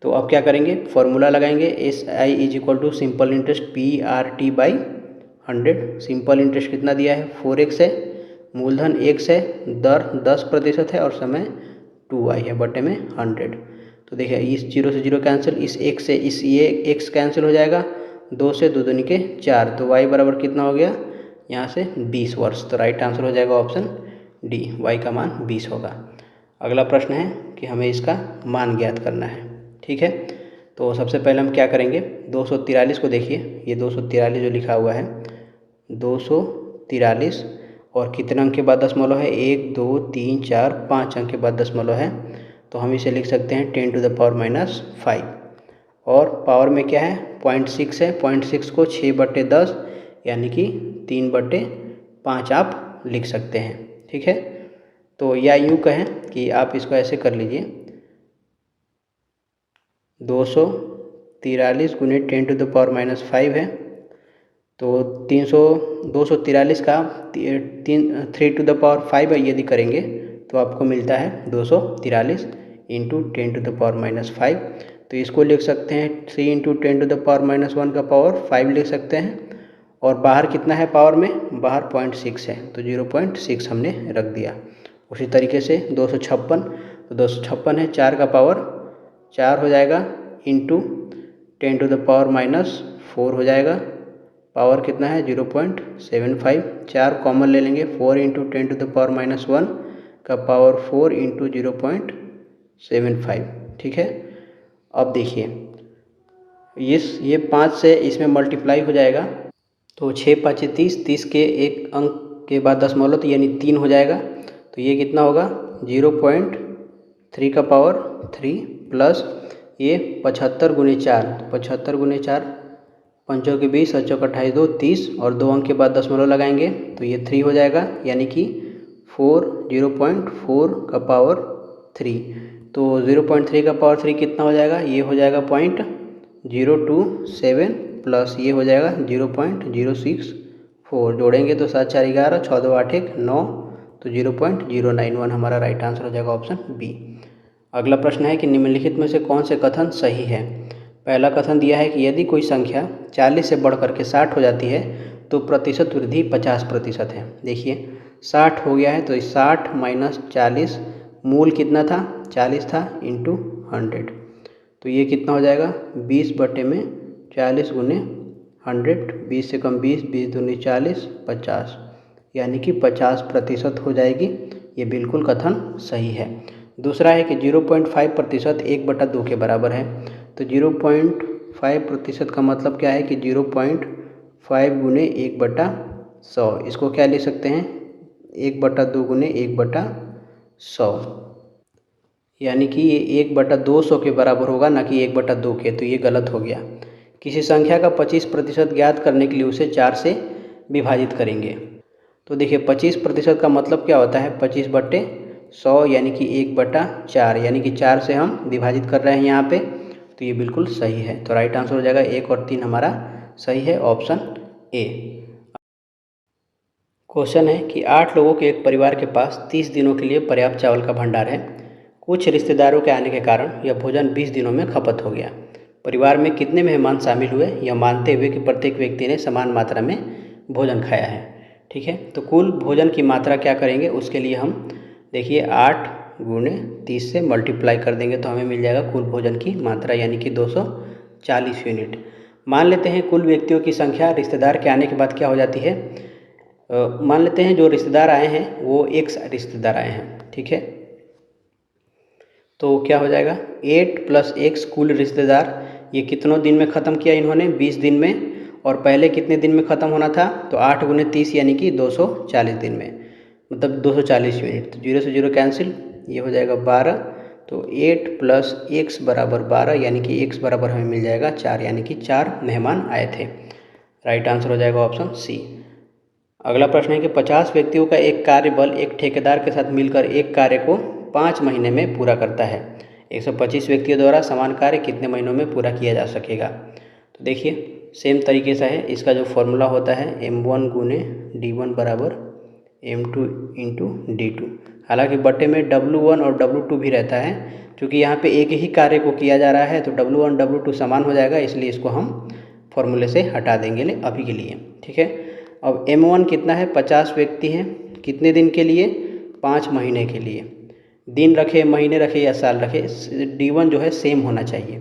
तो अब क्या करेंगे, फॉर्मूला लगाएंगे SI is equal to simple interest PRT by 100। Simple interest कितना दिया है, 4x है, मूलधन x है, दर 10% है और समय 2y है, बटे में 100। तो देखिए इस 0 से 0 कैंसिल, इस x से इस ये x कैंसिल हो जाएगा, 2 से 2 दूनी के 4, तो y बराबर कितना हो गया यहाँ से 20 वर्ष। तो राइट आंसर हो जाएगा ऑप्शन डी, y का मान 20 होगा। अगला प्रश्न है कि हमें इसका मान ज्ञात करना है। ठीक है, तो सबसे पहले हम क्या करेंगे, 243 को देखिए, ये 243 जो लिखा हुआ है 243, और कितने अंक के बाद दशमलव है, 1 2 3 4 5 अंक के बाद दशमलव है, तो हम इसे लिख सकते हैं 10 टू द पावर माइनस 5। और पावर में क्या है, 0.6 है, 0.6 को 6/10 यानी कि 3/5 आप लिख सकते हैं। ठीक है, तो या यूँ कहें कि आप इसको ऐसे कर लीजिए, 243 गुने 10 टू द पावर माइनस 5 है, तो 243 का 3 टू द पावर 5 यदि करेंगे तो आपको मिलता है 243 into 10 to the power minus 5। तो इसको लिख सकते हैं 3 into 10 to the power minus 1 का पावर 5 लिख सकते हैं, और बाहर कितना है पावर में, बाहर 0.6 है, तो 0.6 हमने रख दिया। उसी तरीके से 256, तो 256 है, 4 का पावर 4 हो जाएगा, into 10 to the power minus 4 हो जाएगा, पावर कितना है 0.75, 4 कॉमन ले लेंगे, 4 into 10 to the power minus 1 का पावर 4 इंटू 0.75। ठीक है, अब देखिए ये 5 से इसमें मल्टीप्लाई हो जाएगा, तो 6 5 30, 30 के एक अंक के बाद दशमलव, तो यानी 3 हो जाएगा, तो ये कितना होगा 0.3 का पावर 3 प्लस ये 75 गुने 4, 75 गुने 4, 5 के 20, 7 का 28, 2 30, और 2 अंक के बाद दशमलव लगाएंगे तो ये 3 हो जाएगा, यानी कि 0.4 का पावर 3। तो 0.3 का पावर 3 कितना हो जाएगा, ये हो जाएगा 0.027 प्लस ये हो जाएगा 0.064, जोड़ेंगे तो 7 4 11, 6 2 8 1 9, तो 0.091 हमारा राइट आंसर हो जाएगा ऑप्शन बी। अगला प्रश्न है कि निम्नलिखित में से कौन से कथन सही है। पहला कथन दिया है कि यदि कोई संख्या 40 से बढ़ करके 60 हो जाती है तो प्रतिशत वृद्धि 50% है। देखिए 60 हो गया है, तो 60 माइनस 40, मूल कितना था 40 था, इंटू 100, तो ये कितना हो जाएगा 20 बटे में 40 गुने 100, 20 से कम 20, 20 दूनी 40, 50, यानी कि 50% हो जाएगी। ये बिल्कुल कथन सही है। दूसरा है कि 0.5% 1/2 के बराबर है, तो 0.5% का मतलब क्या है कि 0.5 गुने 1/100, इसको क्या लिख सकते हैं 1/2 गुने 1/100, यानी कि ये 1/200 के बराबर होगा, ना कि 1/2 के, तो ये गलत हो गया। किसी संख्या का 25% ज्ञात करने के लिए उसे 4 से विभाजित करेंगे। तो देखिए 25% का मतलब क्या होता है 25/100, यानी कि 1/4, यानी कि 4 से हम विभाजित कर रहे हैं यहाँ पे, तो ये बिल्कुल सही है। तो राइट आंसर हो जाएगा 1 और 3 हमारा सही है, ऑप्शन ए। क्वेश्चन है कि 8 लोगों के एक परिवार के पास 30 दिनों के लिए पर्याप्त चावल का भंडार है। कुछ रिश्तेदारों के आने के कारण यह भोजन 20 दिनों में खपत हो गया। परिवार में कितने मेहमान शामिल हुए, यह मानते हुए कि प्रत्येक व्यक्ति ने समान मात्रा में भोजन खाया है। ठीक है, तो कुल भोजन की मात्रा क्या करेंगे, उसके लिए हम देखिए 8 गुने 30 से मल्टीप्लाई कर देंगे तो हमें मिल जाएगा कुल भोजन की मात्रा, यानी कि 240 यूनिट। मान लेते हैं कुल व्यक्तियों की संख्या रिश्तेदार के आने के बाद क्या हो जाती है, मान लेते हैं जो रिश्तेदार आए हैं वो एक रिश्तेदार आए हैं। ठीक है, तो क्या हो जाएगा 8 + x कुल रिश्तेदार, ये कितनों दिन में ख़त्म किया इन्होंने 20 दिन में, और पहले कितने दिन में ख़त्म होना था, तो 8 गुने 30 यानी कि 240 दिन में, मतलब 240 यूनिट। तो 0 से 0 कैंसिल, ये हो जाएगा 12, तो 8 + x बराबर 12, यानी कि x बराबर हमें मिल जाएगा 4, यानी कि 4 मेहमान आए थे। राइट आंसर हो जाएगा ऑप्शन सी। अगला प्रश्न है कि 50 व्यक्तियों का एक कार्यबल एक ठेकेदार के साथ मिलकर एक कार्य को 5 महीने में पूरा करता है। 125 व्यक्तियों द्वारा समान कार्य कितने महीनों में पूरा किया जा सकेगा। तो देखिए सेम तरीके से है, इसका जो फॉर्मूला होता है M1 गुने D1 बराबर M2 इंटू D2। हालांकि बट्टे में W1 और W2 भी रहता है, क्योंकि यहाँ पे एक ही कार्य को किया जा रहा है तो W1 W2 समान हो जाएगा, इसलिए इसको हम फॉर्मूले से हटा देंगे अभी के लिए। ठीक है। अब M1 कितना है, 50 व्यक्ति हैं, कितने दिन के लिए, 5 महीने के लिए। दिन रखे, महीने रखे या साल रखे, D1 जो है सेम होना चाहिए।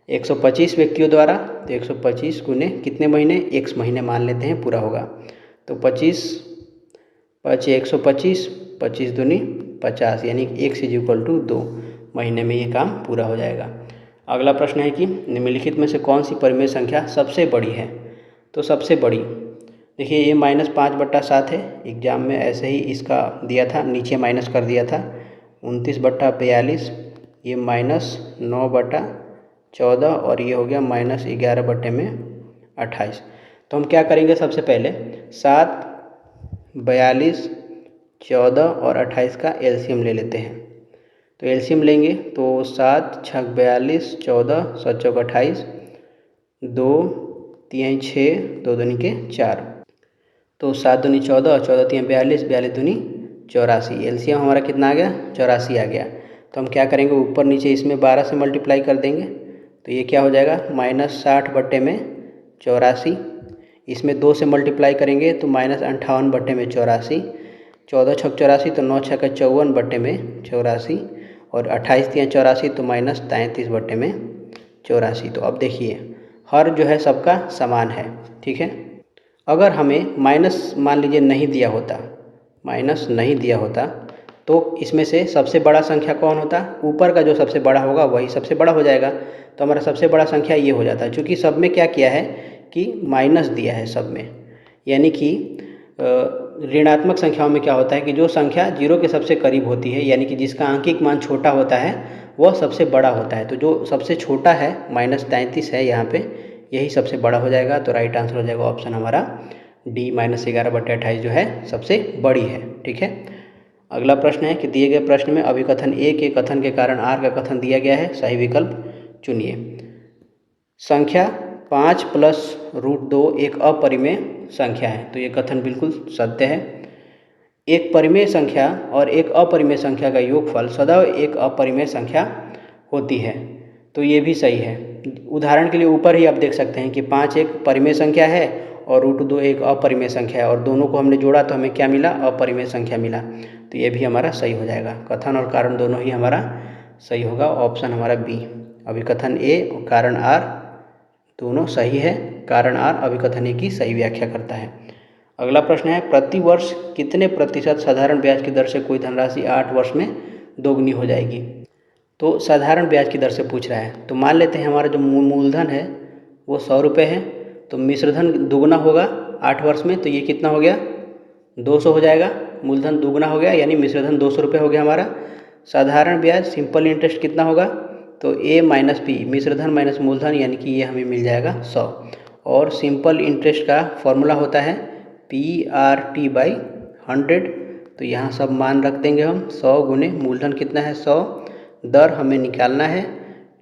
125 व्यक्तियों द्वारा, तो 125 गुने कितने महीने, x महीने मान लेते हैं, पूरा होगा तो 25 5 125, 25 दूनी 50, यानी x = 2 महीने में ये काम पूरा हो जाएगा। अगला प्रश्न है कि निम्नलिखित में से कौन सी परिमेय संख्या सबसे बड़ी है। तो सबसे बड़ी देखिए, ये -5/7 है, एग्जाम में ऐसे ही इसका दिया था, नीचे माइनस कर दिया था। 29/42, ये -9/14 और ये हो गया -11/28। तो हम क्या करेंगे, सबसे पहले 7, 42, 14 और 28 का एलसीएम ले लेते हैं। तो एलसीएम लेंगे तो 7 × 42, 14, 7 × 28, 2 3 6, 2 दूनी के 4, तो 7 दूनी 14, 14 3 42, 42 दूनी 84। एलसीएम हमारा कितना आ गया, 84 आ गया। तो हम क्या करेंगे, ऊपर नीचे इसमें 12 से मल्टीप्लाई कर देंगे, तो ये क्या हो जाएगा, -60/84। इसमें 2 से मल्टीप्लाई करेंगे तो -58/84। 14 × 6 = 84, तो 9 × 6 = 54/84 और 28 × 3 = 84, तो -33/84। तो अब देखिए हर जो है सबका समान है। ठीक है। अगर हमें माइनस मान लीजिए नहीं दिया होता तो इसमें से सबसे बड़ा संख्या कौन होता, ऊपर का जो सबसे बड़ा होगा वही सबसे बड़ा हो जाएगा। तो हमारा सबसे बड़ा संख्या ये हो जाता है, क्योंकि सब में क्या किया है कि माइनस दिया है सब में, यानी कि ऋणात्मक संख्याओं में क्या होता है कि जो संख्या 0 के सबसे करीब होती है, यानी कि जिसका आंकिक मान छोटा होता है वह सबसे बड़ा होता है। तो जो सबसे छोटा है -33 है यहाँ पे, यही सबसे बड़ा हो जाएगा। तो राइट आंसर हो जाएगा ऑप्शन हमारा D, -11/28 जो है सबसे बड़ी है। ठीक है। अगला प्रश्न है कि दिए गए प्रश्न में अभिकथन A के कथन के कारण R का कथन दिया गया है, सही विकल्प चुनिए। संख्या 5 + √2 एक अपरिमेय संख्या है, तो ये कथन बिल्कुल सत्य है। एक परिमेय संख्या और एक अपरिमेय संख्या का योगफल सदैव एक अपरिमेय संख्या होती है, तो ये भी सही है। उदाहरण के लिए ऊपर ही आप देख सकते हैं कि 5 एक परिमेय संख्या है और √2 एक अपरिमेय संख्या है, और दोनों को हमने जोड़ा तो हमें क्या मिला, अपरिमेय संख्या मिला। तो ये भी हमारा सही हो जाएगा, कथन और कारण दोनों ही हमारा सही होगा। ऑप्शन हमारा B, अभिकथन A और कारण R दोनों सही है। कारण R अभिकथन A की सही व्याख्या करता है। अगला प्रश्न है, प्रति वर्ष कितने प्रतिशत साधारण ब्याज की दर से कोई धनराशि 8 वर्ष में दोगुनी हो जाएगी। तो साधारण ब्याज की दर से पूछ रहा है, तो मान लेते हैं हमारा जो मूलधन है वो 100 रुपये है, तो मिश्रधन दुगना होगा 8 वर्ष में, तो ये कितना हो गया, 200 हो जाएगा। मूलधन दुगना हो गया यानी मिश्रधन 200 रुपये हो गया हमारा। साधारण ब्याज सिंपल इंटरेस्ट कितना होगा, तो A - P, मिश्रधन माइनस मूलधन, यानी कि ये हमें मिल जाएगा 100। और सिंपल इंटरेस्ट का फॉर्मूला होता है PRT/100, तो यहाँ सब मान रख देंगे हम। 100 गुने मूलधन कितना है 100, दर हमें निकालना है,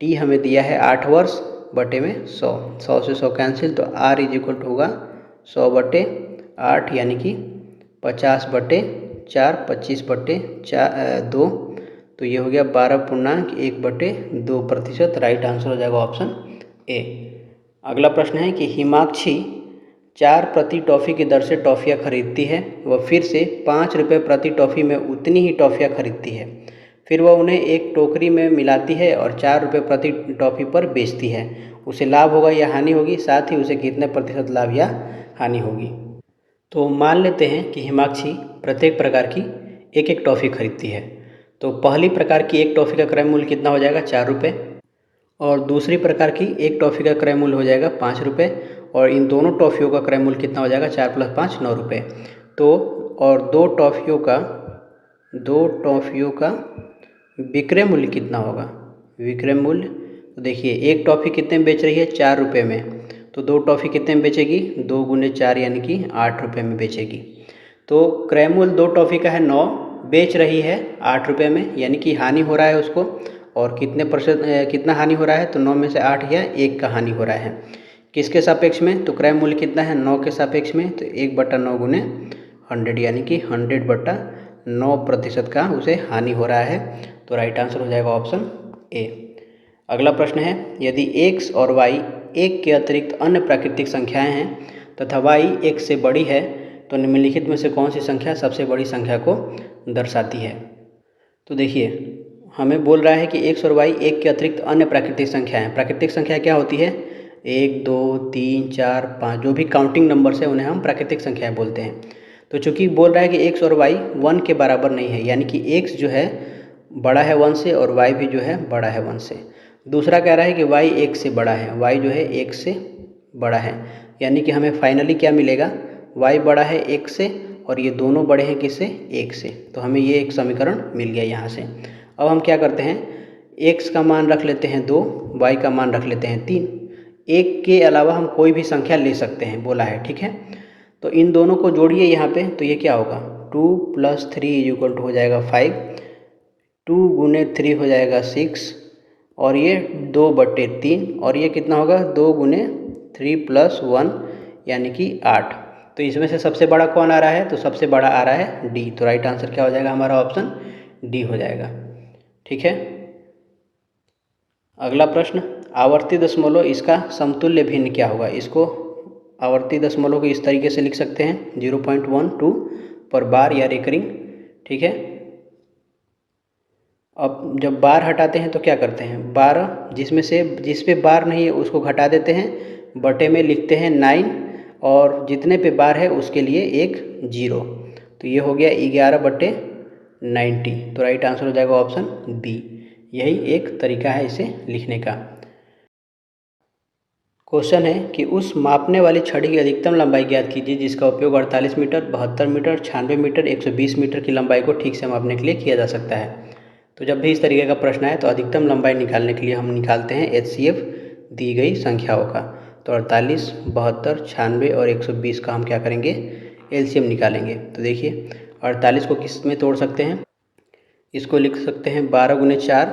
T हमें दिया है 8 वर्ष, बटे में 100, 100 से 100 कैंसिल, तो R = होगा 100/8, यानी कि 50/4, 25/2, तो ये हो गया 12.1/2%। राइट आंसर हो जाएगा ऑप्शन A। अगला प्रश्न है कि हिमाक्षी 4 प्रति टॉफ़ी की दर से टॉफ़ियाँ खरीदती है, वह फिर से 5 रुपये प्रति टॉफ़ी में उतनी ही टॉफ़ियाँ खरीदती है, फिर वह उन्हें एक टोकरी में मिलाती है और 4 रुपये प्रति टॉफ़ी पर बेचती है। उसे लाभ होगा या हानि होगी, साथ ही उसे कितने प्रतिशत लाभ या हानि होगी। तो मान लेते हैं कि हिमाक्षी प्रत्येक प्रकार की एक एक टॉफ़ी खरीदती है, तो पहली प्रकार की एक टॉफ़ी का क्रय मूल्य कितना हो जाएगा 4 रुपये, और दूसरी प्रकार की एक टॉफ़ी का क्रय मूल्य हो जाएगा 5 रुपये, और इन दोनों टॉफ़ियों का क्रय मूल्य कितना हो जाएगा 4 + 5 9 रुपये। तो और दो टॉफ़ियों का विक्रय मूल्य कितना होगा, विक्रय मूल्य, तो देखिए एक टॉफ़ी कितने में बेच रही है 4 रुपये में, तो 2 टॉफ़ी कितने में बेचेगी 2 गुने 4 यानी कि 8 रुपये में बेचेगी। तो क्रय मूल्य 2 टॉफ़ी का है 9, बेच रही है 8 रुपये में, यानी कि हानि हो रहा है उसको, और कितना हानि हो रहा है, तो 9 में से 8 या 1 का हानि हो रहा है। किसके सापेक्ष में, तो क्रय मूल्य कितना है 9 के सापेक्ष में, तो 1/9 गुने 100, यानी कि 100/9 9% का उसे हानि हो रहा है। तो राइट आंसर हो जाएगा ऑप्शन ए। अगला प्रश्न है, यदि x और y एक के अतिरिक्त अन्य प्राकृतिक संख्याएं हैं तथा y एक से बड़ी है तो निम्नलिखित में से कौन सी संख्या सबसे बड़ी संख्या को दर्शाती है। तो देखिए हमें बोल रहा है कि x और y एक के अतिरिक्त अन्य प्राकृतिक संख्याएं। प्राकृतिक संख्या क्या होती है? 1 2 3 4 5 जो भी काउंटिंग नंबर्स है उन्हें हम प्राकृतिक संख्याएं बोलते हैं। तो चूंकि बोल रहा है कि x और y 1 के बराबर नहीं है, यानी कि x जो है बड़ा है 1 से और y भी जो है बड़ा है 1 से। दूसरा कह रहा है कि y 1 से बड़ा है, y जो है 1 से बड़ा है, यानी कि हमें फाइनली क्या मिलेगा? y बड़ा है 1 से और ये दोनों बड़े हैं किससे? 1 से। तो हमें ये एक समीकरण मिल गया यहाँ से। अब हम क्या करते हैं, x का मान रख लेते हैं 2, y का मान रख लेते हैं 3। एक के अलावा हम कोई भी संख्या ले सकते हैं बोला है, ठीक है। तो इन दोनों को जोड़िए यहाँ पे, तो ये क्या होगा? 2 + 3 हो जाएगा 5, 2 × 3 हो जाएगा 6 और ये 2/3 और ये कितना होगा? 2 × 3 + 1 यानी कि 8। तो इसमें से सबसे बड़ा कौन आ रहा है? तो सबसे बड़ा आ रहा है डी। तो राइट आंसर क्या हो जाएगा? हमारा ऑप्शन डी हो जाएगा, ठीक है। अगला प्रश्न, आवर्ती दशमलव इसका समतुल्य भिन्न क्या होगा? इसको आवर्ती दशमलव को इस तरीके से लिख सकते हैं 0.12 पर बार या रेकरिंग, ठीक है। अब जब बार हटाते हैं तो क्या करते हैं? 12 जिस पे बार नहीं है उसको घटा देते हैं, बटे में लिखते हैं 9 और जितने पे बार है उसके लिए एक 0। तो ये हो गया 11/90। तो राइट आंसर हो जाएगा ऑप्शन बी। यही एक तरीका है इसे लिखने का। क्वेश्चन है कि उस मापने वाली छड़ी की अधिकतम लंबाई ज्ञात कीजिए जिसका उपयोग 48 मीटर, 72 मीटर, 96 मीटर, 120 मीटर की लंबाई को ठीक से मापने के लिए किया जा सकता है। तो जब भी इस तरीके का प्रश्न आए तो अधिकतम लंबाई निकालने के लिए हम निकालते हैं HCF दी गई संख्याओं का। तो 48, 72, 96 और 120 का हम क्या करेंगे? LCM निकालेंगे। तो देखिए 48 को किस में तोड़ सकते हैं? इसको लिख सकते हैं 12 × 4,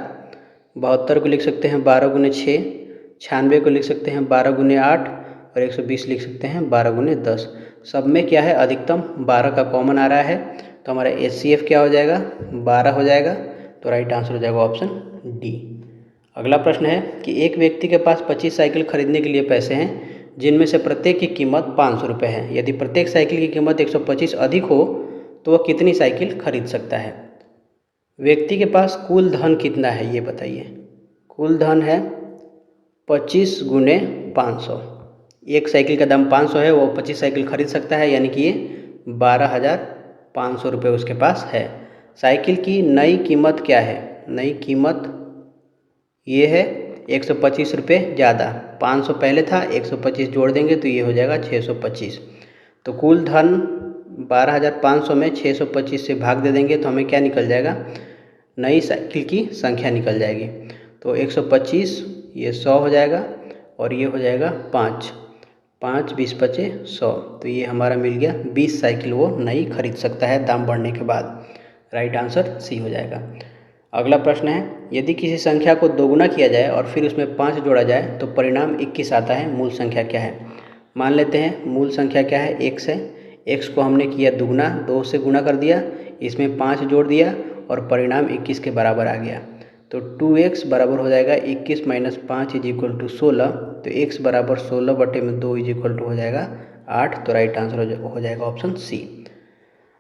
72 को लिख सकते हैं 12 × 6, 96 को लिख सकते हैं 12 × 8 और 120 लिख सकते हैं 12 × 10। सब में क्या है? अधिकतम 12 का कॉमन आ रहा है, तो हमारा HCF क्या हो जाएगा? 12 हो जाएगा। तो राइट आंसर हो जाएगा ऑप्शन डी। अगला प्रश्न है कि एक व्यक्ति के पास 25 साइकिल खरीदने के लिए पैसे हैं जिनमें से प्रत्येक की कीमत 500 रुपये है। यदि प्रत्येक साइकिल की कीमत 125 अधिक हो तो वह कितनी साइकिल खरीद सकता है? व्यक्ति के पास कुल धन कितना है ये बताइए। कुल धन है 25 × 500। एक साइकिल का दाम 500 है, वो 25 साइकिल खरीद सकता है, यानी कि ये 12,500 रुपये उसके पास है। साइकिल की नई कीमत क्या है? नई कीमत ये है 125 रुपये ज़्यादा, 500 पहले था, 125 जोड़ देंगे तो ये हो जाएगा 625। तो कुल धन 12,500 में 625 से भाग दे देंगे तो हमें क्या निकल जाएगा? नई साइकिल की संख्या निकल जाएगी। तो 125 ये 100 हो जाएगा और ये हो जाएगा 5, 5 20 बचे 100। तो ये हमारा मिल गया 20 साइकिल वो नई खरीद सकता है दाम बढ़ने के बाद। राइट आंसर सी हो जाएगा। अगला प्रश्न है, यदि किसी संख्या को दोगुना किया जाए और फिर उसमें 5 जोड़ा जाए तो परिणाम 21 आता है, मूल संख्या क्या है? मान लेते हैं मूल संख्या क्या है? x है। x को हमने किया दुगुना, 2 से गुना कर दिया, इसमें 5 जोड़ दिया और परिणाम 21 के बराबर आ गया। तो 2x बराबर हो जाएगा 21 - 5 = 16। तो x बराबर 16/2 = हो जाएगा 8। तो राइट आंसर हो जाएगा ऑप्शन सी।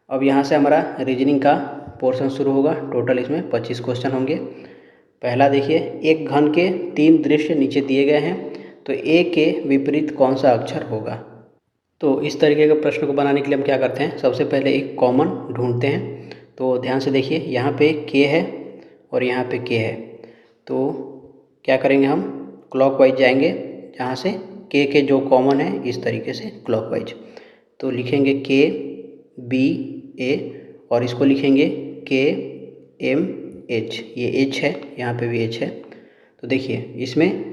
अब यहाँ से हमारा रीजनिंग का पोर्शन शुरू होगा। टोटल इसमें 25 क्वेश्चन होंगे। पहला देखिए, एक घन के 3 दृश्य नीचे दिए गए हैं, तो ए के विपरीत कौन सा अक्षर होगा? तो इस तरीके के प्रश्न को बनाने के लिए हम क्या करते हैं? सबसे पहले एक कॉमन ढूंढते हैं। तो ध्यान से देखिए, यहाँ पे के है और यहाँ पे के है। तो क्या करेंगे हम? क्लॉकवाइज जाएंगे, जहाँ से के जो कॉमन है इस तरीके से क्लॉकवाइज। तो लिखेंगे के बी ए और इसको लिखेंगे के एम एच। ये एच है, यहाँ पे भी एच है। तो देखिए इसमें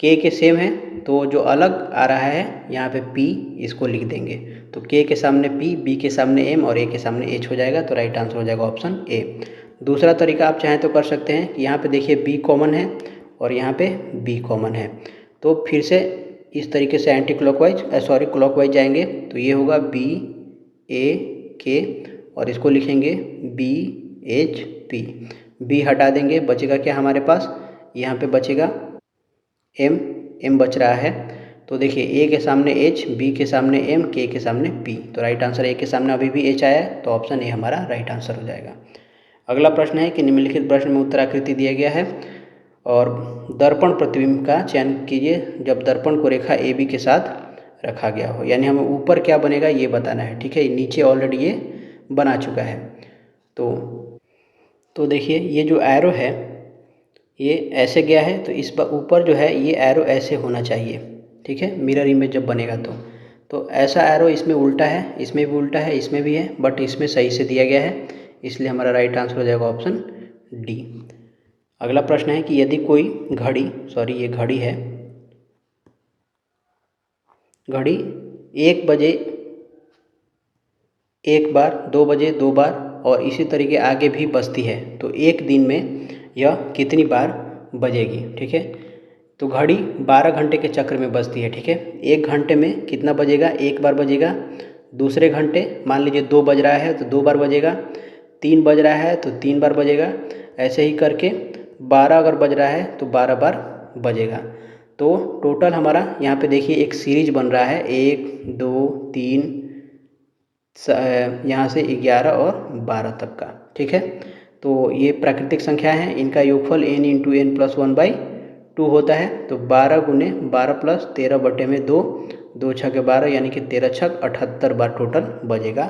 के सेम है, तो जो अलग आ रहा है यहाँ पे पी, इसको लिख देंगे। तो के सामने पी, बी के सामने एम और ए के सामने एच हो जाएगा। तो राइट आंसर हो जाएगा ऑप्शन ए। दूसरा तरीका आप चाहें तो कर सकते हैं कि यहाँ पे देखिए बी कॉमन है और यहाँ पे बी कॉमन है। तो फिर से इस तरीके से क्लॉकवाइज जाएंगे। तो ये होगा बी ए के और इसको लिखेंगे बी एच पी। बी हटा देंगे, बचेगा क्या हमारे पास, यहाँ पे बचेगा एम, एम बच रहा है। तो देखिए ए के सामने एच, बी के सामने एम, के के सामने पी। तो राइट आंसर ए के सामने अभी भी एच आया है, तो ऑप्शन ए हमारा राइट आंसर हो जाएगा। अगला प्रश्न है कि निम्नलिखित प्रश्न में उत्तराकृति दिया गया है और दर्पण प्रतिबिंब का चयन कीजिए जब दर्पण को रेखा ए बी के साथ रखा गया हो। यानी हमें ऊपर क्या बनेगा ये बताना है, ठीक है। नीचे ऑलरेडी ये बना चुका है। तो देखिए ये जो एरो है ये ऐसे गया है, तो इस पर ऊपर जो है ये एरो ऐसे होना चाहिए, ठीक है। मिरर इमेज जब बनेगा तो ऐसा एरो इसमें उल्टा है, इसमें भी उल्टा है, इसमें भी है, बट इसमें सही से दिया गया है, इसलिए हमारा राइट आंसर हो जाएगा ऑप्शन डी। अगला प्रश्न है कि यदि कोई ये घड़ी है, घड़ी 1 बजे एक बार, 2 बजे 2 बार और इसी तरीके आगे भी बजती है, तो एक दिन में यह कितनी बार बजेगी, ठीक है। तो घड़ी 12 घंटे के चक्र में बजती है, ठीक है। 1 घंटे में कितना बजेगा, 1 बार बजेगा। दूसरे घंटे मान लीजिए 2 बज रहा है तो 2 बार बजेगा, 3 बज रहा है तो 3 बार बजेगा, ऐसे ही करके 12 अगर बज रहा है तो 12 बार बजेगा। तो टोटल हमारा यहाँ पे देखिए एक सीरीज बन रहा है, 1 2 3 यहाँ से 11 और 12 तक का, ठीक है। तो ये प्राकृतिक संख्या है, इनका योगफल n इंटू एन प्लस 1/2 होता है। तो 12 गुने 12 प्लस 13 बटे में 2, 2 छः के 12 यानी कि 13 छः 78 बार टोटल बजेगा।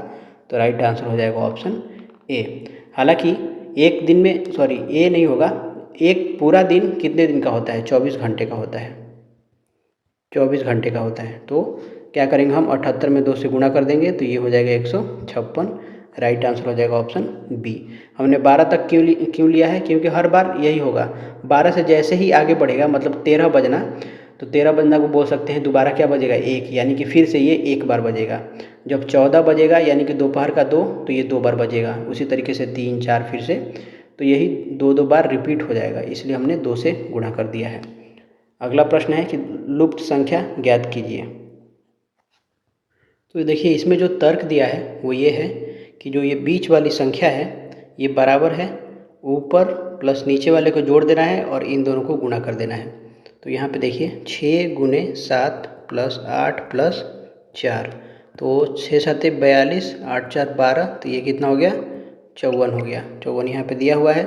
तो राइट आंसर हो जाएगा ऑप्शन ए। हालांकि एक दिन में ए नहीं होगा, एक पूरा दिन कितने दिन का होता है, 24 घंटे का होता है, 24 घंटे का होता है। तो क्या करेंगे हम 78 में 2 से गुणा कर देंगे, तो ये हो जाएगा 156। राइट आंसर हो जाएगा ऑप्शन बी। हमने 12 तक क्यों लिया है, क्योंकि हर बार यही होगा, 12 से जैसे ही आगे बढ़ेगा मतलब 13 बजना, तो 13 बजना को बोल सकते हैं दोबारा क्या बजेगा 1, यानी कि फिर से ये 1 बार बजेगा। जब 14 बजेगा यानी कि दोपहर का 2, तो ये 2 बार बजेगा। उसी तरीके से 3 4 फिर से, तो यही 2 बार रिपीट हो जाएगा, इसलिए हमने 2 से गुणा कर दिया है। अगला प्रश्न है कि लुप्त संख्या ज्ञात कीजिए। तो देखिए इसमें जो तर्क दिया है वो ये है कि जो ये बीच वाली संख्या है ये बराबर है, ऊपर प्लस नीचे वाले को जोड़ देना है और इन दोनों को गुणा कर देना है। तो यहाँ पे देखिए 6 गुने 7 प्लस 8 प्लस 4, तो 6 7 42, 8 4 12, तो ये कितना हो गया 54 हो गया। 54 यहाँ पे दिया हुआ है।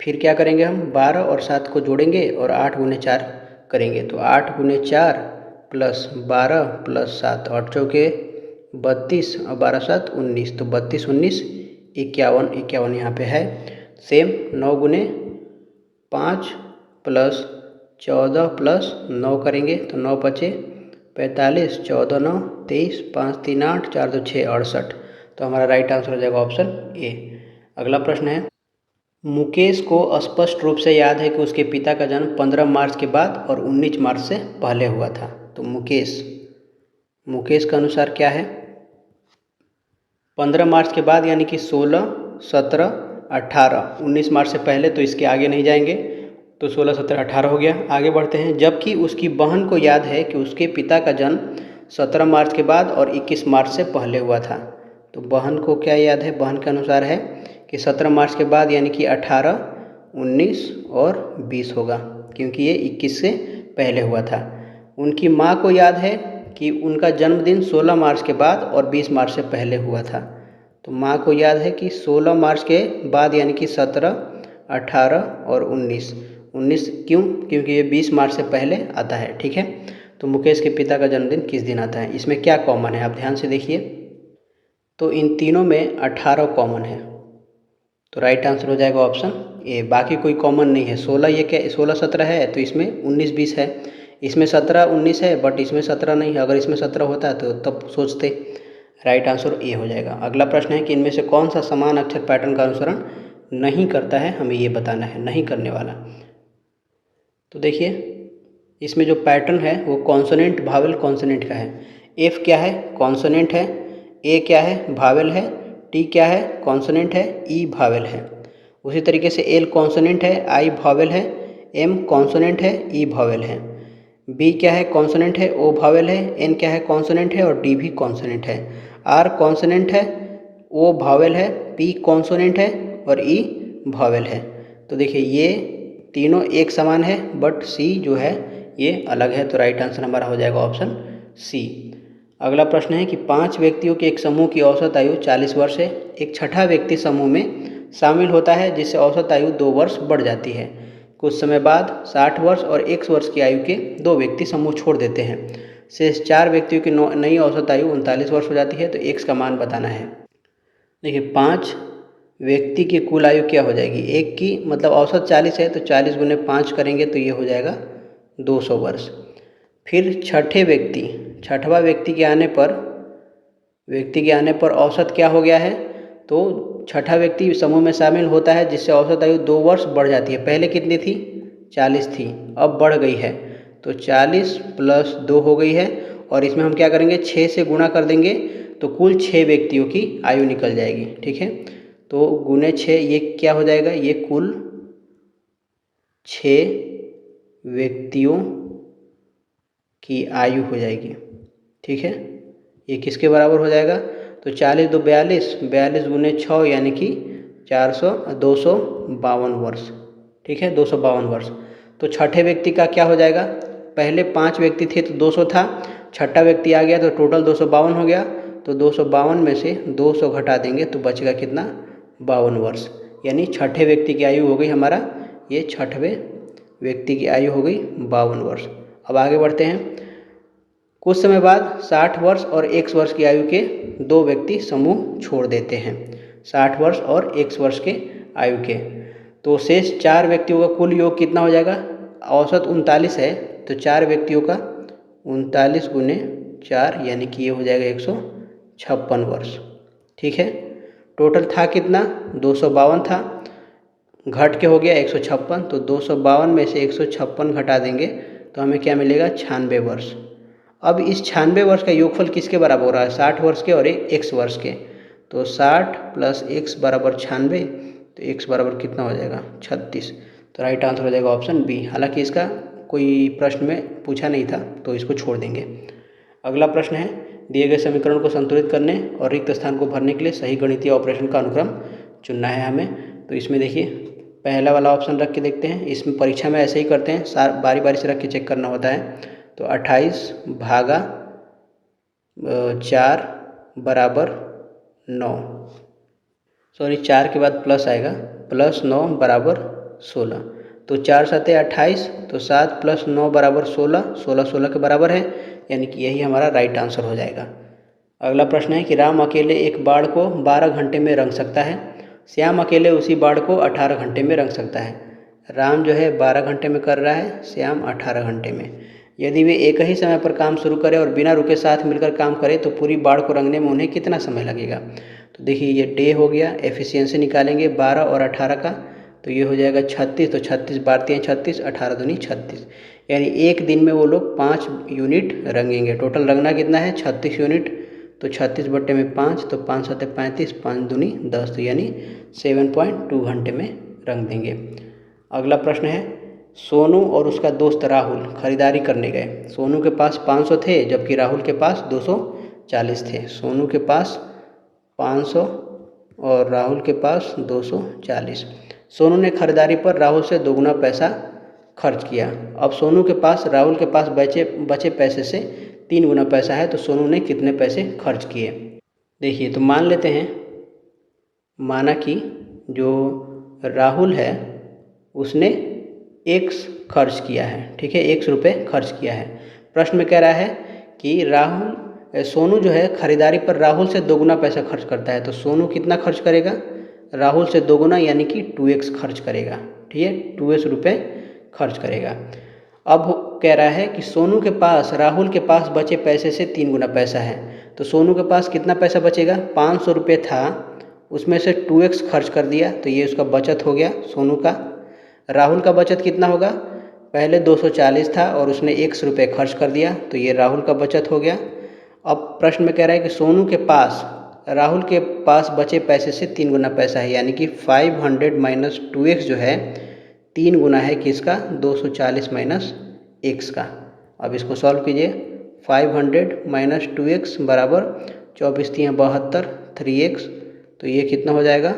फिर क्या करेंगे हम 12 और 7 को जोड़ेंगे और 8 गुने 4 करेंगे, तो 8 गुने 4 प्लस 12 प्लस 7, 8 चौके 32 और 12 7 19, तो 32 19 51, 51 यहाँ पे है। सेम 9 गुने 5 प्लस 14 प्लस 9 करेंगे, तो 9 बचे 45, 14 9 23, 5 3 8, 4 2 6 68। तो हमारा राइट आंसर हो जाएगा ऑप्शन ए। अगला प्रश्न है, मुकेश को स्पष्ट रूप से याद है कि उसके पिता का जन्म 15 मार्च के बाद और 19 मार्च से पहले हुआ था। तो मुकेश का अनुसार क्या है, 15 मार्च के बाद यानी कि 16 17 18, 19 मार्च से पहले, तो इसके आगे नहीं जाएंगे, तो 16 17 18 हो गया। आगे बढ़ते हैं, जबकि उसकी बहन को याद है कि उसके पिता का जन्म 17 मार्च के बाद और 21 मार्च से पहले हुआ था। तो बहन को क्या याद है, बहन के अनुसार है कि 17 मार्च के बाद यानी कि 18 19 और 20 होगा, क्योंकि ये 21 से पहले हुआ था। उनकी माँ को याद है कि उनका जन्मदिन 16 मार्च के बाद और 20 मार्च से पहले हुआ था। तो माँ को याद है कि 16 मार्च के बाद यानी कि 17 18 और 19 क्यों, क्योंकि ये 20 मार्च से पहले आता है, ठीक है। तो मुकेश के पिता का जन्मदिन किस दिन आता है, इसमें क्या कॉमन है आप ध्यान से देखिए। तो इन तीनों में 18 कॉमन है, तो राइट आंसर हो जाएगा ऑप्शन ए। बाकी कोई कॉमन नहीं है। 16 ये क्या 16 17 है, तो इसमें 19 20 है, इसमें 17 19 है, बट इसमें 17 नहीं है। अगर इसमें 17 होता तो तब सोचते। राइट आंसर ए हो जाएगा। अगला प्रश्न है कि इनमें से कौन सा समान अक्षर पैटर्न का अनुसरण नहीं करता है, हमें ये बताना है, नहीं करने वाला। तो देखिए इसमें जो पैटर्न है वो कॉन्सोनेंट भावेल कॉन्सोनेंट का है। एफ क्या है, कॉन्सोनेंट है। ए क्या है, भावेल है। टी क्या है, कॉन्सोनेंट है। ई भावेल है। उसी तरीके से एल कॉन्सोनेंट है, आई भावेल है, एम कॉन्सोनेंट है, ई भावेल है। बी क्या है, कॉन्सोनेंट है, ओ भावेल है, एन क्या है, कॉन्सोनेंट है और डी भी कॉन्सोनेंट है। आर कॉन्सोनेंट है, ओ भावेल है, पी कॉन्सोनेंट है और ई भावेल है। तो देखिए ये तीनों एक समान है बट सी जो है ये अलग है, तो राइट आंसर हमारा हो जाएगा ऑप्शन सी। अगला प्रश्न है कि 5 व्यक्तियों के एक समूह की औसत आयु 40 वर्ष है। एक छठा व्यक्ति समूह में शामिल होता है जिससे औसत आयु 2 वर्ष बढ़ जाती है। कुछ समय बाद 60 वर्ष और 1 वर्ष की आयु के 2 व्यक्ति समूह छोड़ देते हैं। शेष 4 व्यक्तियों की नई औसत आयु 39 वर्ष हो जाती है। तो एक्स का मान बताना है। देखिए 5 व्यक्ति की कुल आयु क्या हो जाएगी, एक की मतलब औसत 40 है तो 40 गुने 5 करेंगे तो ये हो जाएगा 200 वर्ष। फिर छठवां व्यक्ति के आने पर औसत क्या हो गया है, तो छठा व्यक्ति समूह में शामिल होता है जिससे औसत आयु 2 वर्ष बढ़ जाती है। पहले कितनी थी, 40 थी, अब बढ़ गई है तो 40 + 2 हो गई है। और इसमें हम क्या करेंगे, 6 से गुणा कर देंगे तो कुल 6 व्यक्तियों की आयु निकल जाएगी। ठीक है, तो गुने 6 ये क्या हो जाएगा, ये कुल 6 व्यक्तियों की आयु हो जाएगी। ठीक है, ये किसके बराबर हो जाएगा, तो 40 × 2 = 42, 42 गुने 6 यानी कि 252 वर्ष। ठीक है, 252 वर्ष। तो छठे व्यक्ति का क्या हो जाएगा, पहले 5 व्यक्ति थे तो 200 था, छठा व्यक्ति आ गया तो टोटल 252 हो गया। तो 252 में से 200 घटा देंगे तो बचेगा कितना, 52 वर्ष। यानी छठे व्यक्ति की आयु हो गई हमारा, ये छठवें व्यक्ति की आयु हो गई 52 वर्ष। अब आगे बढ़ते हैं। कुछ समय बाद 60 वर्ष और 1 वर्ष की आयु के 2 व्यक्ति समूह छोड़ देते हैं। 60 वर्ष और 1 वर्ष के आयु के, तो शेष 4 व्यक्तियों का कुल योग कितना हो जाएगा, औसत 39 है तो 4 व्यक्तियों का 39 गुने 4 यानी कि ये हो जाएगा 156 वर्ष। ठीक है, टोटल था कितना, 252 था, घट के हो गया 156। तो 252 में से 156 घटा देंगे तो हमें क्या मिलेगा, 96 वर्ष। अब इस 96 वर्ष का योगफल किसके बराबर हो रहा है, 60 वर्ष के और 1 वर्ष के। तो 60 + x = 96, तो x बराबर कितना हो जाएगा, 36। तो राइट आंसर हो जाएगा ऑप्शन बी। हालांकि इसका कोई प्रश्न में पूछा नहीं था तो इसको छोड़ देंगे। अगला प्रश्न है, दिए गए समीकरण को संतुलित करने और रिक्त स्थान को भरने के लिए सही गणितीय ऑपरेशन का अनुक्रम चुनना है हमें। तो इसमें देखिए पहला वाला ऑप्शन रख के देखते हैं। इसमें परीक्षा में ऐसे ही करते हैं, बारी बारी से रख के चेक करना होता है। तो 28 भागा 4 बराबर 9, सॉरी 4 के बाद प्लस आएगा, +9 बराबर 16। तो 4 × 7 = 28, तो 7 + 9 बराबर 16, 16 के बराबर है, यानी कि यही हमारा राइट आंसर हो जाएगा। अगला प्रश्न है कि राम अकेले एक बाड़ को 12 घंटे में रंग सकता है, श्याम अकेले उसी बाड़ को 18 घंटे में रंग सकता है। राम जो है 12 घंटे में कर रहा है, श्याम 18 घंटे में। यदि वे एक ही समय पर काम शुरू करें और बिना रुके साथ मिलकर काम करें तो पूरी बाड़ को रंगने में उन्हें कितना समय लगेगा। तो देखिए ये डे हो गया, एफिशिएंसी निकालेंगे 12 और 18 का, तो ये हो जाएगा 36। तो 36 बारते हैं 36, 18 दूनी 36, यानी एक दिन में वो लोग 5 यूनिट रंगेंगे। टोटल रंगना कितना है, 36 यूनिट। तो 36/5, तो 5 × 7 = 35, 5 दूनी 10, तो यानी 7.2 घंटे में रंग देंगे। अगला प्रश्न है, सोनू और उसका दोस्त राहुल खरीदारी करने गए। सोनू के पास 500 थे जबकि राहुल के पास 240 थे। सोनू के पास 500 और राहुल के पास 240। सोनू ने खरीदारी पर राहुल से 2 गुना पैसा खर्च किया। अब सोनू के पास राहुल के पास बचे पैसे से 3 गुना पैसा है, तो सोनू ने कितने पैसे खर्च किए। देखिए तो मान लेते हैं, माना कि जो राहुल है उसने x खर्च किया है। ठीक है, 100 रुपये खर्च किया है। प्रश्न में कह रहा है कि सोनू जो है खरीदारी पर राहुल से 2 गुना पैसा खर्च करता है। तो सोनू कितना खर्च करेगा, राहुल से 2 गुना यानी कि 2x खर्च करेगा। ठीक है, 2x रुपये खर्च करेगा। अब कह रहा है कि सोनू के पास राहुल के पास बचे पैसे से 3 गुना पैसा है। तो सोनू के पास कितना पैसा बचेगा, 500 रुपये था, उसमें से 2x खर्च कर दिया, तो ये उसका बचत हो गया सोनू का। राहुल का बचत कितना होगा, पहले 240 था और उसने 100 रुपये खर्च कर दिया, तो ये राहुल का बचत हो गया। अब प्रश्न में कह रहा है कि सोनू के पास राहुल के पास बचे पैसे से 3 गुना पैसा है, यानी कि 500 - 2x जो है 3 गुना है किसका, 240 - x का। अब इसको सॉल्व कीजिए। 500 - 2x बराबर 24 × 3 = 72, 3x तो ये कितना हो जाएगा,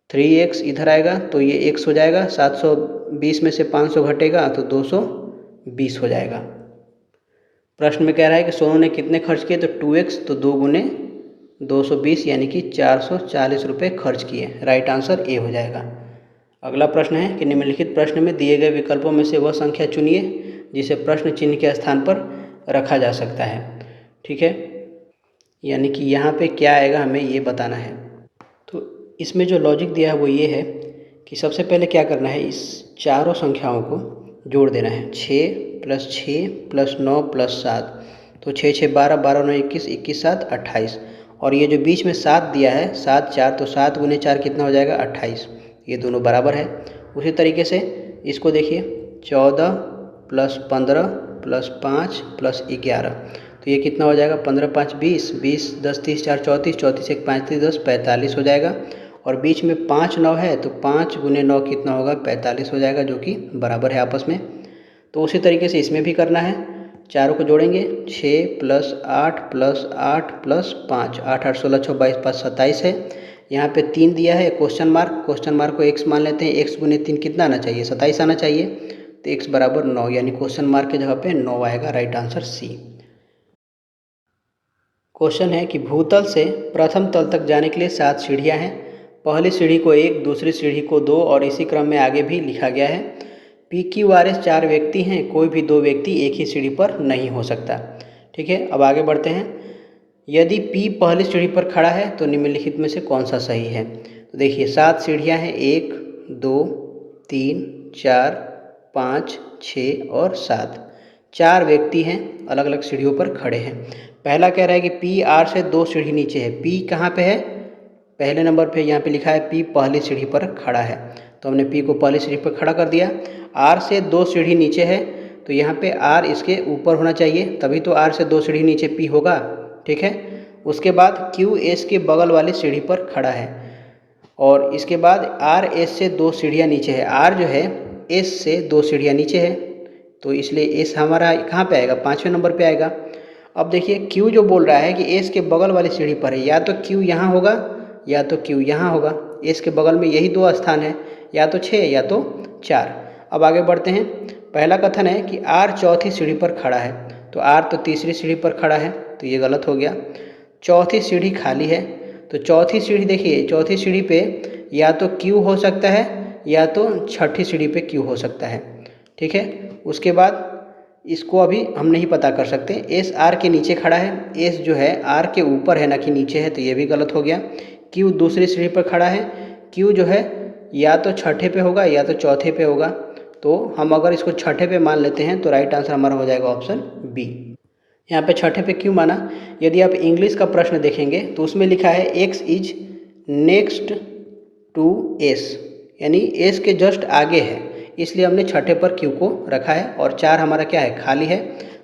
3x इधर आएगा तो ये x हो जाएगा, 720 में से 500 घटेगा तो 220 हो जाएगा। प्रश्न में कह रहा है कि सोनू ने कितने खर्च किए, तो 2x, तो 2 गुने 220 यानी कि 440 रुपये खर्च किए। राइट आंसर ए हो जाएगा। अगला प्रश्न है कि निम्नलिखित प्रश्न में दिए गए विकल्पों में से वह संख्या चुनिए जिसे प्रश्न चिन्ह के स्थान पर रखा जा सकता है। ठीक है, यानी कि यहाँ पे क्या आएगा हमें ये बताना है। तो इसमें जो लॉजिक दिया है वो ये है कि सबसे पहले क्या करना है, इस चारों संख्याओं को जोड़ देना है। 6 + 6 + 9 + 7, तो 6 6 12, 12 9 21, 21 7 28, और ये जो बीच में 7 दिया है 7 4, तो 7 गुने 4 कितना हो जाएगा, 28। ये दोनों बराबर है। उसी तरीके से इसको देखिए, 14 + 15 + 5 + 11, तो ये कितना हो जाएगा, 15 5 20, 20 10 30 4 34, 34 1 5 3 10, 45 हो जाएगा। और बीच में 5 9 है तो 5 गुने 9 कितना होगा, 45 हो जाएगा, जो कि बराबर है आपस में। तो उसी तरीके से इसमें भी करना है, चारों को जोड़ेंगे। 6 + 8 + 8 + 5, 8 8 16 6 22 5 27 है। यहाँ पे 3 दिया है, क्वेश्चन मार्क को x मान लेते हैं। x गुने 3 कितना आना चाहिए, 27 आना चाहिए, तो x बराबर 9, यानी क्वेश्चन मार्क की जगह पे 9 आएगा। Right answer C. क्वेश्चन है कि भूतल से प्रथम तल तक जाने के लिए 7 सीढ़ियाँ हैं। पहली सीढ़ी को 1, दूसरी सीढ़ी को 2 और इसी क्रम में आगे भी लिखा गया है। PQRS 4 व्यक्ति हैं, कोई भी 2 व्यक्ति एक ही सीढ़ी पर नहीं हो सकता। ठीक है, अब आगे बढ़ते हैं। यदि P पहली सीढ़ी पर खड़ा है तो निम्नलिखित में से कौन सा सही है। तो देखिए 7 सीढ़ियाँ हैं, 1 2 3 4 5 6 और 7, 4 व्यक्ति हैं अलग अलग सीढ़ियों पर खड़े हैं। पहला कह रहा है कि P R से 2 सीढ़ी नीचे है। P कहाँ पे है, पहले नंबर पे यहाँ पे लिखा है P पहली सीढ़ी पर खड़ा है, तो हमने P को पहली सीढ़ी पर खड़ा कर दिया। R से 2 सीढ़ी नीचे है, तो यहाँ पे R इसके ऊपर होना चाहिए, तभी तो R से 2 सीढ़ी नीचे P होगा। ठीक है, उसके बाद Q S के बगल वाली सीढ़ी पर खड़ा है, और इसके बाद R S से 2 सीढ़ियाँ नीचे है। R जो है S से 2 सीढ़ियाँ नीचे है, तो इसलिए S हमारा कहाँ पे आएगा, 5वें नंबर पे आएगा। अब देखिए Q जो बोल रहा है कि S के बगल वाली सीढ़ी पर है, या तो Q यहाँ होगा या तो Q यहाँ होगा। S के बगल में यही 2 स्थान है, या तो 6 या तो 4। अब आगे बढ़ते हैं। पहला कथन है कि R चौथी सीढ़ी पर खड़ा है, तो R तो तीसरी सीढ़ी पर खड़ा है, तो ये गलत हो गया। चौथी सीढ़ी खाली है, तो चौथी सीढ़ी देखिए, चौथी सीढ़ी पे या तो Q हो सकता है या तो छठी सीढ़ी पे Q हो सकता है। ठीक है, उसके बाद इसको अभी हम नहीं पता कर सकते। S R के नीचे खड़ा है, S जो है R के ऊपर है ना कि नीचे है, तो ये भी गलत हो गया। Q दूसरी सीढ़ी पर खड़ा है, Q जो है या तो छठे पे होगा या तो चौथे पे होगा, तो हम अगर इसको छठे पे मान लेते हैं तो राइट आंसर हमारा हो जाएगा ऑप्शन बी। यहाँ पे छठे पे क्यों माना, यदि आप इंग्लिश का प्रश्न देखेंगे तो उसमें लिखा है X is next to S, यानी S के जस्ट आगे है, इसलिए हमने छठे पर Q को रखा है, और 4 हमारा क्या है, खाली है,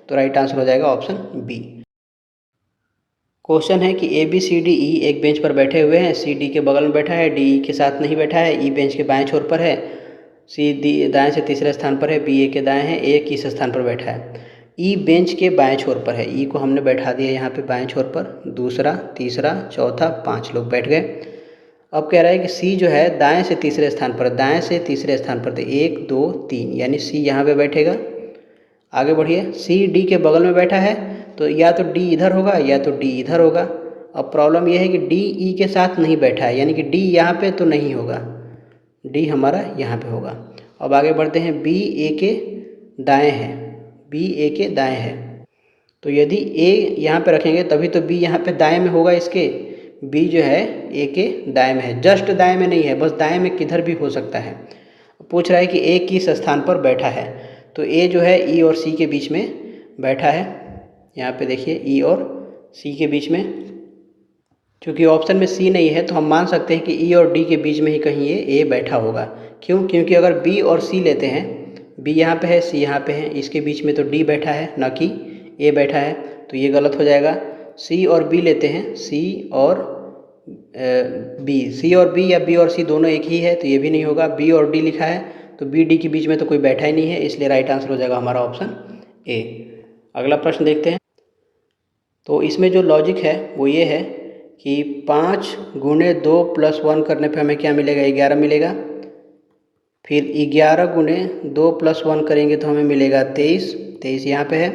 तो राइट आंसर हो जाएगा ऑप्शन बी। क्वेश्चन है कि ABCDE एक बेंच पर बैठे हुए हैं। C D के बगल में बैठा है, D E के साथ नहीं बैठा है, E बेंच के बाएं छोर पर है, C D दाएं से तीसरे स्थान पर है, B A के दाएं है, A किस स्थान पर बैठा है। E बेंच के बाएं छोर पर है, E को हमने बैठा दिया यहाँ पे बाएं छोर पर, दूसरा तीसरा चौथा 5 लोग बैठ गए। अब कह रहा है कि C जो है दाएं से तीसरे स्थान पर, दाएं से तीसरे स्थान पर, तो 1 2 3, यानी C यहाँ पे बैठेगा। आगे बढ़िए, C D के बगल में बैठा है, तो या तो D इधर होगा या तो D इधर होगा। अब प्रॉब्लम यह है कि D E के साथ नहीं बैठा है, यानी कि D यहाँ पे तो नहीं होगा, D हमारा यहाँ पे होगा। अब आगे बढ़ते हैं, B A के दाएं है, B A के दाएं है, तो यदि A यहाँ पे रखेंगे तभी तो B यहाँ पे दाएं में होगा इसके। B जो है A के दाएं में है, जस्ट दाएं में नहीं है, बस दाएं में किधर भी हो सकता है। पूछ रहा है कि A किस स्थान पर बैठा है, तो A जो है E और C के बीच में बैठा है। यहाँ पे देखिए E और C के बीच में, क्योंकि ऑप्शन में C नहीं है तो हम मान सकते हैं कि E और D के बीच में ही कहीं ये A बैठा होगा। क्यों, क्योंकि अगर B और C लेते हैं, B यहाँ पे है C यहाँ पे है, इसके बीच में तो D बैठा है ना कि A बैठा है, तो ये गलत हो जाएगा। C और B लेते हैं, C और B या B और C दोनों एक ही है, तो ये भी नहीं होगा। B और D लिखा है, तो B D के बीच में तो कोई बैठा ही नहीं है, इसलिए राइट आंसर हो जाएगा हमारा ऑप्शन ए। अगला प्रश्न देखते हैं। तो इसमें जो लॉजिक है वो ये है कि 5 गुणे 2 प्लस 1 करने पे हमें क्या मिलेगा, 11 मिलेगा। फिर 11 गुणे 2 प्लस 1 करेंगे तो हमें मिलेगा 23, 23 यहाँ पे है।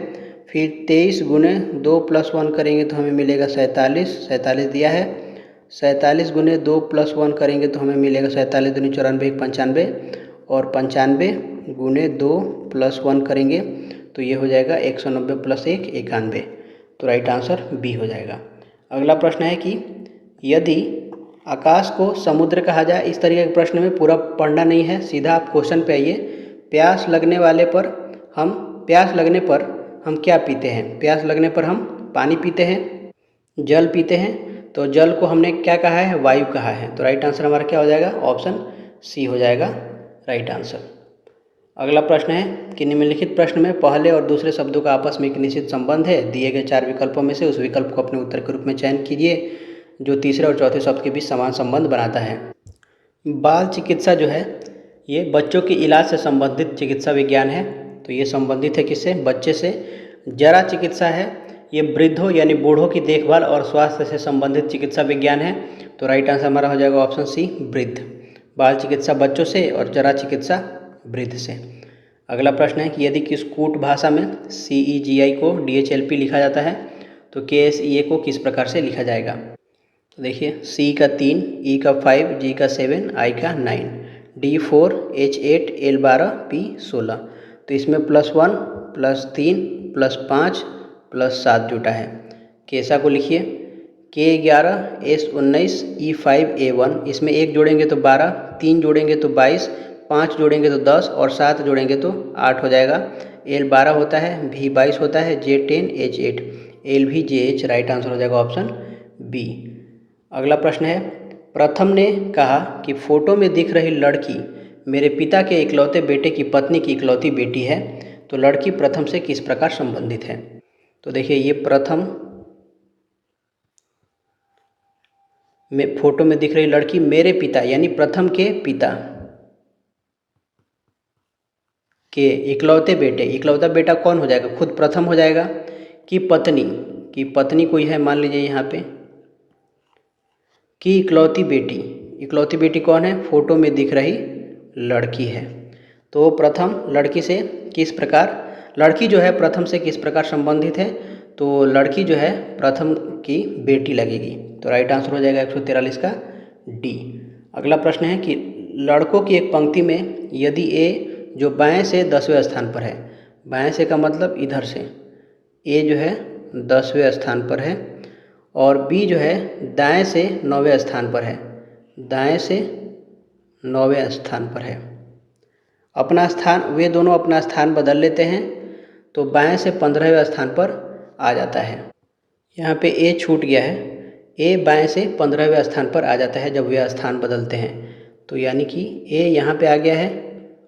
फिर 23 गुणे 2 प्लस 1 करेंगे तो हमें मिलेगा 47, 47 दिया है। 47 गुणे 2 प्लस 1 करेंगे तो हमें मिलेगा 47 दूनी 94, 95। और 95 गुणे 2 प्लस 1 करेंगे तो ये हो जाएगा 190 प्लस 1, 91। तो राइट आंसर बी हो जाएगा। अगला प्रश्न है कि यदि आकाश को समुद्र कहा जाए, इस तरीके के प्रश्न में पूरा पढ़ना नहीं है, सीधा आप क्वेश्चन पे आइए। प्यास लगने पर हम क्या पीते हैं? प्यास लगने पर हम पानी पीते हैं, जल पीते हैं। तो जल को हमने क्या कहा है? वायु कहा है। तो राइट आंसर हमारा क्या हो जाएगा? ऑप्शन सी हो जाएगा राइट आंसर। अगला प्रश्न है कि निम्नलिखित प्रश्न में पहले और दूसरे शब्दों का आपस में एक निश्चित संबंध है। दिए गए 4 विकल्पों में से उस विकल्प को अपने उत्तर के रूप में चयन कीजिए जो तीसरे और चौथे शब्द के बीच समान संबंध बनाता है। बाल चिकित्सा जो है ये बच्चों के इलाज से संबंधित चिकित्सा विज्ञान है। तो ये संबंधित है किससे? बच्चे से। जरा चिकित्सा है ये वृद्धों यानी बूढ़ों की देखभाल और स्वास्थ्य से संबंधित चिकित्सा विज्ञान है। तो राइट आंसर हमारा हो जाएगा ऑप्शन सी, वृद्ध। बाल चिकित्सा बच्चों से और जरा चिकित्सा वृद्ध से। अगला प्रश्न है कि यदि किस कूट भाषा में CEGI को DHLP लिखा जाता है तो KSEA को किस प्रकार से लिखा जाएगा? तो देखिए, C का 3, E का 5, G का 7, I का 9, D 4, H 8, L 12, P 16। तो इसमें +1 +3 +5 +7 जुटा है। कैसा को लिखिए K 11, S 19, E 5, A 1। इसमें 1 जोड़ेंगे तो 12, 3 जोड़ेंगे तो 22, 5 जोड़ेंगे तो 10 और 7 जोड़ेंगे तो 8 हो जाएगा। L 12 होता है, V 22 होता है, J 10, H 8, LVJH। Right answer हो जाएगा ऑप्शन बी। अगला प्रश्न है, प्रथम ने कहा कि फोटो में दिख रही लड़की मेरे पिता के इकलौते बेटे की पत्नी की इकलौती बेटी है। तो लड़की प्रथम से किस प्रकार संबंधित है? तो देखिए, ये प्रथम में फोटो में दिख रही लड़की मेरे पिता यानी प्रथम के पिता के इकलौते बेटे, इकलौता बेटा कौन हो जाएगा? खुद प्रथम हो जाएगा। कि पत्नी कोई है, मान लीजिए यहाँ पे कि इकलौती बेटी कौन है? फोटो में दिख रही लड़की है। तो प्रथम लड़की से किस प्रकार, लड़की जो है प्रथम से किस प्रकार संबंधित है? तो लड़की जो है प्रथम की बेटी लगेगी। तो राइट आंसर हो जाएगा 143 का डी। अगला प्रश्न है कि लड़कों की एक पंक्ति में यदि ए जो बाएं से 10वें स्थान पर है, बाएं से का मतलब इधर से, ए जो है 10वें स्थान पर है और बी जो है दाएं से 9वें स्थान पर है, दाएं से 9वें स्थान पर है। अपना स्थान, वे दोनों अपना स्थान बदल लेते हैं तो बाएं से 15वें स्थान पर आ जाता है। यहाँ पे ए छूट गया है, ए बाएं से 15वें स्थान पर आ जाता है जब वे स्थान बदलते हैं। तो यानी कि ए यहाँ पे आ गया है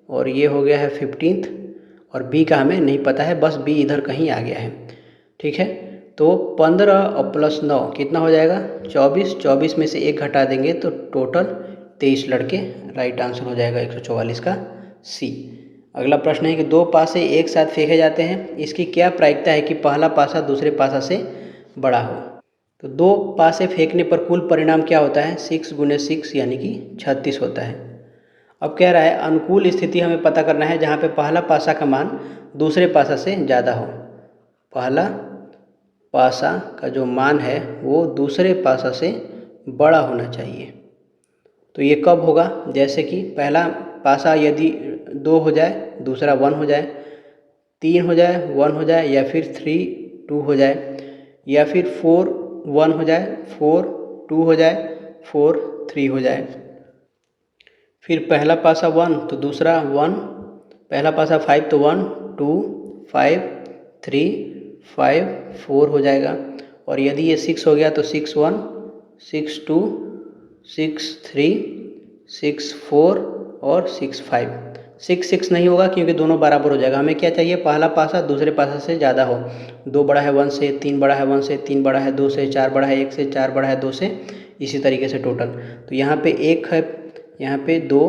और ये हो गया है 15th और बी का हमें नहीं पता है, बस बी इधर कहीं आ गया है। ठीक है, तो 15 और +9 कितना हो जाएगा? 24। 24 में से 1 घटा देंगे तो टोटल 23 लड़के। राइट आंसर हो जाएगा 144 का सी। अगला प्रश्न है कि 2 पासे एक साथ फेंके जाते हैं, इसकी क्या प्रायिकता है कि पहला पासा दूसरे पासा से बड़ा हो? तो 2 पासे फेंकने पर कुल परिणाम क्या होता है? 6 × 6 यानी कि 36 होता है। अब कह रहा है अनुकूल स्थिति हमें पता करना है जहाँ पे पहला पासा का मान दूसरे पासा से ज़्यादा हो। पहला पासा का जो मान है वो दूसरे पासा से बड़ा होना चाहिए। तो ये कब होगा? जैसे कि पहला पासा यदि 2 हो जाए, दूसरा 1 हो जाए, 3 हो जाए, 1 हो जाए, या फिर 3 2 हो जाए, या फिर 4 1 हो जाए, 4 2 हो जाए, 4 3 हो जाए। फिर पहला पासा 1 तो दूसरा 1, पहला पासा 5 तो 1 2 5 3 5 4 हो जाएगा। और यदि ये 6 हो गया तो 6 1 6 2 6 3 6 4 और 6 5। 6 6 नहीं होगा क्योंकि दोनों बराबर हो जाएगा। हमें क्या चाहिए? पहला पासा दूसरे पासा से ज़्यादा हो। 2 बड़ा है 1 से, 3 बड़ा है 1 से, 3 बड़ा है 2 से, 4 बड़ा है 1 से, 4 बड़ा है 2 से, इसी तरीके से टोटल। तो यहाँ पे 1 है, यहाँ पे 2,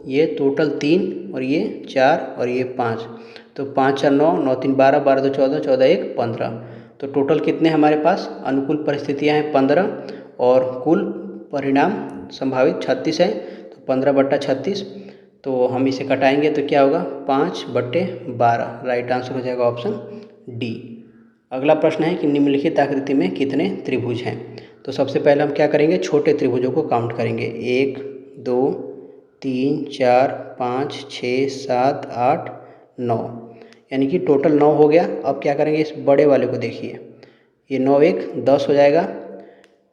ये टोटल 3 और ये 4 और ये 5। तो 5 4 9 9 3 12 12 2 14 14 1 15। तो टोटल कितने हमारे पास अनुकूल परिस्थितियाँ हैं? 15 और कुल परिणाम संभावित 36 है, तो 15/36। तो हम इसे घटाएंगे तो क्या होगा, 5/12। राइट आंसर हो जाएगा ऑप्शन डी। अगला प्रश्न है कि निम्नलिखित आकृति में कितने त्रिभुज हैं। तो सबसे पहले हम क्या करेंगे, छोटे त्रिभुजों को काउंट करेंगे। 1 2 3 4 5 6 7 8 9, यानी कि टोटल 9 हो गया। अब क्या करेंगे, इस बड़े वाले को देखिए, ये 9 1 10 हो जाएगा,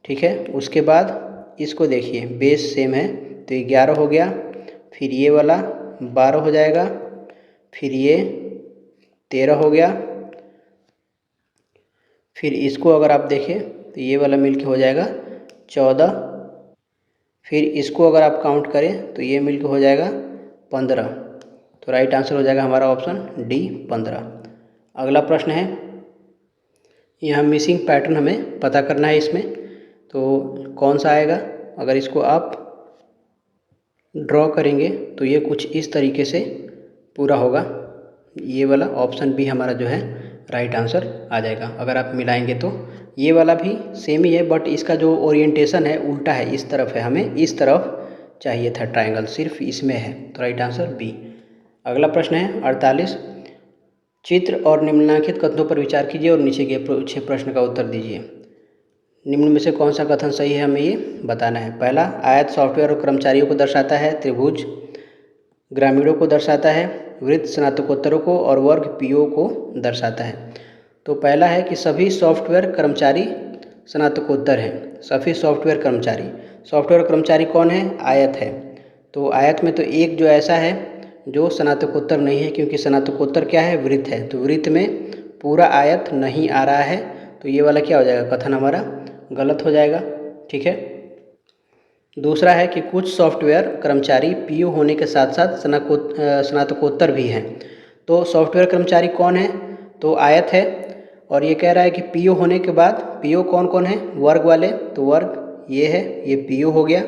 ठीक है। उसके बाद इसको देखिए, बेस सेम है तो 11 हो गया। फिर ये वाला 12 हो जाएगा, फिर ये 13 हो गया। फिर इसको अगर आप देखें तो ये वाला मिलके हो जाएगा 14। फिर इसको अगर आप काउंट करें तो ये मिलके हो जाएगा 15। तो राइट आंसर हो जाएगा हमारा ऑप्शन डी 15। अगला प्रश्न है, यहाँ मिसिंग पैटर्न हमें पता करना है इसमें, तो कौन सा आएगा। अगर इसको आप ड्रॉ करेंगे तो ये कुछ इस तरीके से पूरा होगा। ये वाला ऑप्शन बी हमारा जो है राइट आंसर आ जाएगा। अगर आप मिलाएंगे तो ये वाला भी सेम ही है, बट इसका जो ओरिएंटेशन है उल्टा है, इस तरफ है, हमें इस तरफ चाहिए था ट्रायंगल, सिर्फ इसमें है, तो राइट आंसर बी। अगला प्रश्न है 48, चित्र और निम्नलिखित कथनों पर विचार कीजिए और नीचे के पूछे प्रश्न का उत्तर दीजिए। निम्न में से कौन सा कथन सही है, हमें ये बताना है। पहला, आयत सॉफ्टवेयर और कर्मचारियों को दर्शाता है, त्रिभुज ग्रामीणों को दर्शाता है, वृत्त स्नातकोत्तरों को और वर्ग पीओ को दर्शाता है। तो पहला है कि सभी सॉफ्टवेयर कर्मचारी स्नातकोत्तर हैं। सभी सॉफ्टवेयर कर्मचारी कौन है, आयत है। तो आयत में तो एक जो ऐसा है जो स्नातकोत्तर नहीं है, क्योंकि स्नातकोत्तर क्या है, वृत्त है, तो वृत्त में पूरा आयत नहीं आ रहा है, तो ये वाला क्या हो जाएगा, कथन हमारा गलत हो जाएगा, ठीक है। दूसरा है कि कुछ सॉफ्टवेयर कर्मचारी पीओ होने के साथ साथ स्नातकोत्तर भी हैं। तो सॉफ्टवेयर कर्मचारी कौन है, तो आयत है, और ये कह रहा है कि पीओ होने के बाद पीओ कौन कौन है, वर्ग वाले, तो वर्ग ये है, ये पीओ हो गया,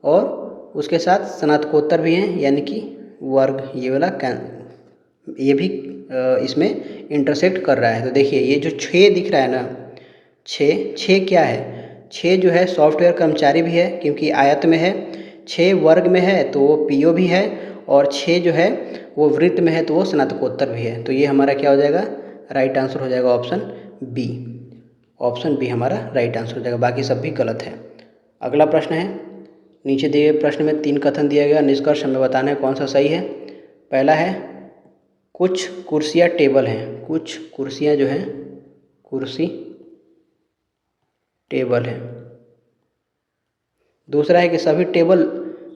और उसके साथ स्नातकोत्तर भी हैं, यानी कि वर्ग ये वाला ये भी इसमें इंटरसेक्ट कर रहा है। तो देखिए ये जो 6 दिख रहा है ना, 6 क्या है, 6 जो है सॉफ्टवेयर कर्मचारी भी है क्योंकि आयत में है, 6 वर्ग में है तो वो पीओ भी है, और 6 जो है वो वृत्त में है तो वो स्नातकोत्तर भी है। तो ये हमारा क्या हो जाएगा, राइट आंसर हो जाएगा ऑप्शन बी। ऑप्शन बी हमारा राइट आंसर हो जाएगा, बाकी सब भी गलत है। अगला प्रश्न है, नीचे दिए गए प्रश्न में 3 कथन दिया गया, निष्कर्ष हमें बताना है कौन सा सही है। पहला है कुछ कुर्सियाँ टेबल हैं, कुछ कुर्सियाँ जो हैं कुर्सी टेबल है। दूसरा है कि सभी टेबल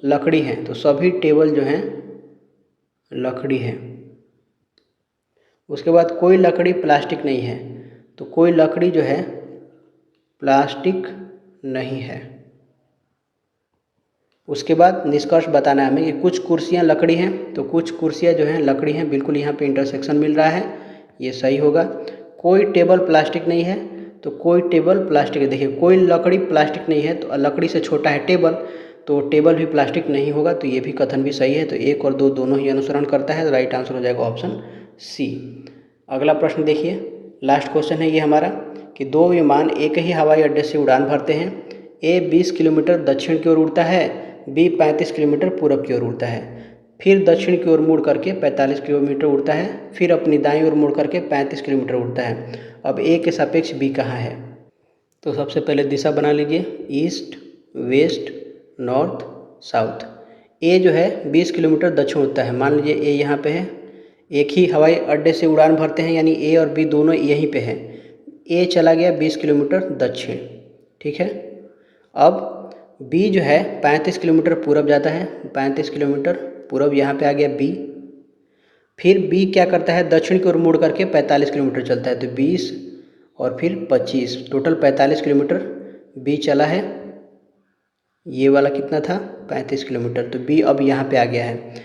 लकड़ी हैं, तो सभी टेबल जो हैं लकड़ी है। उसके बाद कोई लकड़ी प्लास्टिक नहीं है, तो कोई लकड़ी जो है प्लास्टिक नहीं है। उसके बाद निष्कर्ष बताना है हमें कि कुछ कुर्सियां लकड़ी हैं, तो कुछ कुर्सियां जो हैं लकड़ी हैं, बिल्कुल यहाँ पे इंटरसेक्शन मिल रहा है, ये सही होगा। कोई टेबल प्लास्टिक नहीं है, तो कोई टेबल प्लास्टिक, देखिए कोई लकड़ी प्लास्टिक नहीं है, तो लकड़ी से छोटा है टेबल, तो टेबल भी प्लास्टिक नहीं होगा, तो ये भी कथन भी सही है। तो 1 और 2 दोनों ही अनुसरण करता है, तो राइट आंसर हो जाएगा ऑप्शन सी। अगला प्रश्न देखिए, लास्ट क्वेश्चन है ये हमारा कि 2 विमान एक ही हवाई अड्डे से उड़ान भरते हैं। ए 20 किलोमीटर दक्षिण की ओर उड़ता है, बी 35 किलोमीटर पूरब की ओर उड़ता है, फिर दक्षिण की ओर मुड़ करके 45 किलोमीटर उड़ता है, फिर अपनी दाईं ओर मुड़ करके 35 किलोमीटर उड़ता है। अब ए के सापेक्ष बी कहाँ है। तो सबसे पहले दिशा बना लीजिए, ईस्ट वेस्ट नॉर्थ साउथ। ए जो है 20 किलोमीटर दक्षिण उड़ता है, मान लीजिए ए यहाँ पे है, एक ही हवाई अड्डे से उड़ान भरते हैं, यानी ए और बी दोनों यहीं पे हैं। ए चला गया 20 किलोमीटर दक्षिण, ठीक है। अब बी जो है 35 किलोमीटर पूरब जाता है, 35 किलोमीटर पूरब यहाँ पे आ गया बी। फिर बी क्या करता है, दक्षिण की ओर मुड़ करके 45 किलोमीटर चलता है, तो 20 और फिर 25, टोटल 45 किलोमीटर बी चला है। ये वाला कितना था, 35 किलोमीटर, तो बी अब यहाँ पे आ गया है।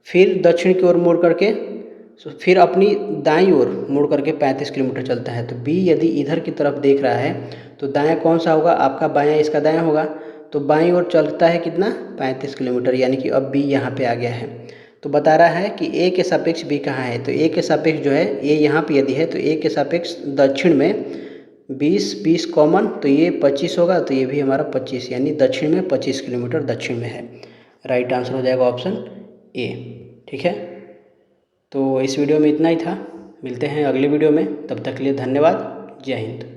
फिर दक्षिण की ओर मुड़ करके फिर अपनी दाईं ओर मुड़ करके 35 किलोमीटर चलता है, तो बी यदि इधर की तरफ देख रहा है तो दायां कौन सा होगा, आपका बायां इसका दायां होगा, तो बाईं ओर चलता है कितना, 35 किलोमीटर, यानी कि अब बी यहाँ पे आ गया है। तो बता रहा है कि ए के सापेक्ष बी कहाँ है, तो ए के सापेक्ष जो है ए यहाँ पे यदि है तो ए के सापेक्ष दक्षिण में 20 कॉमन, तो ये 25 होगा, तो ये भी हमारा 25, यानी दक्षिण में 25 किलोमीटर दक्षिण में है। राइट आंसर हो जाएगा ऑप्शन ए। ठीक है, तो इस वीडियो में इतना ही था। मिलते हैं अगले वीडियो में, तब तक के लिए धन्यवाद। जय हिंद।